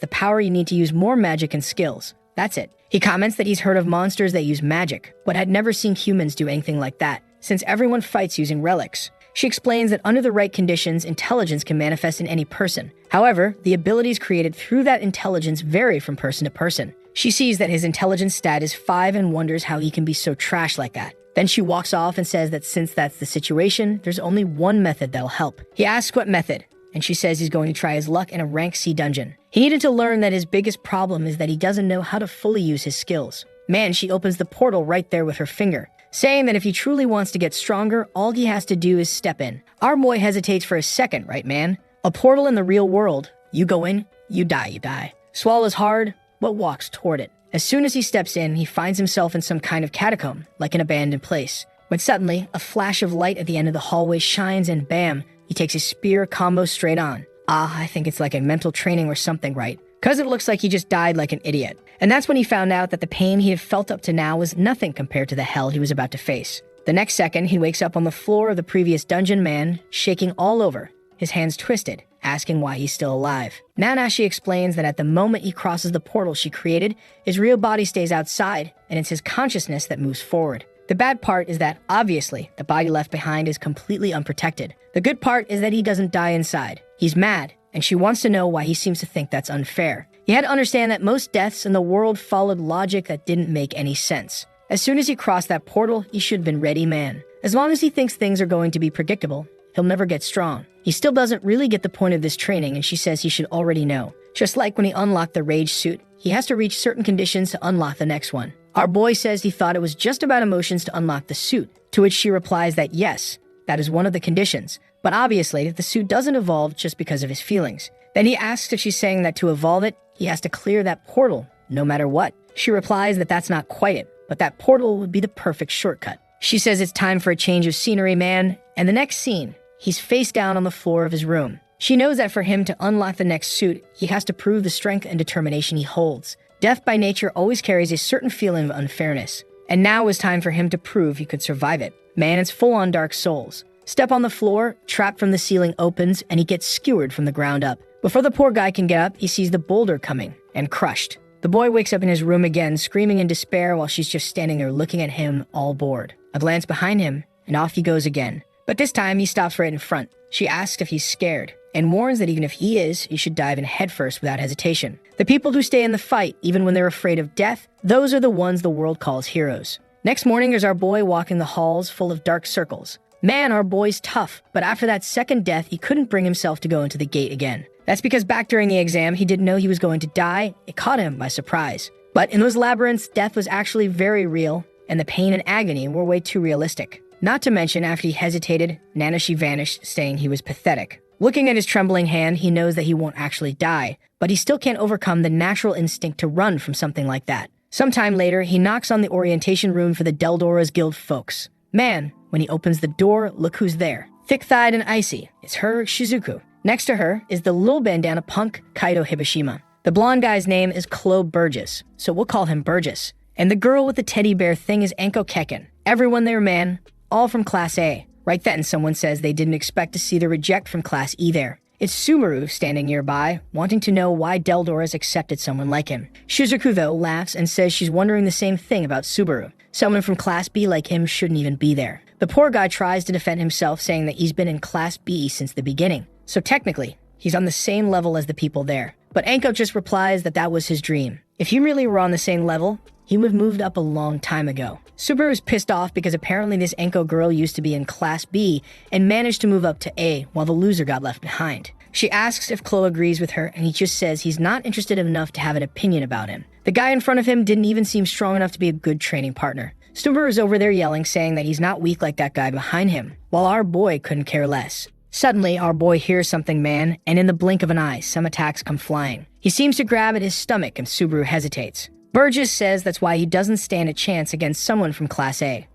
S1: the power you need to use more magic and skills. That's it. He comments that he's heard of monsters that use magic, but had never seen humans do anything like that, since everyone fights using relics. She explains that under the right conditions, intelligence can manifest in any person. However, the abilities created through that intelligence vary from person to person. She sees that his intelligence stat is 5 and wonders how he can be so trash like that. Then she walks off and says that since that's the situation, there's only one method that'll help. He asks what method, and she says he's going to try his luck in a rank C dungeon. He needed to learn that his biggest problem is that he doesn't know how to fully use his skills. Man, she opens the portal right there with her finger, saying that if he truly wants to get stronger, all he has to do is step in. Our boy hesitates for a second, right man? A portal in the real world. You go in, you die. Swallows hard, but walks toward it. As soon as he steps in, he finds himself in some kind of catacomb, like an abandoned place. When suddenly, a flash of light at the end of the hallway shines and bam, he takes his spear combo straight on. I think it's like a mental training or something, right? Cause it looks like he just died like an idiot. And that's when he found out that the pain he had felt up to now was nothing compared to the hell he was about to face. The next second, he wakes up on the floor of the previous dungeon, man, shaking all over, his hands twisted, asking why he's still alive. Nanashi explains that at the moment he crosses the portal she created, his real body stays outside, and it's his consciousness that moves forward. The bad part is that, obviously, the body left behind is completely unprotected. The good part is that he doesn't die inside. He's mad, and she wants to know why he seems to think that's unfair. He had to understand that most deaths in the world followed logic that didn't make any sense. As soon as he crossed that portal, he should have been ready, man. As long as he thinks things are going to be predictable, he'll never get strong. He still doesn't really get the point of this training, and she says he should already know. Just like when he unlocked the rage suit, he has to reach certain conditions to unlock the next one. Our boy says he thought it was just about emotions to unlock the suit, to which she replies that yes, that is one of the conditions, but obviously the suit doesn't evolve just because of his feelings. Then he asks if she's saying that to evolve it, he has to clear that portal, no matter what. She replies that that's not quite it, but that portal would be the perfect shortcut. She says it's time for a change of scenery, man, and the next scene, he's face down on the floor of his room. She knows that for him to unlock the next suit, he has to prove the strength and determination he holds. Death by nature always carries a certain feeling of unfairness, and now is time for him to prove he could survive it. Man, it's full on Dark Souls. Step on the floor, trap from the ceiling opens, and he gets skewered from the ground up. Before the poor guy can get up, he sees the boulder coming, and crushed. The boy wakes up in his room again, screaming in despair while she's just standing there looking at him, all bored. A glance behind him, and off he goes again. But this time, he stops right in front. She asks if he's scared, and warns that even if he is, he should dive in headfirst without hesitation. The people who stay in the fight, even when they're afraid of death, those are the ones the world calls heroes. Next morning, there's our boy walking the halls full of dark circles. Man, our boy's tough, but after that second death, he couldn't bring himself to go into the gate again. That's because back during the exam, he didn't know he was going to die. It caught him by surprise. But in those labyrinths, death was actually very real, and the pain and agony were way too realistic. Not to mention, after he hesitated, Nanashi vanished, saying he was pathetic. Looking at his trembling hand, he knows that he won't actually die, but he still can't overcome the natural instinct to run from something like that. Sometime later, he knocks on the orientation room for the Deldora's Guild folks. Man, when he opens the door, look who's there. Thick-thighed and icy. It's her, Shizuku. Next to her is the little bandana punk, Kaido Hibashima. The blonde guy's name is Chloe Burgess, so we'll call him Burgess. And the girl with the teddy bear thing is Enko Kekken. Everyone there, man, all from Class A. Right then, someone says they didn't expect to see the reject from Class E there. It's Sumaru standing nearby, wanting to know why Deldora's accepted someone like him. Shizuku, though, laughs and says she's wondering the same thing about Subaru. Someone from Class B like him shouldn't even be there. The poor guy tries to defend himself, saying that he's been in Class B since the beginning. So technically, He's on the same level as the people there. But Anko just replies that that was his dream. If he really were on the same level, he would have moved up a long time ago. Subaru's pissed off because apparently this Anko girl used to be in Class B and managed to move up to A while the loser got left behind. She asks if Chloe agrees with her, and he just says he's not interested enough to have an opinion about him. The guy in front of him didn't even seem strong enough to be a good training partner. Subaru is over there yelling, saying that he's not weak like that guy behind him, while our boy couldn't care less. Suddenly, our boy hears something, man, and in the blink of an eye, some attacks come flying. He seems to grab at his stomach, and Subaru hesitates. Burgess says that's why he doesn't stand a chance against someone from Class A.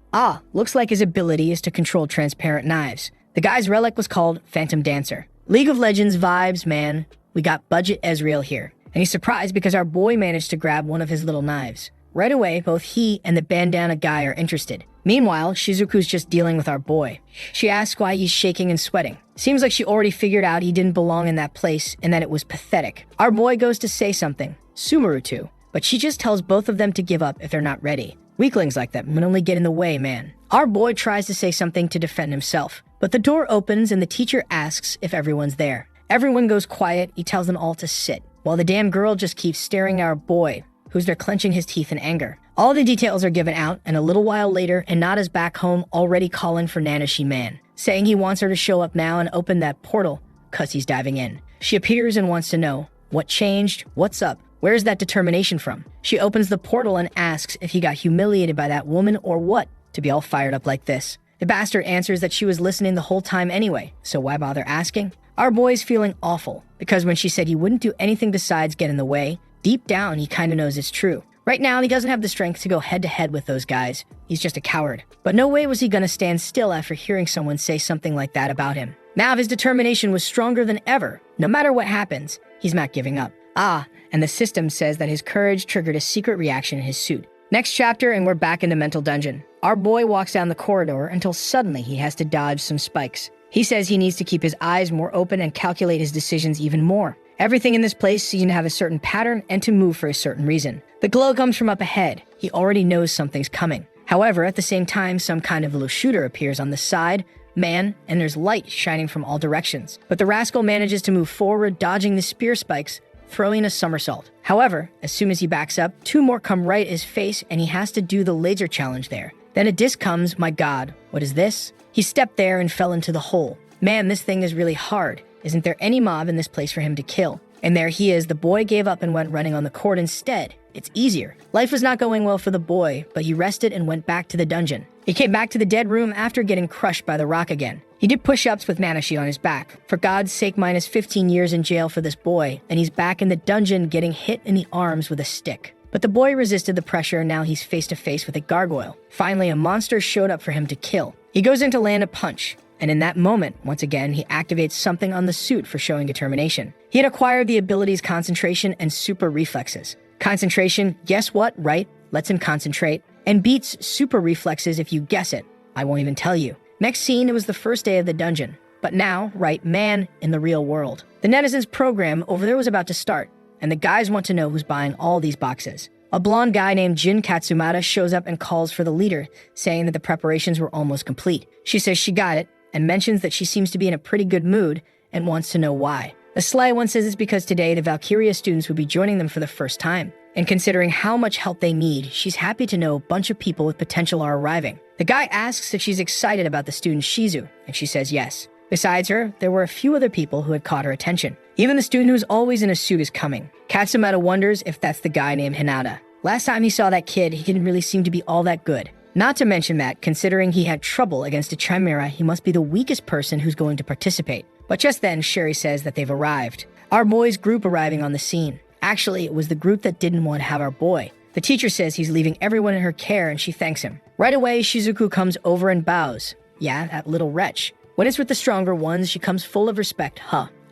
S1: Looks like his ability is to control transparent knives. The guy's relic was called Phantom Dancer. League of Legends vibes, man. We got budget Ezreal here. And he's surprised because our boy managed to grab one of his little knives. Right away, both he and the bandana guy are interested. Meanwhile, Shizuku's just dealing with our boy. She asks why he's shaking and sweating. Seems like she already figured out he didn't belong in that place and that it was pathetic. Our boy goes to say something, Sumaru too, but she just tells both of them to give up if they're not ready. Weaklings like that would only get in the way, man. Our boy tries to say something to defend himself, but the door opens and the teacher asks if everyone's there. Everyone goes quiet, he tells them all to sit, while the damn girl just keeps staring at our boy, who's there clenching his teeth in anger. All the details are given out, and a little while later, Hinata's back home already calling for Nanashi Man, saying he wants her to show up now and open that portal, cause he's diving in. She appears and wants to know, what changed, what's up, where's that determination from? She opens the portal and asks if he got humiliated by that woman or what, to be all fired up like this. The bastard answers that she was listening the whole time anyway, so why bother asking? Our boy's feeling awful, because when she said he wouldn't do anything besides get in the way, deep down he kinda knows it's true. Right now, he doesn't have the strength to go head-to-head with those guys. He's just a coward. But no way was he gonna stand still after hearing someone say something like that about him. Now his determination was stronger than ever. No matter what happens, he's not giving up. And the system says that his courage triggered a secret reaction in his suit. Next chapter, and we're back in the mental dungeon. Our boy walks down the corridor until suddenly he has to dodge some spikes. He says he needs to keep his eyes more open and calculate his decisions even more. Everything in this place seems to have a certain pattern and to move for a certain reason. The glow comes from up ahead. He already knows something's coming. However, at the same time, some kind of little shooter appears on the side, and there's light shining from all directions. But the rascal manages to move forward, dodging the spear spikes, throwing a somersault. However, as soon as he backs up, two more come right at his face and he has to do the laser challenge there. Then a disc comes, my god, what is this? He stepped there and fell into the hole. Man, this thing is really hard. Isn't there any mob in this place for him to kill? And there he is, the boy gave up and went running on the court instead. It's easier. Life was not going well for the boy, but he rested and went back to the dungeon. He came back to the dead room after getting crushed by the rock again. He did push-ups with Nanashi on his back. For God's sake, minus 15 years in jail for this boy, and he's back in the dungeon getting hit in the arms with a stick. But the boy resisted the pressure and now he's face-to-face with a gargoyle. Finally, a monster showed up for him to kill. He goes in to land a punch. And in that moment, once again, he activates something on the suit for showing determination. He had acquired the abilities concentration and super reflexes. Concentration, guess what, right? Lets him concentrate. And beats super reflexes if you guess it. I won't even tell you. Next scene, it was the first day of the dungeon. But now, right, man in the real world. The netizens program over there was about to start. And the guys want to know who's buying all these boxes. A blonde guy named Jin Katsumata shows up and calls for the leader, saying that the preparations were almost complete. She says she got it, and mentions that she seems to be in a pretty good mood and wants to know why. The sly one says it's because today the Valkyria students would be joining them for the first time. And considering how much help they need, she's happy to know a bunch of people with potential are arriving. The guy asks if she's excited about the student Shizu, and she says yes. Besides her, there were a few other people who had caught her attention. Even the student who's always in a suit is coming. Katsumata wonders if that's the guy named Hinata. Last time he saw that kid, he didn't really seem to be all that good. Not to mention that, considering he had trouble against a chimera, he must be the weakest person who's going to participate. But just then, Sherry says that they've arrived. Our boy's group arriving on the scene. Actually, it was the group that didn't want to have our boy. The teacher says he's leaving everyone in her care and she thanks him. Right away, Shizuku comes over and bows. Yeah, that little wretch. When it's with the stronger ones, she comes full of respect,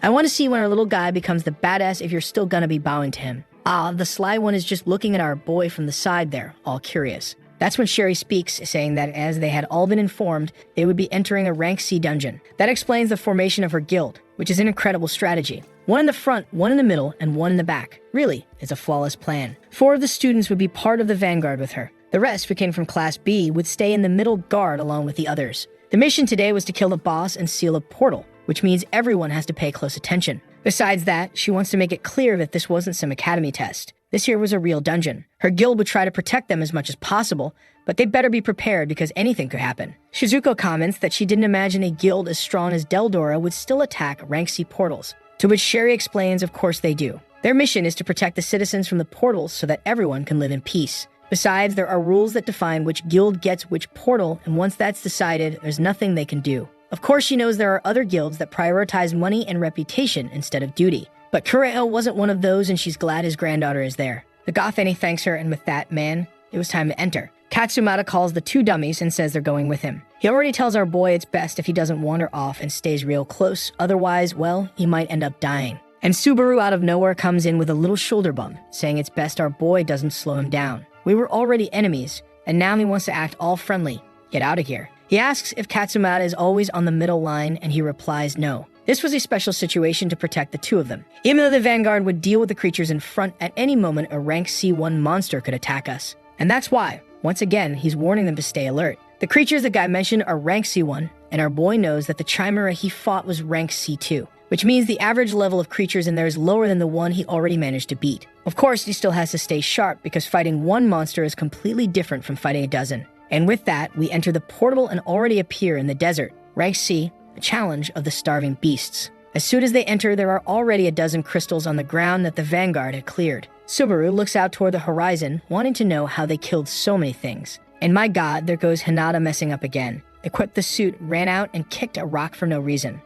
S1: I want to see when our little guy becomes the badass if you're still gonna be bowing to him. The sly one is just looking at our boy from the side there, all curious. That's when Sherry speaks, saying that as they had all been informed, they would be entering a rank C dungeon. That explains the formation of her guild, which is an incredible strategy. One in the front, one in the middle, and one in the back. Really, it's a flawless plan. 4 of the students would be part of the vanguard with her. The rest, who came from Class B, would stay in the middle guard along with the others. The mission today was to kill the boss and seal a portal, which means everyone has to pay close attention. Besides that, she wants to make it clear that this wasn't some academy test. This here was a real dungeon. Her guild would try to protect them as much as possible, but they better be prepared because anything could happen. Shizuko comments that she didn't imagine a guild as strong as Deldora would still attack rank C portals, to which Sherry explains of course they do. Their mission is to protect the citizens from the portals so that everyone can live in peace. Besides, there are rules that define which guild gets which portal, and once that's decided, there's nothing they can do. Of course, she knows there are other guilds that prioritize money and reputation instead of duty. But Kureo wasn't one of those, and she's glad his granddaughter is there. The goth Annie thanks her, and with that, man, it was time to enter. Katsumata calls the two dummies and says they're going with him. He already tells our boy it's best if he doesn't wander off and stays real close, otherwise, well, he might end up dying. And Subaru out of nowhere comes in with a little shoulder bump, saying it's best our boy doesn't slow him down. We were already enemies, and now he wants to act all friendly. Get out of here. He asks if Katsumata is always on the middle line, and he replies no. This was a special situation to protect the two of them. Even though the Vanguard would deal with the creatures in front, at any moment a rank C1 monster could attack us. And that's why, once again, he's warning them to stay alert. The creatures the guy mentioned are rank C1, and our boy knows that the Chimera he fought was rank C2, which means the average level of creatures in there is lower than the one he already managed to beat. Of course, he still has to stay sharp because fighting one monster is completely different from fighting a dozen. And with that, we enter the portal and already appear in the desert. Rank C, the challenge of the starving beasts. As soon as they enter, there are already a dozen crystals on the ground that the Vanguard had cleared. Subaru looks out toward the horizon, wanting to know how they killed so many things. And my god, there goes Hinata messing up again. Equipped the suit, ran out, and kicked a rock for no reason.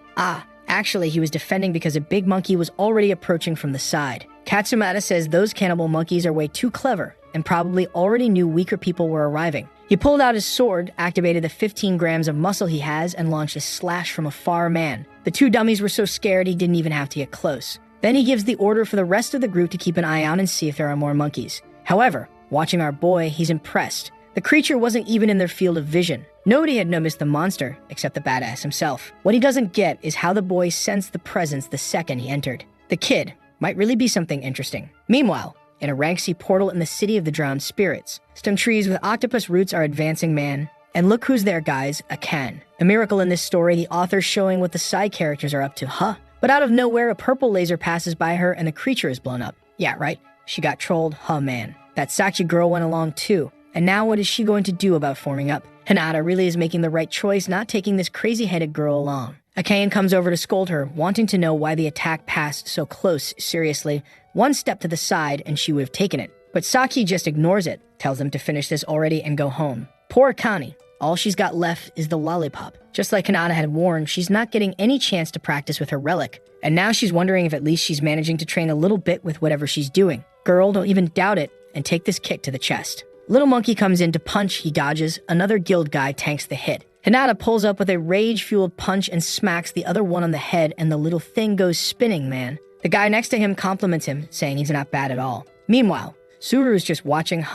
S1: Actually, he was defending because a big monkey was already approaching from the side. Katsumata says those cannibal monkeys are way too clever and probably already knew weaker people were arriving. He pulled out his sword, activated the 15 grams of muscle he has, and launched a slash from a far man. The two dummies were so scared he didn't even have to get close. Then he gives the order for the rest of the group to keep an eye out and see if there are more monkeys. However, watching our boy, he's impressed. The creature wasn't even in their field of vision. Nobody had noticed the monster, except the badass himself. What he doesn't get is how the boy sensed the presence the second he entered. The kid might really be something interesting. Meanwhile, in a rank C portal in the city of the drowned spirits, some trees with octopus roots are advancing, man. And look who's there, guys, Akan. A miracle in this story, the author showing what the side characters are up to, huh? But out of nowhere, a purple laser passes by her and the creature is blown up. Yeah, right, she got trolled, huh man. That Sachi girl went along too. And now what is she going to do about forming up? Hinata really is making the right choice, not taking this crazy-headed girl along. Akain comes over to scold her, wanting to know why the attack passed so close. Seriously, one step to the side and she would have taken it. But Saki just ignores it, tells them to finish this already and go home. Poor Akane. All she's got left is the lollipop. Just like Hinata had warned, she's not getting any chance to practice with her relic. And now she's wondering if at least she's managing to train a little bit with whatever she's doing. Girl, don't even doubt it, and take this kick to the chest. Little monkey comes in to punch, he dodges. Another guild guy tanks the hit. Hinata pulls up with a rage-fueled punch and smacks the other one on the head, and the little thing goes spinning, man. The guy next to him compliments him, saying he's not bad at all. Meanwhile, Subaru's just watching,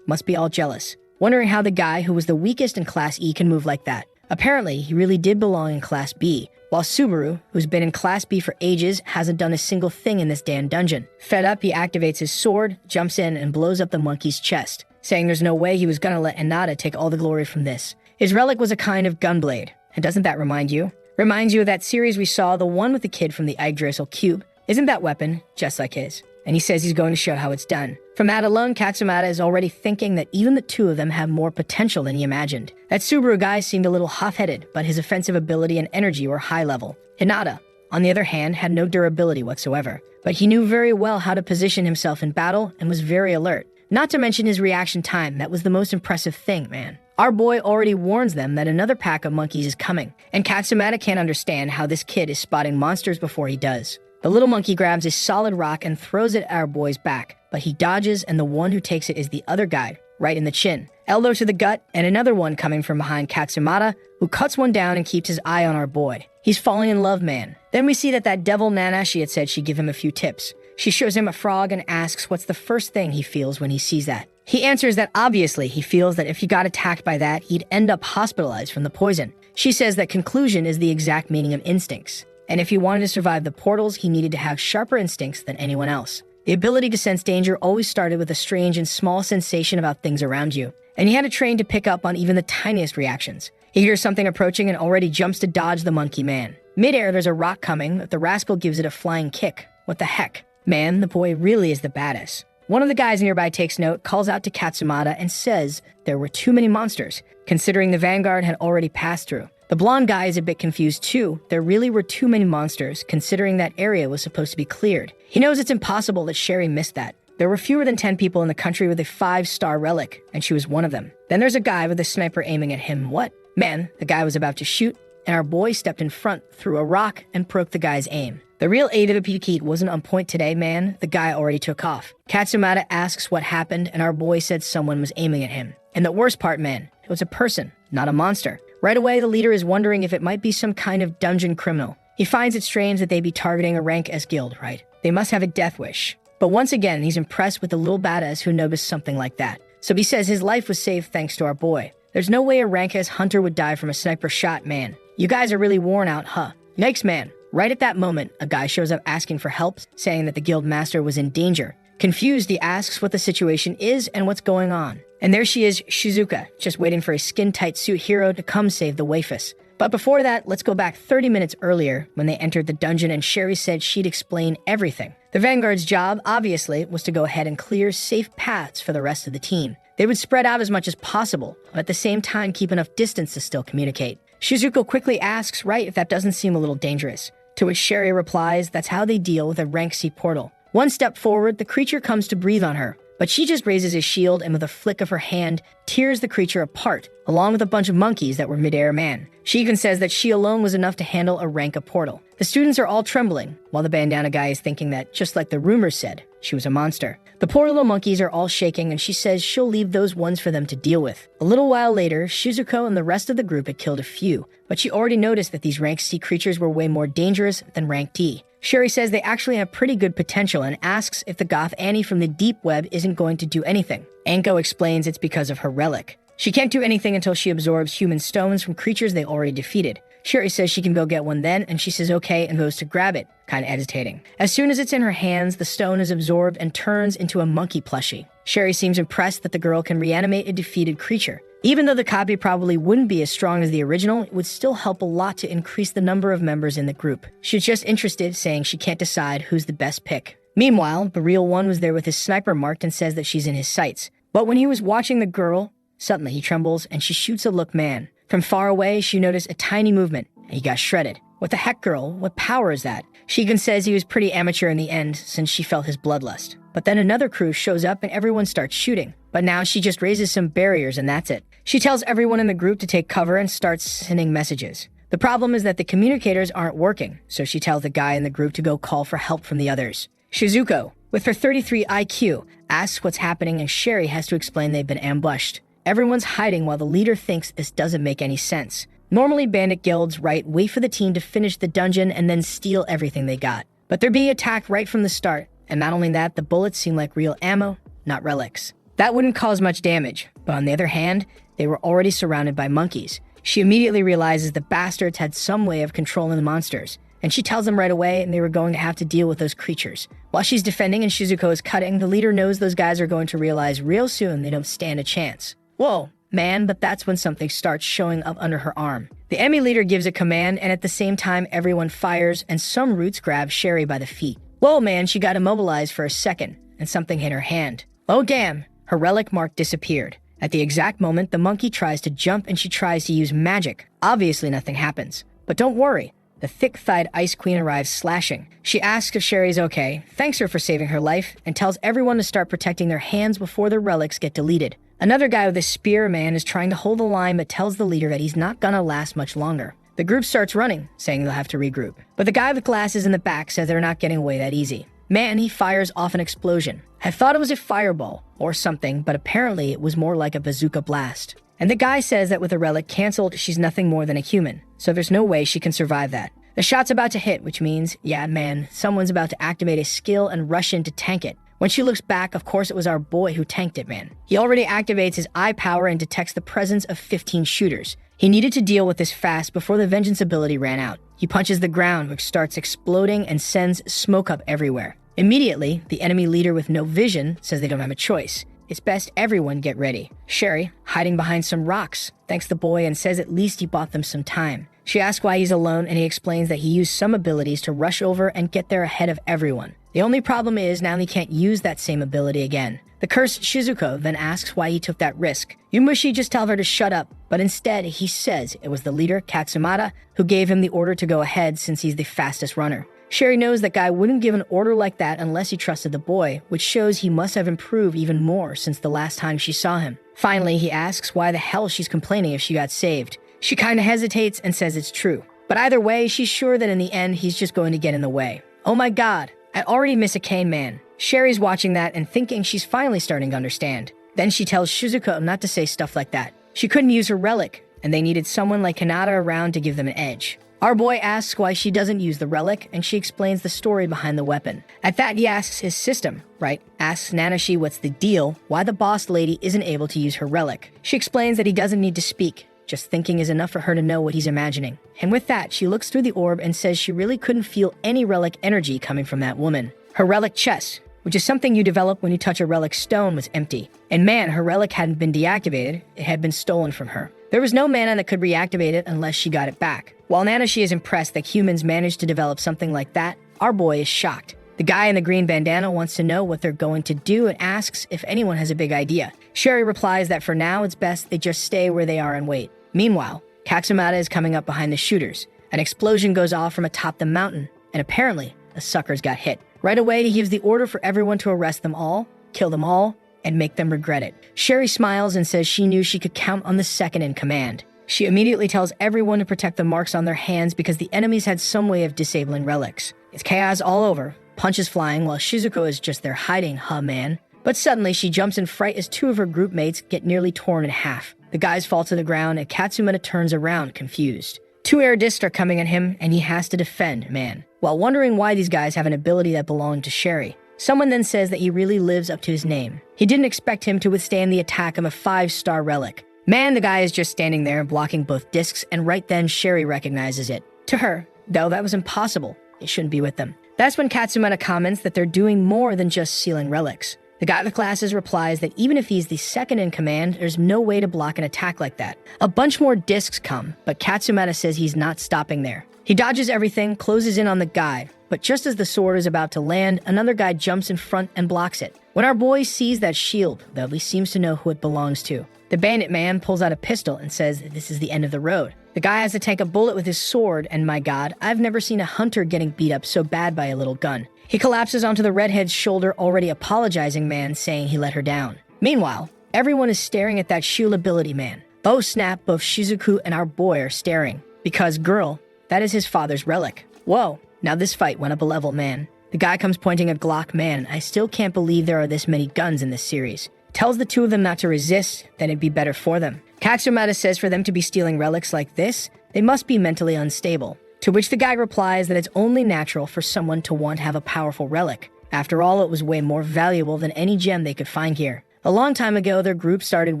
S1: must be all jealous, wondering how the guy who was the weakest in Class E can move like that. Apparently, he really did belong in Class B, while Subaru, who's been in Class B for ages, hasn't done a single thing in this damn dungeon. Fed up, he activates his sword, jumps in, and blows up the monkey's chest, saying there's no way he was gonna let Hinata take all the glory from this. His relic was a kind of gunblade, and doesn't that remind you? Reminds you of that series we saw, the one with the kid from the Yggdrasil cube. Isn't that weapon just like his? And he says he's going to show how it's done. From that alone, Katsumata is already thinking that even the two of them have more potential than he imagined. That Subaru guy seemed a little hot-headed, but his offensive ability and energy were high level. Hinata, on the other hand, had no durability whatsoever, but he knew very well how to position himself in battle and was very alert. Not to mention his reaction time, that was the most impressive thing, man. Our boy already warns them that another pack of monkeys is coming, and Katsumata can't understand how this kid is spotting monsters before he does. The little monkey grabs a solid rock and throws it at our boy's back, but he dodges, and the one who takes it is the other guy, right in the chin. Elbow to the gut, and another one coming from behind Katsumata, who cuts one down and keeps his eye on our boy. He's falling in love, man. Then we see that devil Nana, she had said she'd give him a few tips. She shows him a frog and asks what's the first thing he feels when he sees that. He answers that obviously he feels that if he got attacked by that, he'd end up hospitalized from the poison. She says that conclusion is the exact meaning of instincts. And if he wanted to survive the portals, he needed to have sharper instincts than anyone else. The ability to sense danger always started with a strange and small sensation about things around you. And he had to train to pick up on even the tiniest reactions. He hears something approaching and already jumps to dodge the monkey man. Mid-air, there's a rock coming, but the rascal gives it a flying kick. What the heck? Man, the boy really is the badass. One of the guys nearby takes note, calls out to Katsumata, and says there were too many monsters, considering the vanguard had already passed through. The blonde guy is a bit confused too. There really were too many monsters, considering that area was supposed to be cleared. He knows it's impossible that Sherry missed that. There were fewer than 10 people in the country with a 5-star relic, and she was one of them. Then there's a guy with a sniper aiming at him. What? Man, the guy was about to shoot, and our boy stepped in front, threw a rock, and broke the guy's aim. The real aid of the Pekit wasn't on point today, man. The guy already took off. Katsumata asks what happened, and our boy said someone was aiming at him. And the worst part, man, it was a person, not a monster. Right away, the leader is wondering if it might be some kind of dungeon criminal. He finds it strange that they be targeting a rank S guild, right? They must have a death wish. But once again, he's impressed with the little badass who noticed something like that. So he says his life was saved thanks to our boy. There's no way a rank S hunter would die from a sniper shot, man. You guys are really worn out, huh? Yikes, man. Right at that moment, a guy shows up asking for help, saying that the guild master was in danger. Confused, he asks what the situation is and what's going on. And there she is, Shizuka, just waiting for a skin-tight suit hero to come save the waifus. But before that, let's go back 30 minutes earlier when they entered the dungeon and Sherry said she'd explain everything. The Vanguard's job, obviously, was to go ahead and clear safe paths for the rest of the team. They would spread out as much as possible, but at the same time keep enough distance to still communicate. Shizuko quickly asks, right, if that doesn't seem a little dangerous. To which Sherry replies, that's how they deal with a rank C portal. One step forward, the creature comes to breathe on her, but she just raises his shield and with a flick of her hand, tears the creature apart, along with a bunch of monkeys that were mid-air man. She even says that she alone was enough to handle a rank A portal. The students are all trembling, while the bandana guy is thinking that, just like the rumors said, she was a monster. The poor little monkeys are all shaking and she says she'll leave those ones for them to deal with. A little while later, Shizuko and the rest of the group had killed a few, but she already noticed that these rank C creatures were way more dangerous than rank D. Sherry says they actually have pretty good potential and asks if the goth Annie from the deep web isn't going to do anything. Anko explains it's because of her relic. She can't do anything until she absorbs human stones from creatures they already defeated. Sherry says she can go get one then, and she says okay and goes to grab it, kinda hesitating. As soon as it's in her hands, the stone is absorbed and turns into a monkey plushie. Sherry seems impressed that the girl can reanimate a defeated creature. Even though the copy probably wouldn't be as strong as the original, it would still help a lot to increase the number of members in the group. She's just interested, saying she can't decide who's the best pick. Meanwhile, the real one was there with his sniper marked and says that she's in his sights. But when he was watching the girl, suddenly he trembles and she shoots a look man. From far away, she noticed a tiny movement, and he got shredded. What the heck, girl? What power is that? She even says he was pretty amateur in the end, since she felt his bloodlust. But then another crew shows up and everyone starts shooting. But now she just raises some barriers and that's it. She tells everyone in the group to take cover and starts sending messages. The problem is that the communicators aren't working, so she tells the guy in the group to go call for help from the others. Shizuko, with her 33 IQ, asks what's happening and Sherry has to explain they've been ambushed. Everyone's hiding while the leader thinks this doesn't make any sense. Normally, bandit guilds, wait for the team to finish the dungeon and then steal everything they got. But they're being attacked right from the start, and not only that, the bullets seem like real ammo, not relics. That wouldn't cause much damage, but on the other hand, they were already surrounded by monkeys. She immediately realizes the bastards had some way of controlling the monsters, and she tells them right away and they were going to have to deal with those creatures. While she's defending and Shizuko is cutting, the leader knows those guys are going to realize real soon they don't stand a chance. Whoa, man, but that's when something starts showing up under her arm. The enemy leader gives a command, and at the same time, everyone fires, and some roots grab Sherry by the feet. Whoa, man, she got immobilized for a second, and something hit her hand. Oh, damn, her relic mark disappeared. At the exact moment, the monkey tries to jump, and she tries to use magic. Obviously, nothing happens. But don't worry. The thick-thighed Ice Queen arrives slashing. She asks if Sherry's okay, thanks her for saving her life, and tells everyone to start protecting their hands before the relics get deleted. Another guy with a spear man is trying to hold the line but tells the leader that he's not gonna last much longer. The group starts running, saying they'll have to regroup. But the guy with glasses in the back says they're not getting away that easy. Man, he fires off an explosion. I thought it was a fireball or something, but apparently it was more like a bazooka blast. And the guy says that with a relic canceled, she's nothing more than a human, so there's no way she can survive that. The shot's about to hit, which means, yeah man, someone's about to activate a skill and rush in to tank it. When she looks back, of course it was our boy who tanked it, man. He already activates his eye power and detects the presence of 15 shooters. He needed to deal with this fast before the vengeance ability ran out. He punches the ground, which starts exploding and sends smoke up everywhere. Immediately, the enemy leader with no vision says they don't have a choice. It's best everyone get ready. Sherry, hiding behind some rocks, thanks the boy and says at least he bought them some time. She asks why he's alone, and he explains that he used some abilities to rush over and get there ahead of everyone. The only problem is now he can't use that same ability again. The cursed Shizuko then asks why he took that risk. Yumushi just tells her to shut up, but instead he says it was the leader, Katsumata, who gave him the order to go ahead since he's the fastest runner. Sherry knows that guy wouldn't give an order like that unless he trusted the boy, which shows he must have improved even more since the last time she saw him. Finally, he asks why the hell she's complaining if she got saved. She kinda hesitates and says it's true. But either way, she's sure that in the end, he's just going to get in the way. Oh my god, I already miss a cane man. Sherry's watching that and thinking she's finally starting to understand. Then she tells Shizuko not to say stuff like that. She couldn't use her relic, and they needed someone like Hinata around to give them an edge. Our boy asks why she doesn't use the relic, and she explains the story behind the weapon. At that, he asks his system, right? Asks Nanashi what's the deal, why the boss lady isn't able to use her relic. She explains that he doesn't need to speak. Just thinking is enough for her to know what he's imagining. And with that, she looks through the orb and says she really couldn't feel any relic energy coming from that woman. Her relic chest, which is something you develop when you touch a relic stone, was empty. And man, her relic hadn't been deactivated, it had been stolen from her. There was no mana that could reactivate it unless she got it back. While Nanashi is impressed that humans managed to develop something like that, our boy is shocked. The guy in the green bandana wants to know what they're going to do and asks if anyone has a big idea. Sherry replies that for now it's best they just stay where they are and wait. Meanwhile, Katsumata is coming up behind the shooters. An explosion goes off from atop the mountain, and apparently, the suckers got hit. Right away, he gives the order for everyone to arrest them all, kill them all, and make them regret it. Sherry smiles and says she knew she could count on the second in command. She immediately tells everyone to protect the marks on their hands because the enemies had some way of disabling relics. It's chaos all over, punches flying while Shizuko is just there hiding, man. But suddenly she jumps in fright as two of her group mates get nearly torn in half. The guys fall to the ground and Katsumata turns around, confused. Two air discs are coming at him and he has to defend, man. While wondering why these guys have an ability that belonged to Sherry. Someone then says that he really lives up to his name. He didn't expect him to withstand the attack of a 5-star relic. Man, the guy is just standing there blocking both discs, and right then Sherry recognizes it. To her, though, that was impossible. It shouldn't be with them. That's when Katsumata comments that they're doing more than just sealing relics. The guy with glasses replies that even if he's the second in command, there's no way to block an attack like that. A bunch more discs come, but Katsumata says he's not stopping there. He dodges everything, closes in on the guy, but just as the sword is about to land, another guy jumps in front and blocks it. When our boy sees that shield, though, he seems to know who it belongs to. The bandit man pulls out a pistol and says this is the end of the road. The guy has to tank a bullet with his sword, and my god, I've never seen a hunter getting beat up so bad by a little gun. He collapses onto the redhead's shoulder, already apologizing man, saying he let her down. Meanwhile, everyone is staring at that shield ability man. Both snap, both Shizuku and our boy are staring. Because, girl, that is his father's relic. Whoa, now this fight went up a level, man. The guy comes pointing a Glock, man. I still can't believe there are this many guns in this series. Tells the two of them not to resist, then it'd be better for them. Katsumata says for them to be stealing relics like this, they must be mentally unstable. To which the guy replies that it's only natural for someone to want to have a powerful relic. After all, it was way more valuable than any gem they could find here. A long time ago, their group started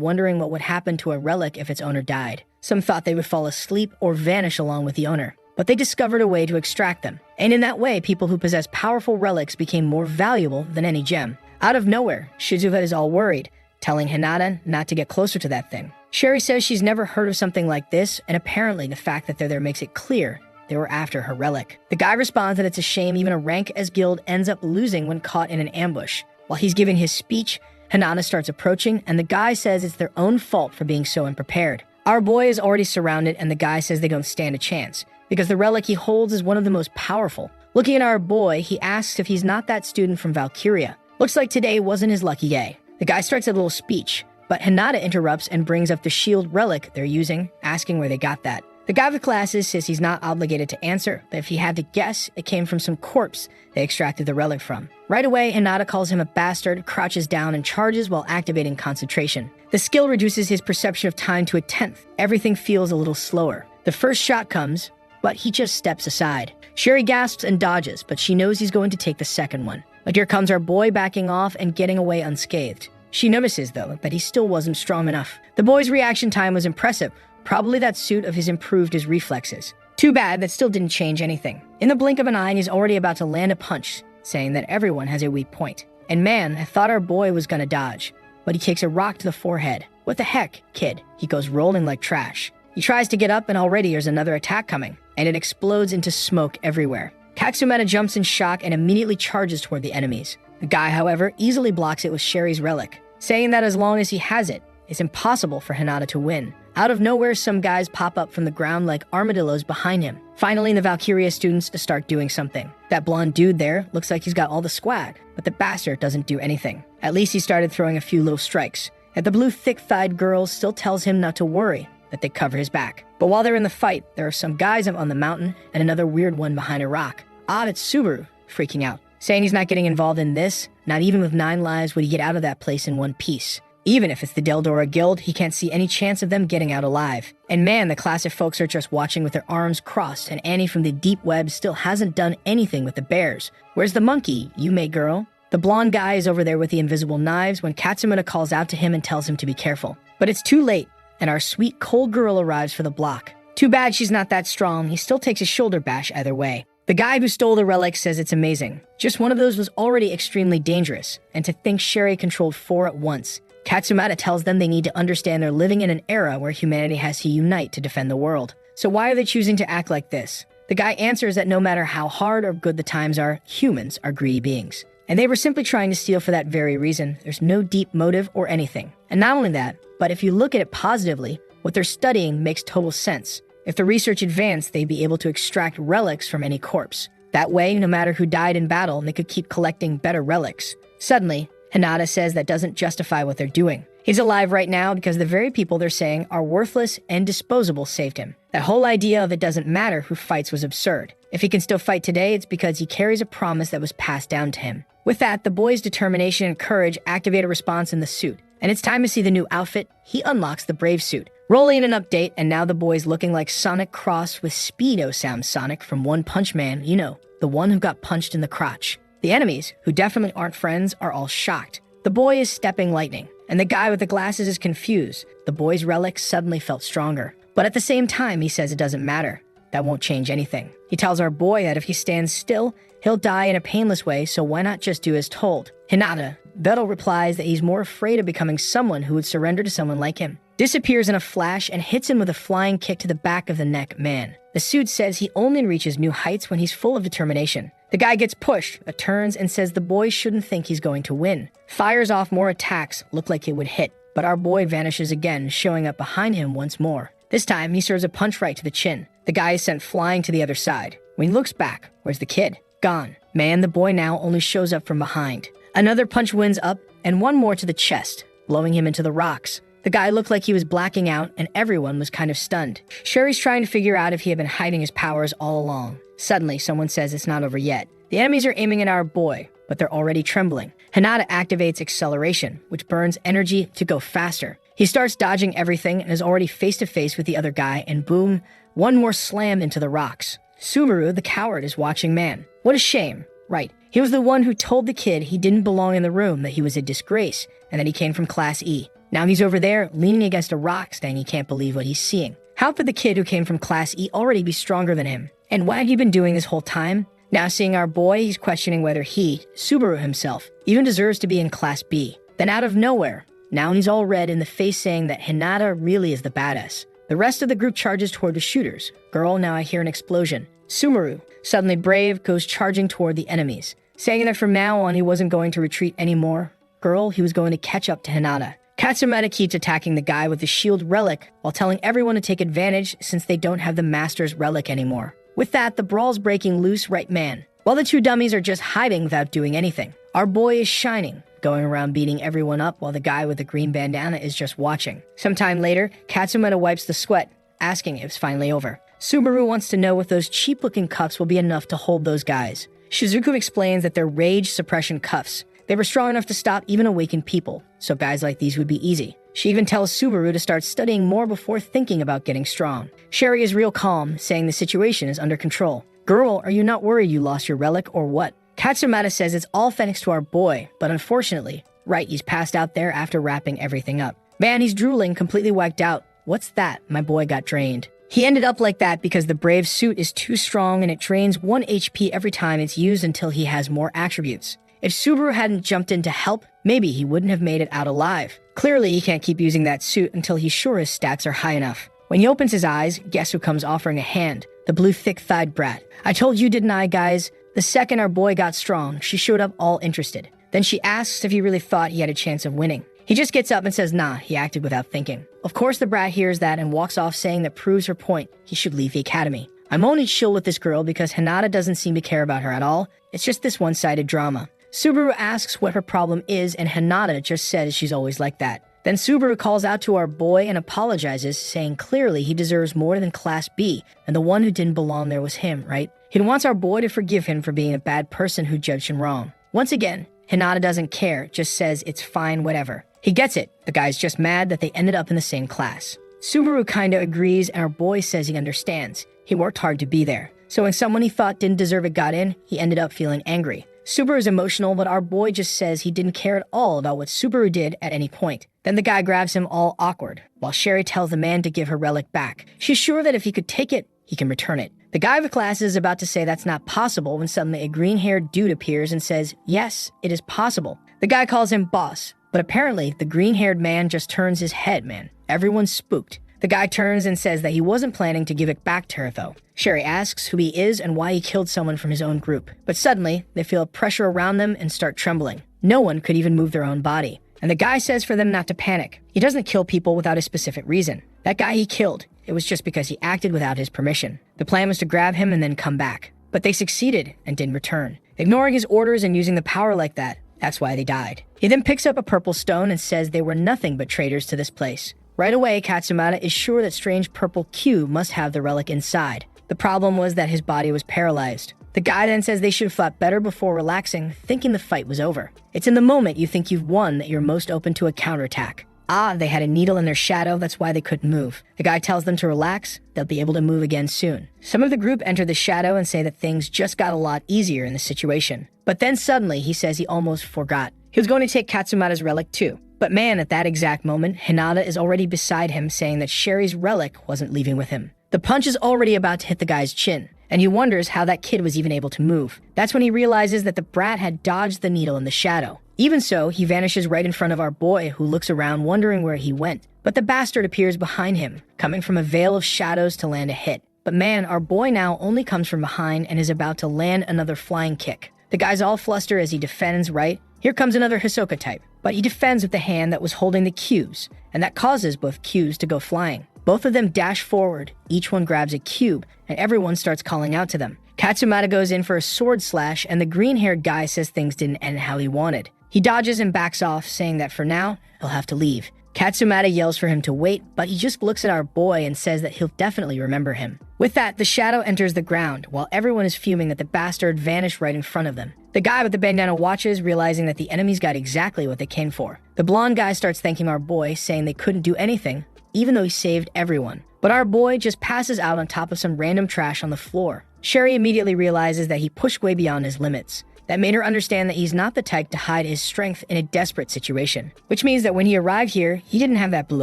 S1: wondering what would happen to a relic if its owner died. Some thought they would fall asleep or vanish along with the owner. But they discovered a way to extract them. And in that way, people who possess powerful relics became more valuable than any gem. Out of nowhere, Shizuka is all worried, telling Hinata not to get closer to that thing. Sherry says she's never heard of something like this, and apparently the fact that they're there makes it clear they were after her relic. The guy responds that it's a shame even a rank as guild ends up losing when caught in an ambush. While he's giving his speech, Hinata starts approaching, and the guy says it's their own fault for being so unprepared. Our boy is already surrounded, and the guy says they don't stand a chance, because the relic he holds is one of the most powerful. Looking at our boy, he asks if he's not that student from Valkyria. Looks like today wasn't his lucky day. The guy starts a little speech, but Hinata interrupts and brings up the shield relic they're using, asking where they got that. The guy with glasses says he's not obligated to answer, but if he had to guess, it came from some corpse they extracted the relic from. Right away, Hinata calls him a bastard, crouches down, and charges while activating concentration. The skill reduces his perception of time to 1/10. Everything feels a little slower. The first shot comes, but he just steps aside. Sherry gasps and dodges, but she knows he's going to take the second one. But here comes our boy backing off and getting away unscathed. She notices, though, that he still wasn't strong enough. The boy's reaction time was impressive. Probably that suit of his improved his reflexes. Too bad that still didn't change anything. In the blink of an eye, he's already about to land a punch, saying that everyone has a weak point. And man, I thought our boy was gonna dodge, but he takes a rock to the forehead. What the heck, kid? He goes rolling like trash. He tries to get up and already there's another attack coming, and it explodes into smoke everywhere. Katsumata jumps in shock and immediately charges toward the enemies. The guy, however, easily blocks it with Sherry's relic, saying that as long as he has it, it's impossible for Hinata to win. Out of nowhere, some guys pop up from the ground like armadillos behind him. Finally, the Valkyria students start doing something. That blonde dude there looks like he's got all the swag, but the bastard doesn't do anything. At least he started throwing a few little strikes. And the blue thick-thighed girl still tells him not to worry, that they cover his back. But while they're in the fight, there are some guys up on the mountain and another weird one behind a rock. It's Subaru, freaking out, saying he's not getting involved in this. Not even with 9 lives would he get out of that place in one piece. Even if it's the Deldora Guild, he can't see any chance of them getting out alive. And man, the class of folks are just watching with their arms crossed, and Annie from the deep web still hasn't done anything with the bears. Where's the monkey, Yume girl? The blonde guy is over there with the invisible knives when Katsumata calls out to him and tells him to be careful. But it's too late, and our sweet cold girl arrives for the block. Too bad she's not that strong. He still takes a shoulder bash either way. The guy who stole the relic says it's amazing. Just one of those was already extremely dangerous, and to think Sherry controlled 4 at once. Katsumata tells them they need to understand they're living in an era where humanity has to unite to defend the world. So why are they choosing to act like this? The guy answers that no matter how hard or good the times are, humans are greedy beings. And they were simply trying to steal for that very reason. There's no deep motive or anything. And not only that, but if you look at it positively, what they're studying makes total sense. If the research advanced, they'd be able to extract relics from any corpse. That way, no matter who died in battle, they could keep collecting better relics. Suddenly, Hinata says that doesn't justify what they're doing. He's alive right now because the very people they're saying are worthless and disposable saved him. That whole idea of it doesn't matter who fights was absurd. If he can still fight today, it's because he carries a promise that was passed down to him. With that, the boy's determination and courage activate a response in the suit. And it's time to see the new outfit. He unlocks the Brave suit. Rolling an update, and now the boy's looking like Sonic crossed with Speedo Sound Sonic from One Punch Man, you know, the one who got punched in the crotch. The enemies, who definitely aren't friends, are all shocked. The boy is stepping lightning, and the guy with the glasses is confused. The boy's relic suddenly felt stronger. But at the same time, he says it doesn't matter. That won't change anything. He tells our boy that if he stands still, he'll die in a painless way, so why not just do as told? Hinata, Vettel replies that he's more afraid of becoming someone who would surrender to someone like him. Disappears in a flash and hits him with a flying kick to the back of the neck. Man, the suit says he only reaches new heights when he's full of determination. The guy gets pushed, turns, and says the boy shouldn't think he's going to win. Fires off more attacks, look like it would hit. But our boy vanishes again, showing up behind him once more. This time, he serves a punch right to the chin. The guy is sent flying to the other side. When he looks back, where's the kid? Gone. Man, the boy now only shows up from behind. Another punch wins up, and one more to the chest, blowing him into the rocks. The guy looked like he was blacking out, and everyone was kind of stunned. Sherry's trying to figure out if he had been hiding his powers all along. Suddenly, someone says it's not over yet. The enemies are aiming at our boy, but they're already trembling. Hinata activates acceleration, which burns energy to go faster. He starts dodging everything and is already face-to-face with the other guy, and boom, one more slam into the rocks. Subaru, the coward, is watching man. What a shame. Right, he was the one who told the kid he didn't belong in the room, that he was a disgrace, and that he came from Class E. Now he's over there, leaning against a rock, saying he can't believe what he's seeing. How could the kid who came from Class E already be stronger than him? And what had he been doing this whole time? Now seeing our boy, he's questioning whether he, Subaru himself, even deserves to be in Class B. Then out of nowhere, now he's all red in the face saying that Hinata really is the badass. The rest of the group charges toward the shooters. Girl, now I hear an explosion. Sumaru, suddenly brave, goes charging toward the enemies, saying that from now on he wasn't going to retreat anymore. Girl, he was going to catch up to Hinata. Katsumata keeps attacking the guy with the shield relic while telling everyone to take advantage since they don't have the master's relic anymore. With that, the brawl's breaking loose right man. While the two dummies are just hiding without doing anything. Our boy is shining, going around beating everyone up while the guy with the green bandana is just watching. Sometime later, Katsumata wipes the sweat, asking if it's finally over. Subaru wants to know if those cheap-looking cuffs will be enough to hold those guys. Shizuku explains that they're rage suppression cuffs. They were strong enough to stop even awakened people, so guys like these would be easy. She even tells Subaru to start studying more before thinking about getting strong. Sherry is real calm, saying the situation is under control. Girl, are you not worried you lost your relic or what? Katsumata says it's all thanks to our boy, but unfortunately, right, he's passed out there after wrapping everything up. Man, he's drooling, completely wiped out. What's that? My boy got drained. He ended up like that because the Brave suit is too strong and it drains 1 HP every time it's used until he has more attributes. If Subaru hadn't jumped in to help, maybe he wouldn't have made it out alive. Clearly, he can't keep using that suit until he's sure his stats are high enough. When he opens his eyes, guess who comes offering a hand? The blue thick-thighed brat. I told you, didn't I, guys? The second our boy got strong, she showed up all interested. Then she asks if he really thought he had a chance of winning. He just gets up and says nah, he acted without thinking. Of course the brat hears that and walks off saying that proves her point, he should leave the academy. I'm only chill with this girl because Hinata doesn't seem to care about her at all. It's just this one-sided drama. Subaru asks what her problem is and Hinata just says she's always like that. Then Subaru calls out to our boy and apologizes, saying clearly he deserves more than Class B, and the one who didn't belong there was him, right? He wants our boy to forgive him for being a bad person who judged him wrong. Once again, Hinata doesn't care, just says it's fine, whatever. He gets it. The guy's just mad that they ended up in the same class. Subaru kinda agrees and our boy says he understands. He worked hard to be there. So when someone he thought didn't deserve it got in, he ended up feeling angry. Subaru's emotional, but our boy just says he didn't care at all about what Subaru did at any point. Then the guy grabs him all awkward, while Sherry tells the man to give her relic back. She's sure that if he could take it, he can return it. The guy of the class is about to say that's not possible when suddenly a green-haired dude appears and says, yes, it is possible. The guy calls him boss, but apparently the green-haired man just turns his head, man. Everyone's spooked. The guy turns and says that he wasn't planning to give it back to her, though. Sherry asks who he is and why he killed someone from his own group. But suddenly, they feel pressure around them and start trembling. No one could even move their own body. And the guy says for them not to panic. He doesn't kill people without a specific reason. That guy he killed, it was just because he acted without his permission. The plan was to grab him and then come back. But they succeeded and didn't return. Ignoring his orders and using the power like that, that's why they died. He then picks up a purple stone and says they were nothing but traitors to this place. Right away, Katsumata is sure that strange purple cube must have the relic inside. The problem was that his body was paralyzed. The guy then says they should have fought better before relaxing, thinking the fight was over. It's in the moment you think you've won that you're most open to a counterattack. Ah, they had a needle in their shadow, that's why they couldn't move. The guy tells them to relax, they'll be able to move again soon. Some of the group enter the shadow and say that things just got a lot easier in the situation. But then suddenly he says he almost forgot. He was going to take Katsumata's relic too. But man, at that exact moment, Hinata is already beside him saying that Sherry's relic wasn't leaving with him. The punch is already about to hit the guy's chin, and he wonders how that kid was even able to move. That's when he realizes that the brat had dodged the needle in the shadow. Even so, he vanishes right in front of our boy, who looks around wondering where he went. But the bastard appears behind him, coming from a veil of shadows to land a hit. But man, our boy now only comes from behind and is about to land another flying kick. The guy's all flustered as he defends, right? Here comes another Hisoka type, but he defends with the hand that was holding the cubes, and that causes both cubes to go flying. Both of them dash forward, each one grabs a cube, and everyone starts calling out to them. Katsumata goes in for a sword slash, and the green-haired guy says things didn't end how he wanted. He dodges and backs off, saying that for now, he'll have to leave. Katsumata yells for him to wait, but he just looks at our boy and says that he'll definitely remember him. With that, the shadow enters the ground, while everyone is fuming that the bastard vanished right in front of them. The guy with the bandana watches, realizing that the enemies got exactly what they came for. The blonde guy starts thanking our boy, saying they couldn't do anything, even though he saved everyone. But our boy just passes out on top of some random trash on the floor. Sherry immediately realizes that he pushed way beyond his limits. That made her understand that he's not the type to hide his strength in a desperate situation. Which means that when he arrived here, he didn't have that blue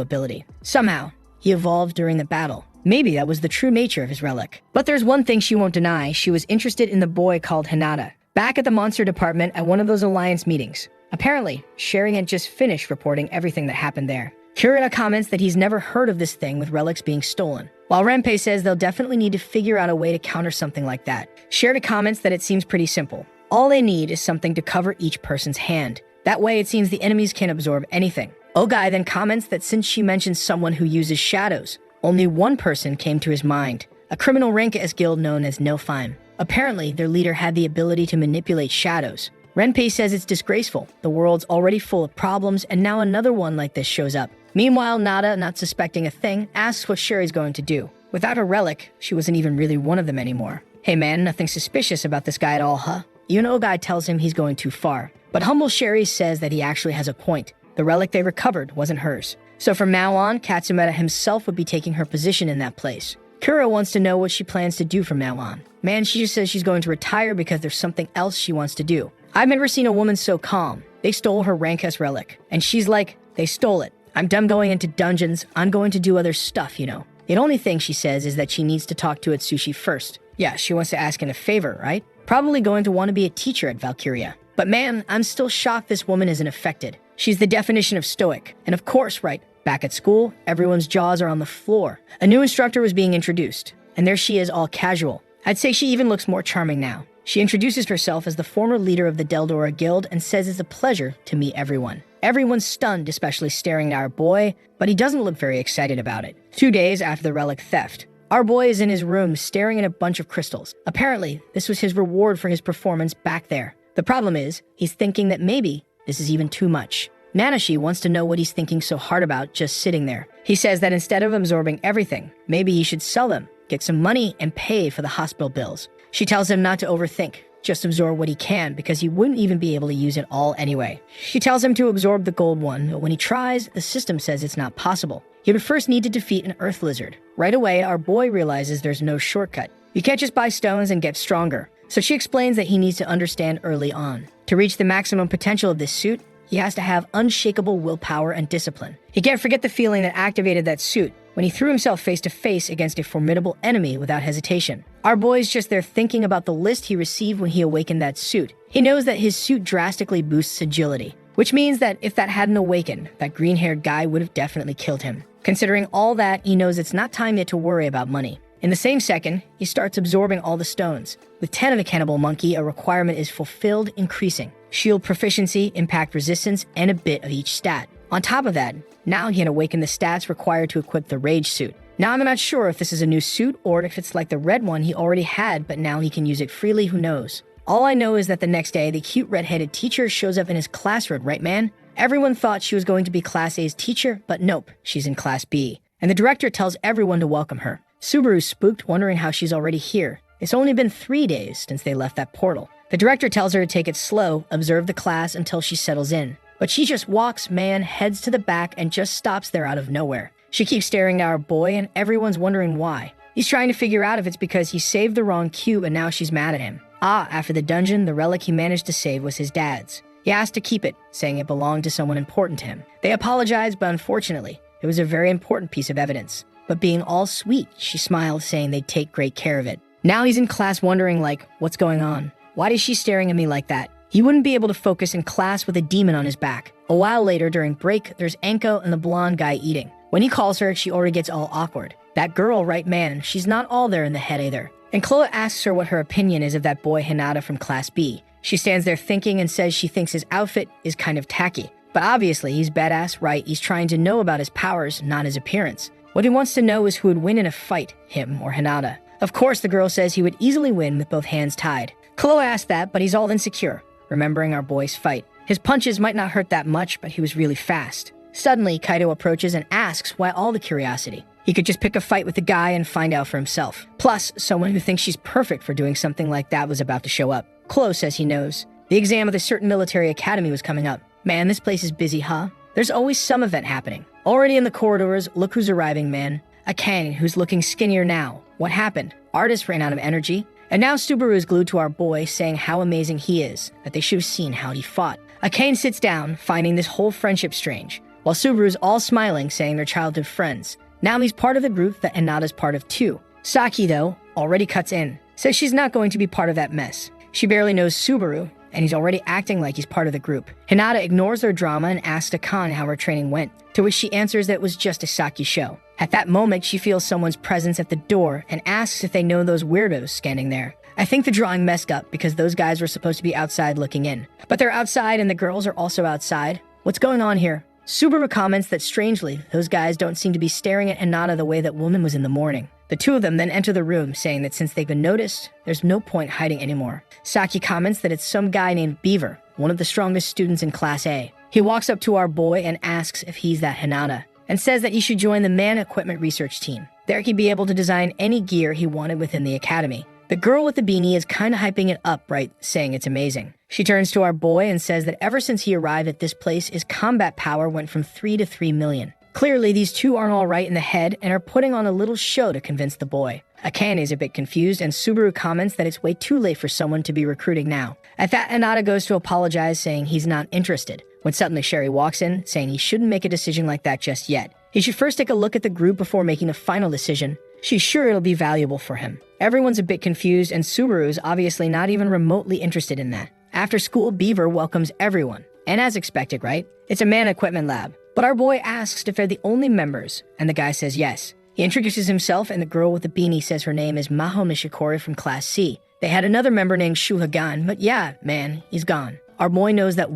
S1: ability. Somehow, he evolved during the battle. Maybe that was the true nature of his relic. But there's one thing she won't deny, she was interested in the boy called Hinata, back at the monster department at one of those alliance meetings. Apparently, Sherry had just finished reporting everything that happened there. Kurita comments that he's never heard of this thing with relics being stolen, while Renpei says they'll definitely need to figure out a way to counter something like that. Sherry comments that it seems pretty simple. All they need is something to cover each person's hand. That way it seems the enemies can absorb anything. Ogai then comments that since she mentioned someone who uses shadows, only one person came to his mind, a criminal rank S guild known as Nilfheim. Apparently, their leader had the ability to manipulate shadows. Renpei says it's disgraceful. The world's already full of problems, and now another one like this shows up. Meanwhile, Nada, not suspecting a thing, asks what Sherry's going to do. Without her relic, she wasn't even really one of them anymore. Hey man, nothing suspicious about this guy at all, huh? Even Ogai tells him he's going too far. But humble Sherry says that he actually has a point. The relic they recovered wasn't hers. So from now on, Katsumata himself would be taking her position in that place. Kuro wants to know what she plans to do from now on. Man, she just says she's going to retire because there's something else she wants to do. I've never seen a woman so calm. They stole her rank S relic. And she's like, they stole it. I'm done going into dungeons. I'm going to do other stuff, you know. The only thing she says is that she needs to talk to Atsushi first. Yeah, she wants to ask him a favor, right? Probably going to want to be a teacher at Valkyria. But man, I'm still shocked this woman isn't affected. She's the definition of stoic. And of course, right, back at school, everyone's jaws are on the floor. A new instructor was being introduced, and there she is all casual. I'd say she even looks more charming now. She introduces herself as the former leader of the Deldora Guild and says it's a pleasure to meet everyone. Everyone's stunned, especially staring at our boy, but he doesn't look very excited about it. 2 days after the relic theft, our boy is in his room staring at a bunch of crystals. Apparently, this was his reward for his performance back there. The problem is, he's thinking that maybe this is even too much. Nanashi wants to know what he's thinking so hard about just sitting there. He says that instead of absorbing everything, maybe he should sell them, get some money, and pay for the hospital bills. She tells him not to overthink, just absorb what he can because he wouldn't even be able to use it all anyway. She tells him to absorb the gold one, but when he tries, the system says it's not possible. He would first need to defeat an earth lizard. Right away, our boy realizes there's no shortcut. You can't just buy stones and get stronger. So she explains that he needs to understand early on. To reach the maximum potential of this suit, he has to have unshakable willpower and discipline. He can't forget the feeling that activated that suit when he threw himself face to face against a formidable enemy without hesitation. Our boy's just there thinking about the list he received when he awakened that suit. He knows that his suit drastically boosts agility, which means that if that hadn't awakened, that green-haired guy would have definitely killed him. Considering all that, he knows it's not time yet to worry about money. In the same second, he starts absorbing all the stones. With 10 of the cannibal monkey, a requirement is fulfilled, increasing shield proficiency, impact resistance, and a bit of each stat. On top of that, now he can awaken the stats required to equip the rage suit. Now I'm not sure if this is a new suit or if it's like the red one he already had, but now he can use it freely, who knows. All I know is that the next day, the cute red-headed teacher shows up in his classroom, right man? Everyone thought she was going to be Class A's teacher, but nope, she's in Class B. And the director tells everyone to welcome her. Subaru's spooked, wondering how she's already here. It's only been 3 days since they left that portal. The director tells her to take it slow, observe the class until she settles in. But she just walks, heads to the back, and just stops there out of nowhere. She keeps staring at our boy, and everyone's wondering why. He's trying to figure out if it's because he saved the wrong cube and now she's mad at him. After the dungeon, the relic he managed to save was his dad's. He asked to keep it, saying it belonged to someone important to him. They apologized, but unfortunately, it was a very important piece of evidence. But being all sweet, she smiled, saying they'd take great care of it. Now he's in class wondering, what's going on? Why is she staring at me like that? He wouldn't be able to focus in class with a demon on his back. A while later, during break, there's Anko and the blonde guy eating. When he calls her, she already gets all awkward. That girl, right man, she's not all there in the head either. And Chloe asks her what her opinion is of that boy Hinata from Class B. She stands there thinking and says she thinks his outfit is kind of tacky. But obviously, he's badass, right? He's trying to know about his powers, not his appearance. What he wants to know is who would win in a fight, him or Hinata. Of course, the girl says he would easily win with both hands tied. Chloe asks that, but he's all insecure, remembering our boy's fight. His punches might not hurt that much, but he was really fast. Suddenly, Kaido approaches and asks why all the curiosity. He could just pick a fight with the guy and find out for himself. Plus, someone who thinks she's perfect for doing something like that was about to show up. Chloe says he knows. The exam of the certain military academy was coming up. Man, this place is busy, huh? There's always some event happening. Already in the corridors, look who's arriving, man. A Kang who's looking skinnier now. What happened? Artist ran out of energy. And now Subaru is glued to our boy, saying how amazing he is, that they should have seen how he fought. Akane sits down, finding this whole friendship strange, while Subaru's all smiling, saying they're childhood friends. Now he's part of the group that Hinata's part of too. Saki, though, already cuts in, says she's not going to be part of that mess. She barely knows Subaru, and he's already acting like he's part of the group. Hinata ignores their drama and asks Akane how her training went, to which she answers that it was just a Saki show. At that moment, she feels someone's presence at the door and asks if they know those weirdos standing there. I think the drawing messed up because those guys were supposed to be outside looking in. But they're outside and the girls are also outside. What's going on here? Subaru comments that strangely, those guys don't seem to be staring at Hinata the way that woman was in the morning. The two of them then enter the room, saying that since they've been noticed, there's no point hiding anymore. Saki comments that it's some guy named Beaver, one of the strongest students in Class A. He walks up to our boy and asks if he's that Hinata, and says that he should join the Man Equipment Research Team. There he'd be able to design any gear he wanted within the academy. The girl with the beanie is kind of hyping it up, right, saying it's amazing. She turns to our boy and says that ever since he arrived at this place, his combat power went from 3 to 3 million. Clearly, these two aren't all right in the head and are putting on a little show to convince the boy. Akane is a bit confused, and Subaru comments that it's way too late for someone to be recruiting now. At that, Hinata goes to apologize, saying he's not interested, when suddenly Sherry walks in, saying he shouldn't make a decision like that just yet. He should first take a look at the group before making a final decision. She's sure it'll be valuable for him. Everyone's a bit confused, and Subaru is obviously not even remotely interested in that. After school, Beaver welcomes everyone, And as expected, right? It's a man equipment lab. But our boy asks if they're the only members, and the guy says yes. He introduces himself, and the girl with the beanie says her name is Maho Nishikori from Class C. They had another member named Shuhagan, but yeah, man, he's gone. Our boy knows that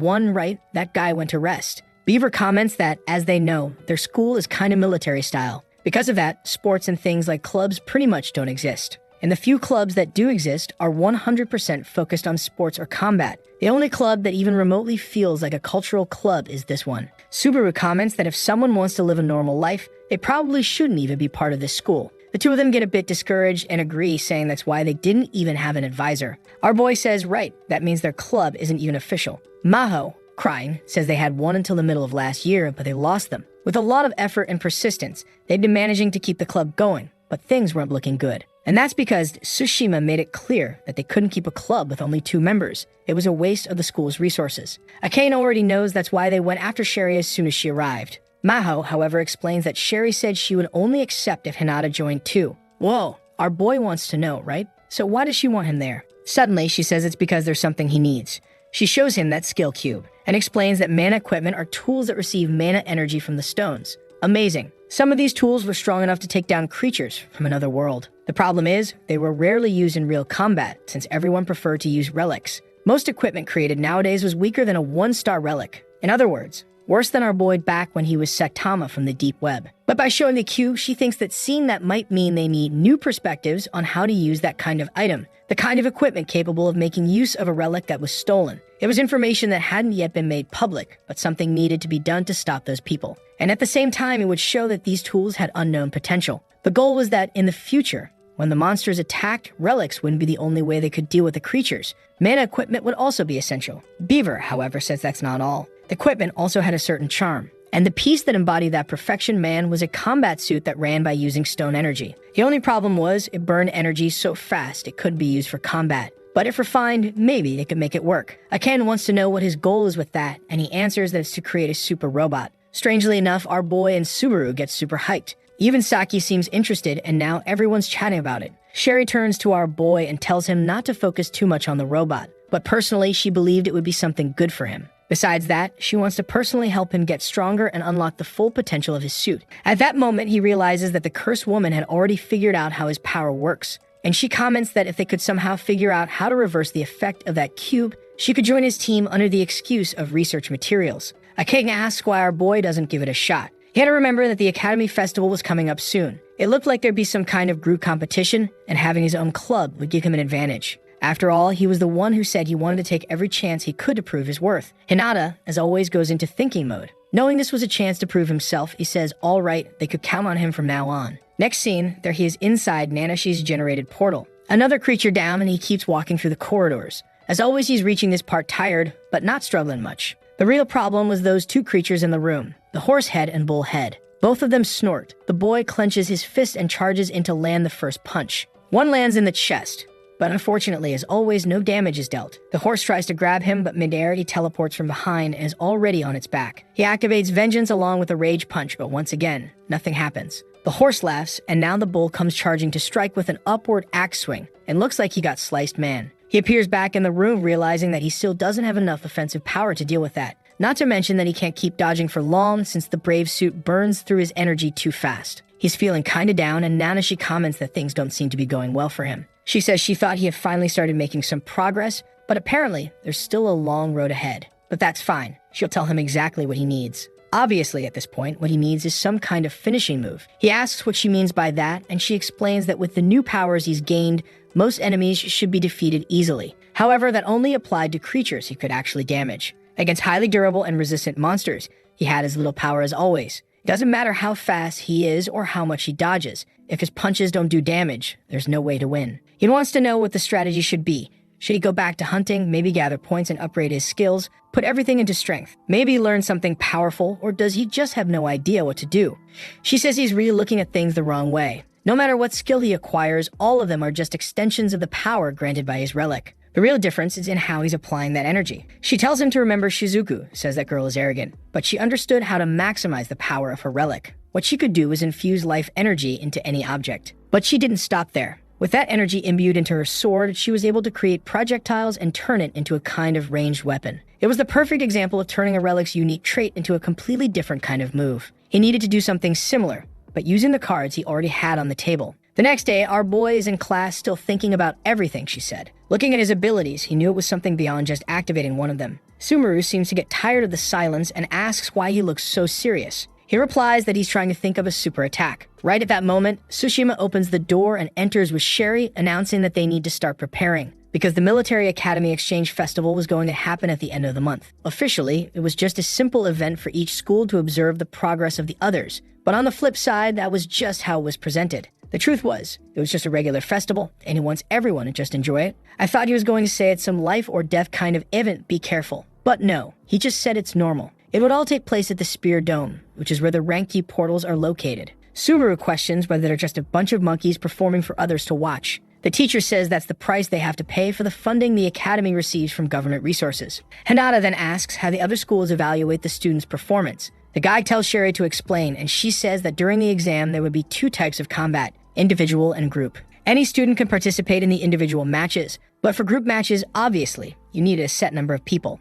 S1: that guy went to rest. Beaver comments that, as they know, their school is kind of military style. Because of that, sports and things like clubs pretty much don't exist. And the few clubs that do exist are 100% focused on sports or combat. The only club that even remotely feels like a cultural club is this one. Subaru comments that if someone wants to live a normal life, they probably shouldn't even be part of this school. The two of them get a bit discouraged and agree, saying that's why they didn't even have an advisor. Our boy says, right, that means their club isn't even official. Maho, crying, says they had one until the middle of last year, but they lost them. With a lot of effort and persistence, they'd been managing to keep the club going, but things weren't looking good. And that's because Tsushima made it clear that they couldn't keep a club with only 2 members. It was a waste of the school's resources. Akane already knows that's why they went after Sherry as soon as she arrived. Maho, however, explains that Sherry said she would only accept if Hinata joined too. Whoa, our boy wants to know, right? So why does she want him there? Suddenly, she says it's because there's something he needs. She shows him that skill cube and explains that mana equipment are tools that receive mana energy from the stones. Amazing. Some of these tools were strong enough to take down creatures from another world. The problem is, they were rarely used in real combat, since everyone preferred to use relics. Most equipment created nowadays was weaker than a 1-star relic. In other words, worse than our boy back when he was Saitama from the deep web. But by showing the cube, she thinks that seeing that might mean they need new perspectives on how to use that kind of item, the kind of equipment capable of making use of a relic that was stolen. It was information that hadn't yet been made public, but something needed to be done to stop those people. And at the same time, it would show that these tools had unknown potential. The goal was that in the future, when the monsters attacked, relics wouldn't be the only way they could deal with the creatures. Mana equipment would also be essential. Beaver, however, says that's not all. The equipment also had a certain charm. And the piece that embodied that perfection man was a combat suit that ran by using stone energy. The only problem was it burned energy so fast it couldn't be used for combat. But if refined, maybe it could make it work. Aken wants to know what his goal is with that, and he answers that it's to create a super robot. Strangely enough, our boy and Subaru get super hyped. Even Saki seems interested, and now everyone's chatting about it. Sherry turns to our boy and tells him not to focus too much on the robot, but personally, she believed it would be something good for him. Besides that, she wants to personally help him get stronger and unlock the full potential of his suit. At that moment, he realizes that the cursed woman had already figured out how his power works, and she comments that if they could somehow figure out how to reverse the effect of that cube, she could join his team under the excuse of research materials. Akane asks why our boy doesn't give it a shot. He had to remember that the Academy Festival was coming up soon. It looked like there'd be some kind of group competition, and having his own club would give him an advantage. After all, he was the one who said he wanted to take every chance he could to prove his worth. Hinata, as always, goes into thinking mode. Knowing this was a chance to prove himself, he says, all right, they could count on him from now on. Next scene, there he is inside Nanashi's generated portal. Another creature down, and he keeps walking through the corridors. As always, he's reaching this part tired, but not struggling much. The real problem was those 2 creatures in the room, the horse head and bull head. Both of them snort. The boy clenches his fist and charges in to land the first punch. One lands in the chest, but unfortunately, as always, no damage is dealt. The horse tries to grab him, but midair he teleports from behind and is already on its back. He activates Vengeance along with a rage punch, but once again, nothing happens. The horse laughs, and now the bull comes charging to strike with an upward axe swing, and looks like he got sliced man. He appears back in the room, realizing that he still doesn't have enough offensive power to deal with that. Not to mention that he can't keep dodging for long since the brave suit burns through his energy too fast. He's feeling kinda down, and Nanashi comments that things don't seem to be going well for him. She says she thought he had finally started making some progress, but apparently there's still a long road ahead. But that's fine. She'll tell him exactly what he needs. Obviously, at this point, what he needs is some kind of finishing move. He asks what she means by that, and she explains that with the new powers he's gained, most enemies should be defeated easily. However, that only applied to creatures he could actually damage. Against highly durable and resistant monsters, he had as little power as always. It doesn't matter how fast he is or how much he dodges. If his punches don't do damage, there's no way to win. He wants to know what the strategy should be. Should he go back to hunting, maybe gather points and upgrade his skills, put everything into strength, maybe learn something powerful, or does he just have no idea what to do? She says he's really looking at things the wrong way. No matter what skill he acquires, all of them are just extensions of the power granted by his relic. The real difference is in how he's applying that energy. She tells him to remember Shizuku, says that girl is arrogant, but she understood how to maximize the power of her relic. What she could do was infuse life energy into any object. But she didn't stop there. With that energy imbued into her sword, she was able to create projectiles and turn it into a kind of ranged weapon. It was the perfect example of turning a relic's unique trait into a completely different kind of move. He needed to do something similar, but using the cards he already had on the table. The next day, our boy is in class still thinking about everything she said. Looking at his abilities, he knew it was something beyond just activating one of them. Sumaru seems to get tired of the silence and asks why he looks so serious. He replies that he's trying to think of a super attack. Right at that moment, Tsushima opens the door and enters with Sherry, announcing that they need to start preparing, because the Military Academy Exchange Festival was going to happen at the end of the month. Officially, it was just a simple event for each school to observe the progress of the others, but on the flip side, that was just how it was presented. The truth was, it was just a regular festival, and he wants everyone to just enjoy it. I thought he was going to say it's some life or death kind of event, be careful. But no, he just said it's normal. It would all take place at the Spear Dome, which is where the Rank-D portals are located. Subaru questions whether they're just a bunch of monkeys performing for others to watch. The teacher says that's the price they have to pay for the funding the academy receives from government resources. Hinata then asks how the other schools evaluate the students' performance. The guy tells Sherry to explain, and she says that during the exam there would be two types of combat, individual and group. Any student can participate in the individual matches, but for group matches, obviously, you needed a set number of people.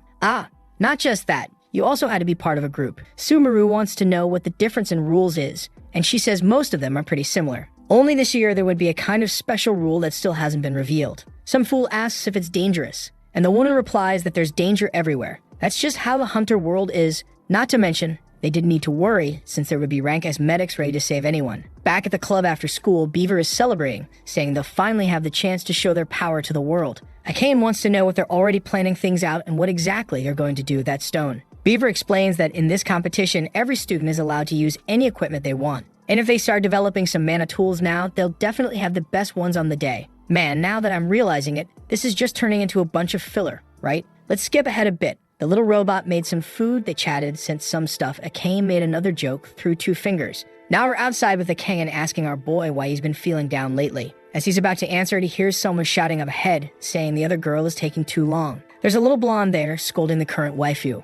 S1: Not just that. You also had to be part of a group. Sumaru wants to know what the difference in rules is, and she says most of them are pretty similar. Only this year there would be a kind of special rule that still hasn't been revealed. Some fool asks if it's dangerous, and the woman replies that there's danger everywhere. That's just how the hunter world is, not to mention, they didn't need to worry since there would be rank as medics ready to save anyone. Back at the club after school, Beaver is celebrating, saying they'll finally have the chance to show their power to the world. Akane wants to know if they're already planning things out and what exactly they're going to do with that stone. Beaver explains that in this competition, every student is allowed to use any equipment they want. And if they start developing some mana tools now, they'll definitely have the best ones on the day. Man, now that I'm realizing it, this is just turning into a bunch of filler, right? Let's skip ahead a bit. The little robot made some food, they chatted, sent some stuff. Akane made another joke, threw two fingers. Now we're outside with Akane asking our boy why he's been feeling down lately. As he's about to answer it, he hears someone shouting up ahead, saying the other girl is taking too long. There's a little blonde there, scolding the current waifu.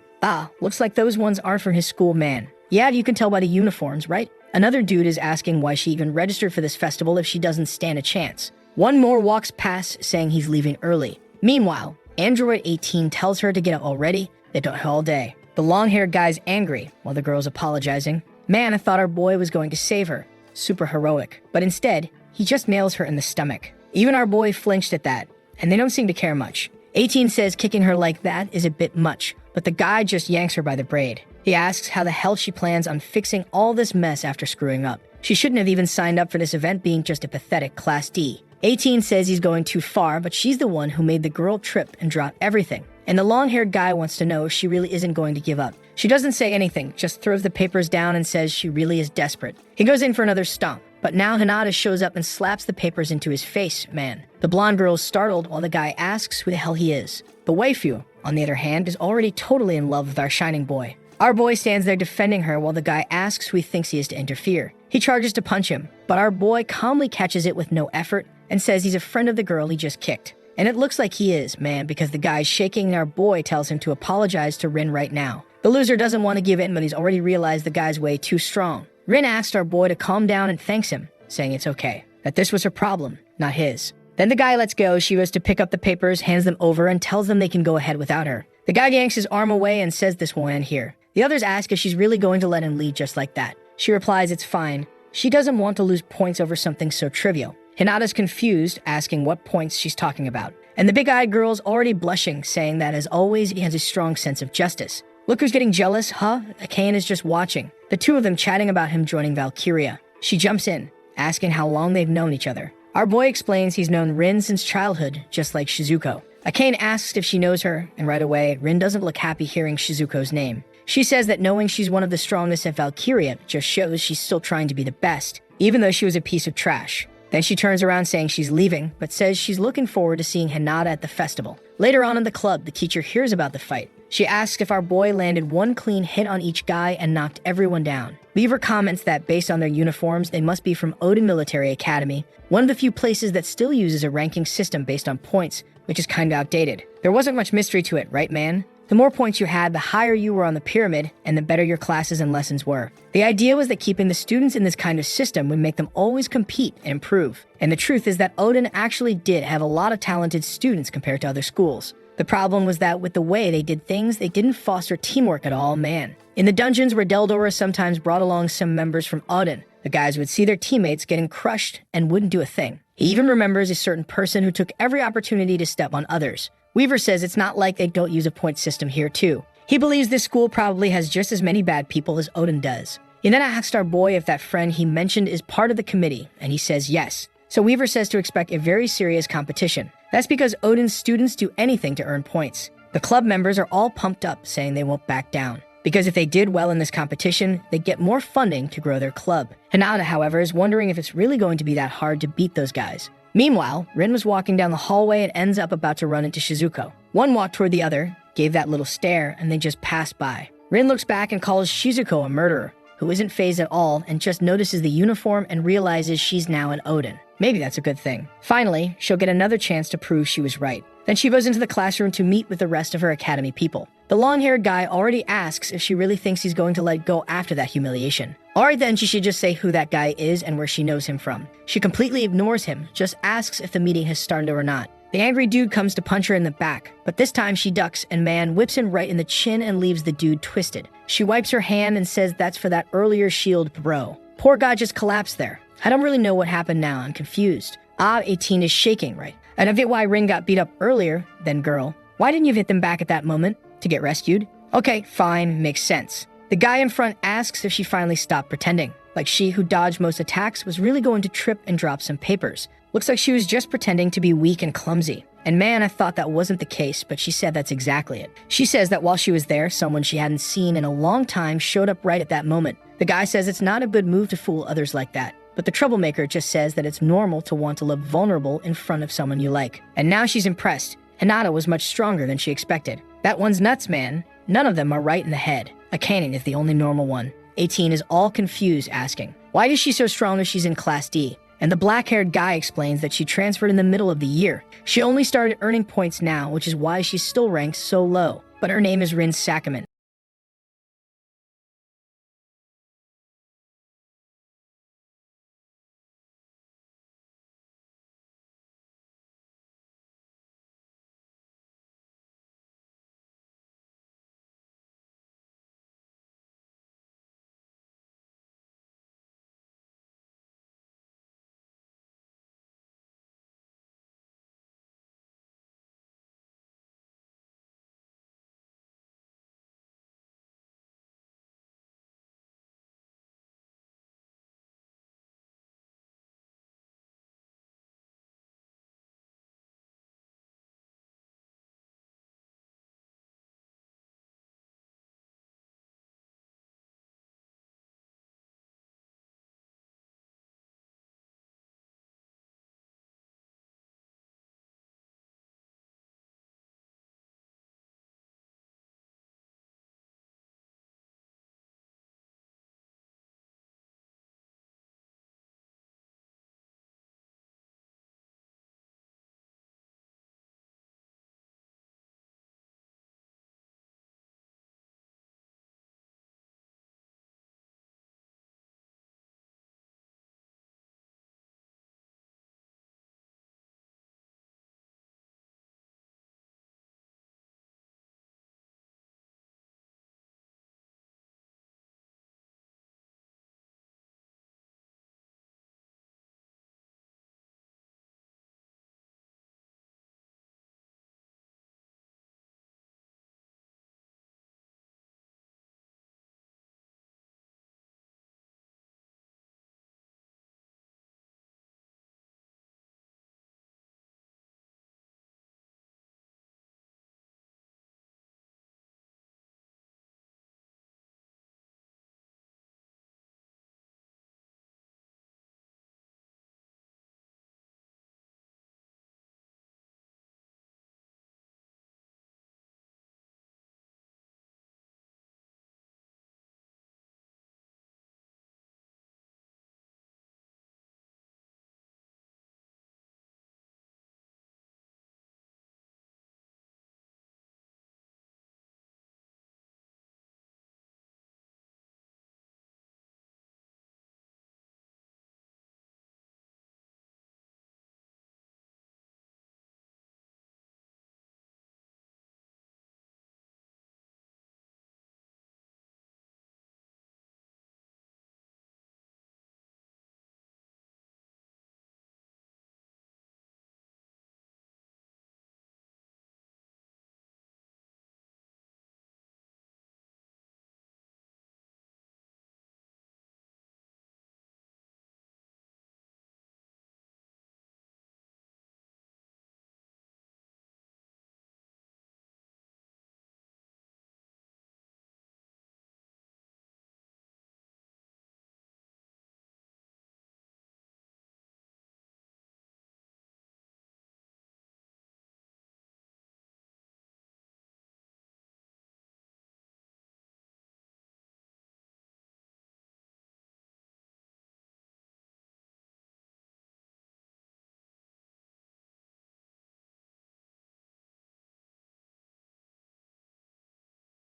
S1: Looks like those ones aren't from his school, man. Yeah, you can tell by the uniforms, right? Another dude is asking why she even registered for this festival if she doesn't stand a chance. One more walks past, saying he's leaving early. Meanwhile, Android 18 tells her to get up already. They don't all day. The long-haired guy's angry, while the girl's apologizing. Man, I thought our boy was going to save her. Super heroic. But instead, he just nails her in the stomach. Even our boy flinched at that, and they don't seem to care much. 18 says kicking her like that is a bit much, but the guy just yanks her by the braid. He asks how the hell she plans on fixing all this mess after screwing up. She shouldn't have even signed up for this event being just a pathetic Class D. 18 says he's going too far, but she's the one who made the girl trip and drop everything. And the long-haired guy wants to know if she really isn't going to give up. She doesn't say anything, just throws the papers down and says she really is desperate. He goes in for another stomp, but now Hinata shows up and slaps the papers into his face, man. The blonde girl is startled while the guy asks who the hell he is. The waifu, on the other hand, is already totally in love with our shining boy. Our boy stands there defending her while the guy asks who he thinks he is to interfere. He charges to punch him, but our boy calmly catches it with no effort and says he's a friend of the girl he just kicked. And it looks like he is, man, because the guy's shaking and our boy tells him to apologize to Rin right now. The loser doesn't want to give in, but he's already realized the guy's way too strong. Rin asks our boy to calm down and thanks him, saying it's okay, that this was her problem, not his. Then the guy lets go. She goes to pick up the papers, hands them over, and tells them they can go ahead without her. The guy yanks his arm away and says this won't end here. The others ask if she's really going to let him lead just like that. She replies it's fine. She doesn't want to lose points over something so trivial. Hinata's confused, asking what points she's talking about. And the big-eyed girl's already blushing, saying that as always, he has a strong sense of justice. Look who's getting jealous, huh? Akane is just watching. The two of them chatting about him joining Valkyria. She jumps in, asking how long they've known each other. Our boy explains he's known Rin since childhood, just like Shizuko. Akane asks if she knows her, and right away, Rin doesn't look happy hearing Shizuko's name. She says that knowing she's one of the strongest at Valkyria just shows she's still trying to be the best, even though she was a piece of trash. Then she turns around saying she's leaving, but says she's looking forward to seeing Hinata at the festival. Later on in the club, the teacher hears about the fight. She asks if our boy landed one clean hit on each guy and knocked everyone down. Beaver comments that based on their uniforms, they must be from Odin Military Academy, one of the few places that still uses a ranking system based on points, which is kinda outdated. There wasn't much mystery to it, right, man? The more points you had, the higher you were on the pyramid, and the better your classes and lessons were. The idea was that keeping the students in this kind of system would make them always compete and improve. And the truth is that Odin actually did have a lot of talented students compared to other schools. The problem was that with the way they did things, they didn't foster teamwork at all, man. In the dungeons where Deldora sometimes brought along some members from Odin, the guys would see their teammates getting crushed and wouldn't do a thing. He even remembers a certain person who took every opportunity to step on others. Weaver says it's not like they don't use a point system here too. He believes this school probably has just as many bad people as Odin does. He then asked our boy if that friend he mentioned is part of the committee, and he says yes. So Weaver says to expect a very serious competition. That's because Odin's students do anything to earn points. The club members are all pumped up, saying they won't back down. Because if they did well in this competition, they'd get more funding to grow their club. Hinata, however, is wondering if it's really going to be that hard to beat those guys. Meanwhile, Rin was walking down the hallway and ends up about to run into Shizuko. One walked toward the other, gave that little stare, and they just passed by. Rin looks back and calls Shizuko a murderer, who isn't fazed at all and just notices the uniform and realizes she's now an Odin. Maybe that's a good thing. Finally, she'll get another chance to prove she was right. Then she goes into the classroom to meet with the rest of her academy people. The long-haired guy already asks if she really thinks he's going to let go after that humiliation. Alright then, she should just say who that guy is and where she knows him from. She completely ignores him, just asks if the meeting has started or not. The angry dude comes to punch her in the back, but this time she ducks and man whips him right in the chin and leaves the dude twisted. She wipes her hand and says that's for that earlier shield bro. Poor guy just collapsed there. I don't really know what happened now, I'm confused. 18 is shaking, right? And I get why Rin got beat up earlier, then girl. Why didn't you hit them back at that moment? To get rescued? Okay, fine, makes sense. The guy in front asks if she finally stopped pretending. Like she who dodged most attacks was really going to trip and drop some papers. Looks like she was just pretending to be weak and clumsy. And man, I thought that wasn't the case, but she said that's exactly it. She says that while she was there, someone she hadn't seen in a long time showed up right at that moment. The guy says it's not a good move to fool others like that. But the troublemaker just says that it's normal to want to look vulnerable in front of someone you like. And now she's impressed. Hinata was much stronger than she expected. That one's nuts, man. None of them are right in the head. A cannon is the only normal one. 18 is all confused, asking, why is she so strong if she's in Class D? And the black-haired guy explains that she transferred in the middle of the year. She only started earning points now, which is why she's still ranked so low. But her name is Rin Sakaman.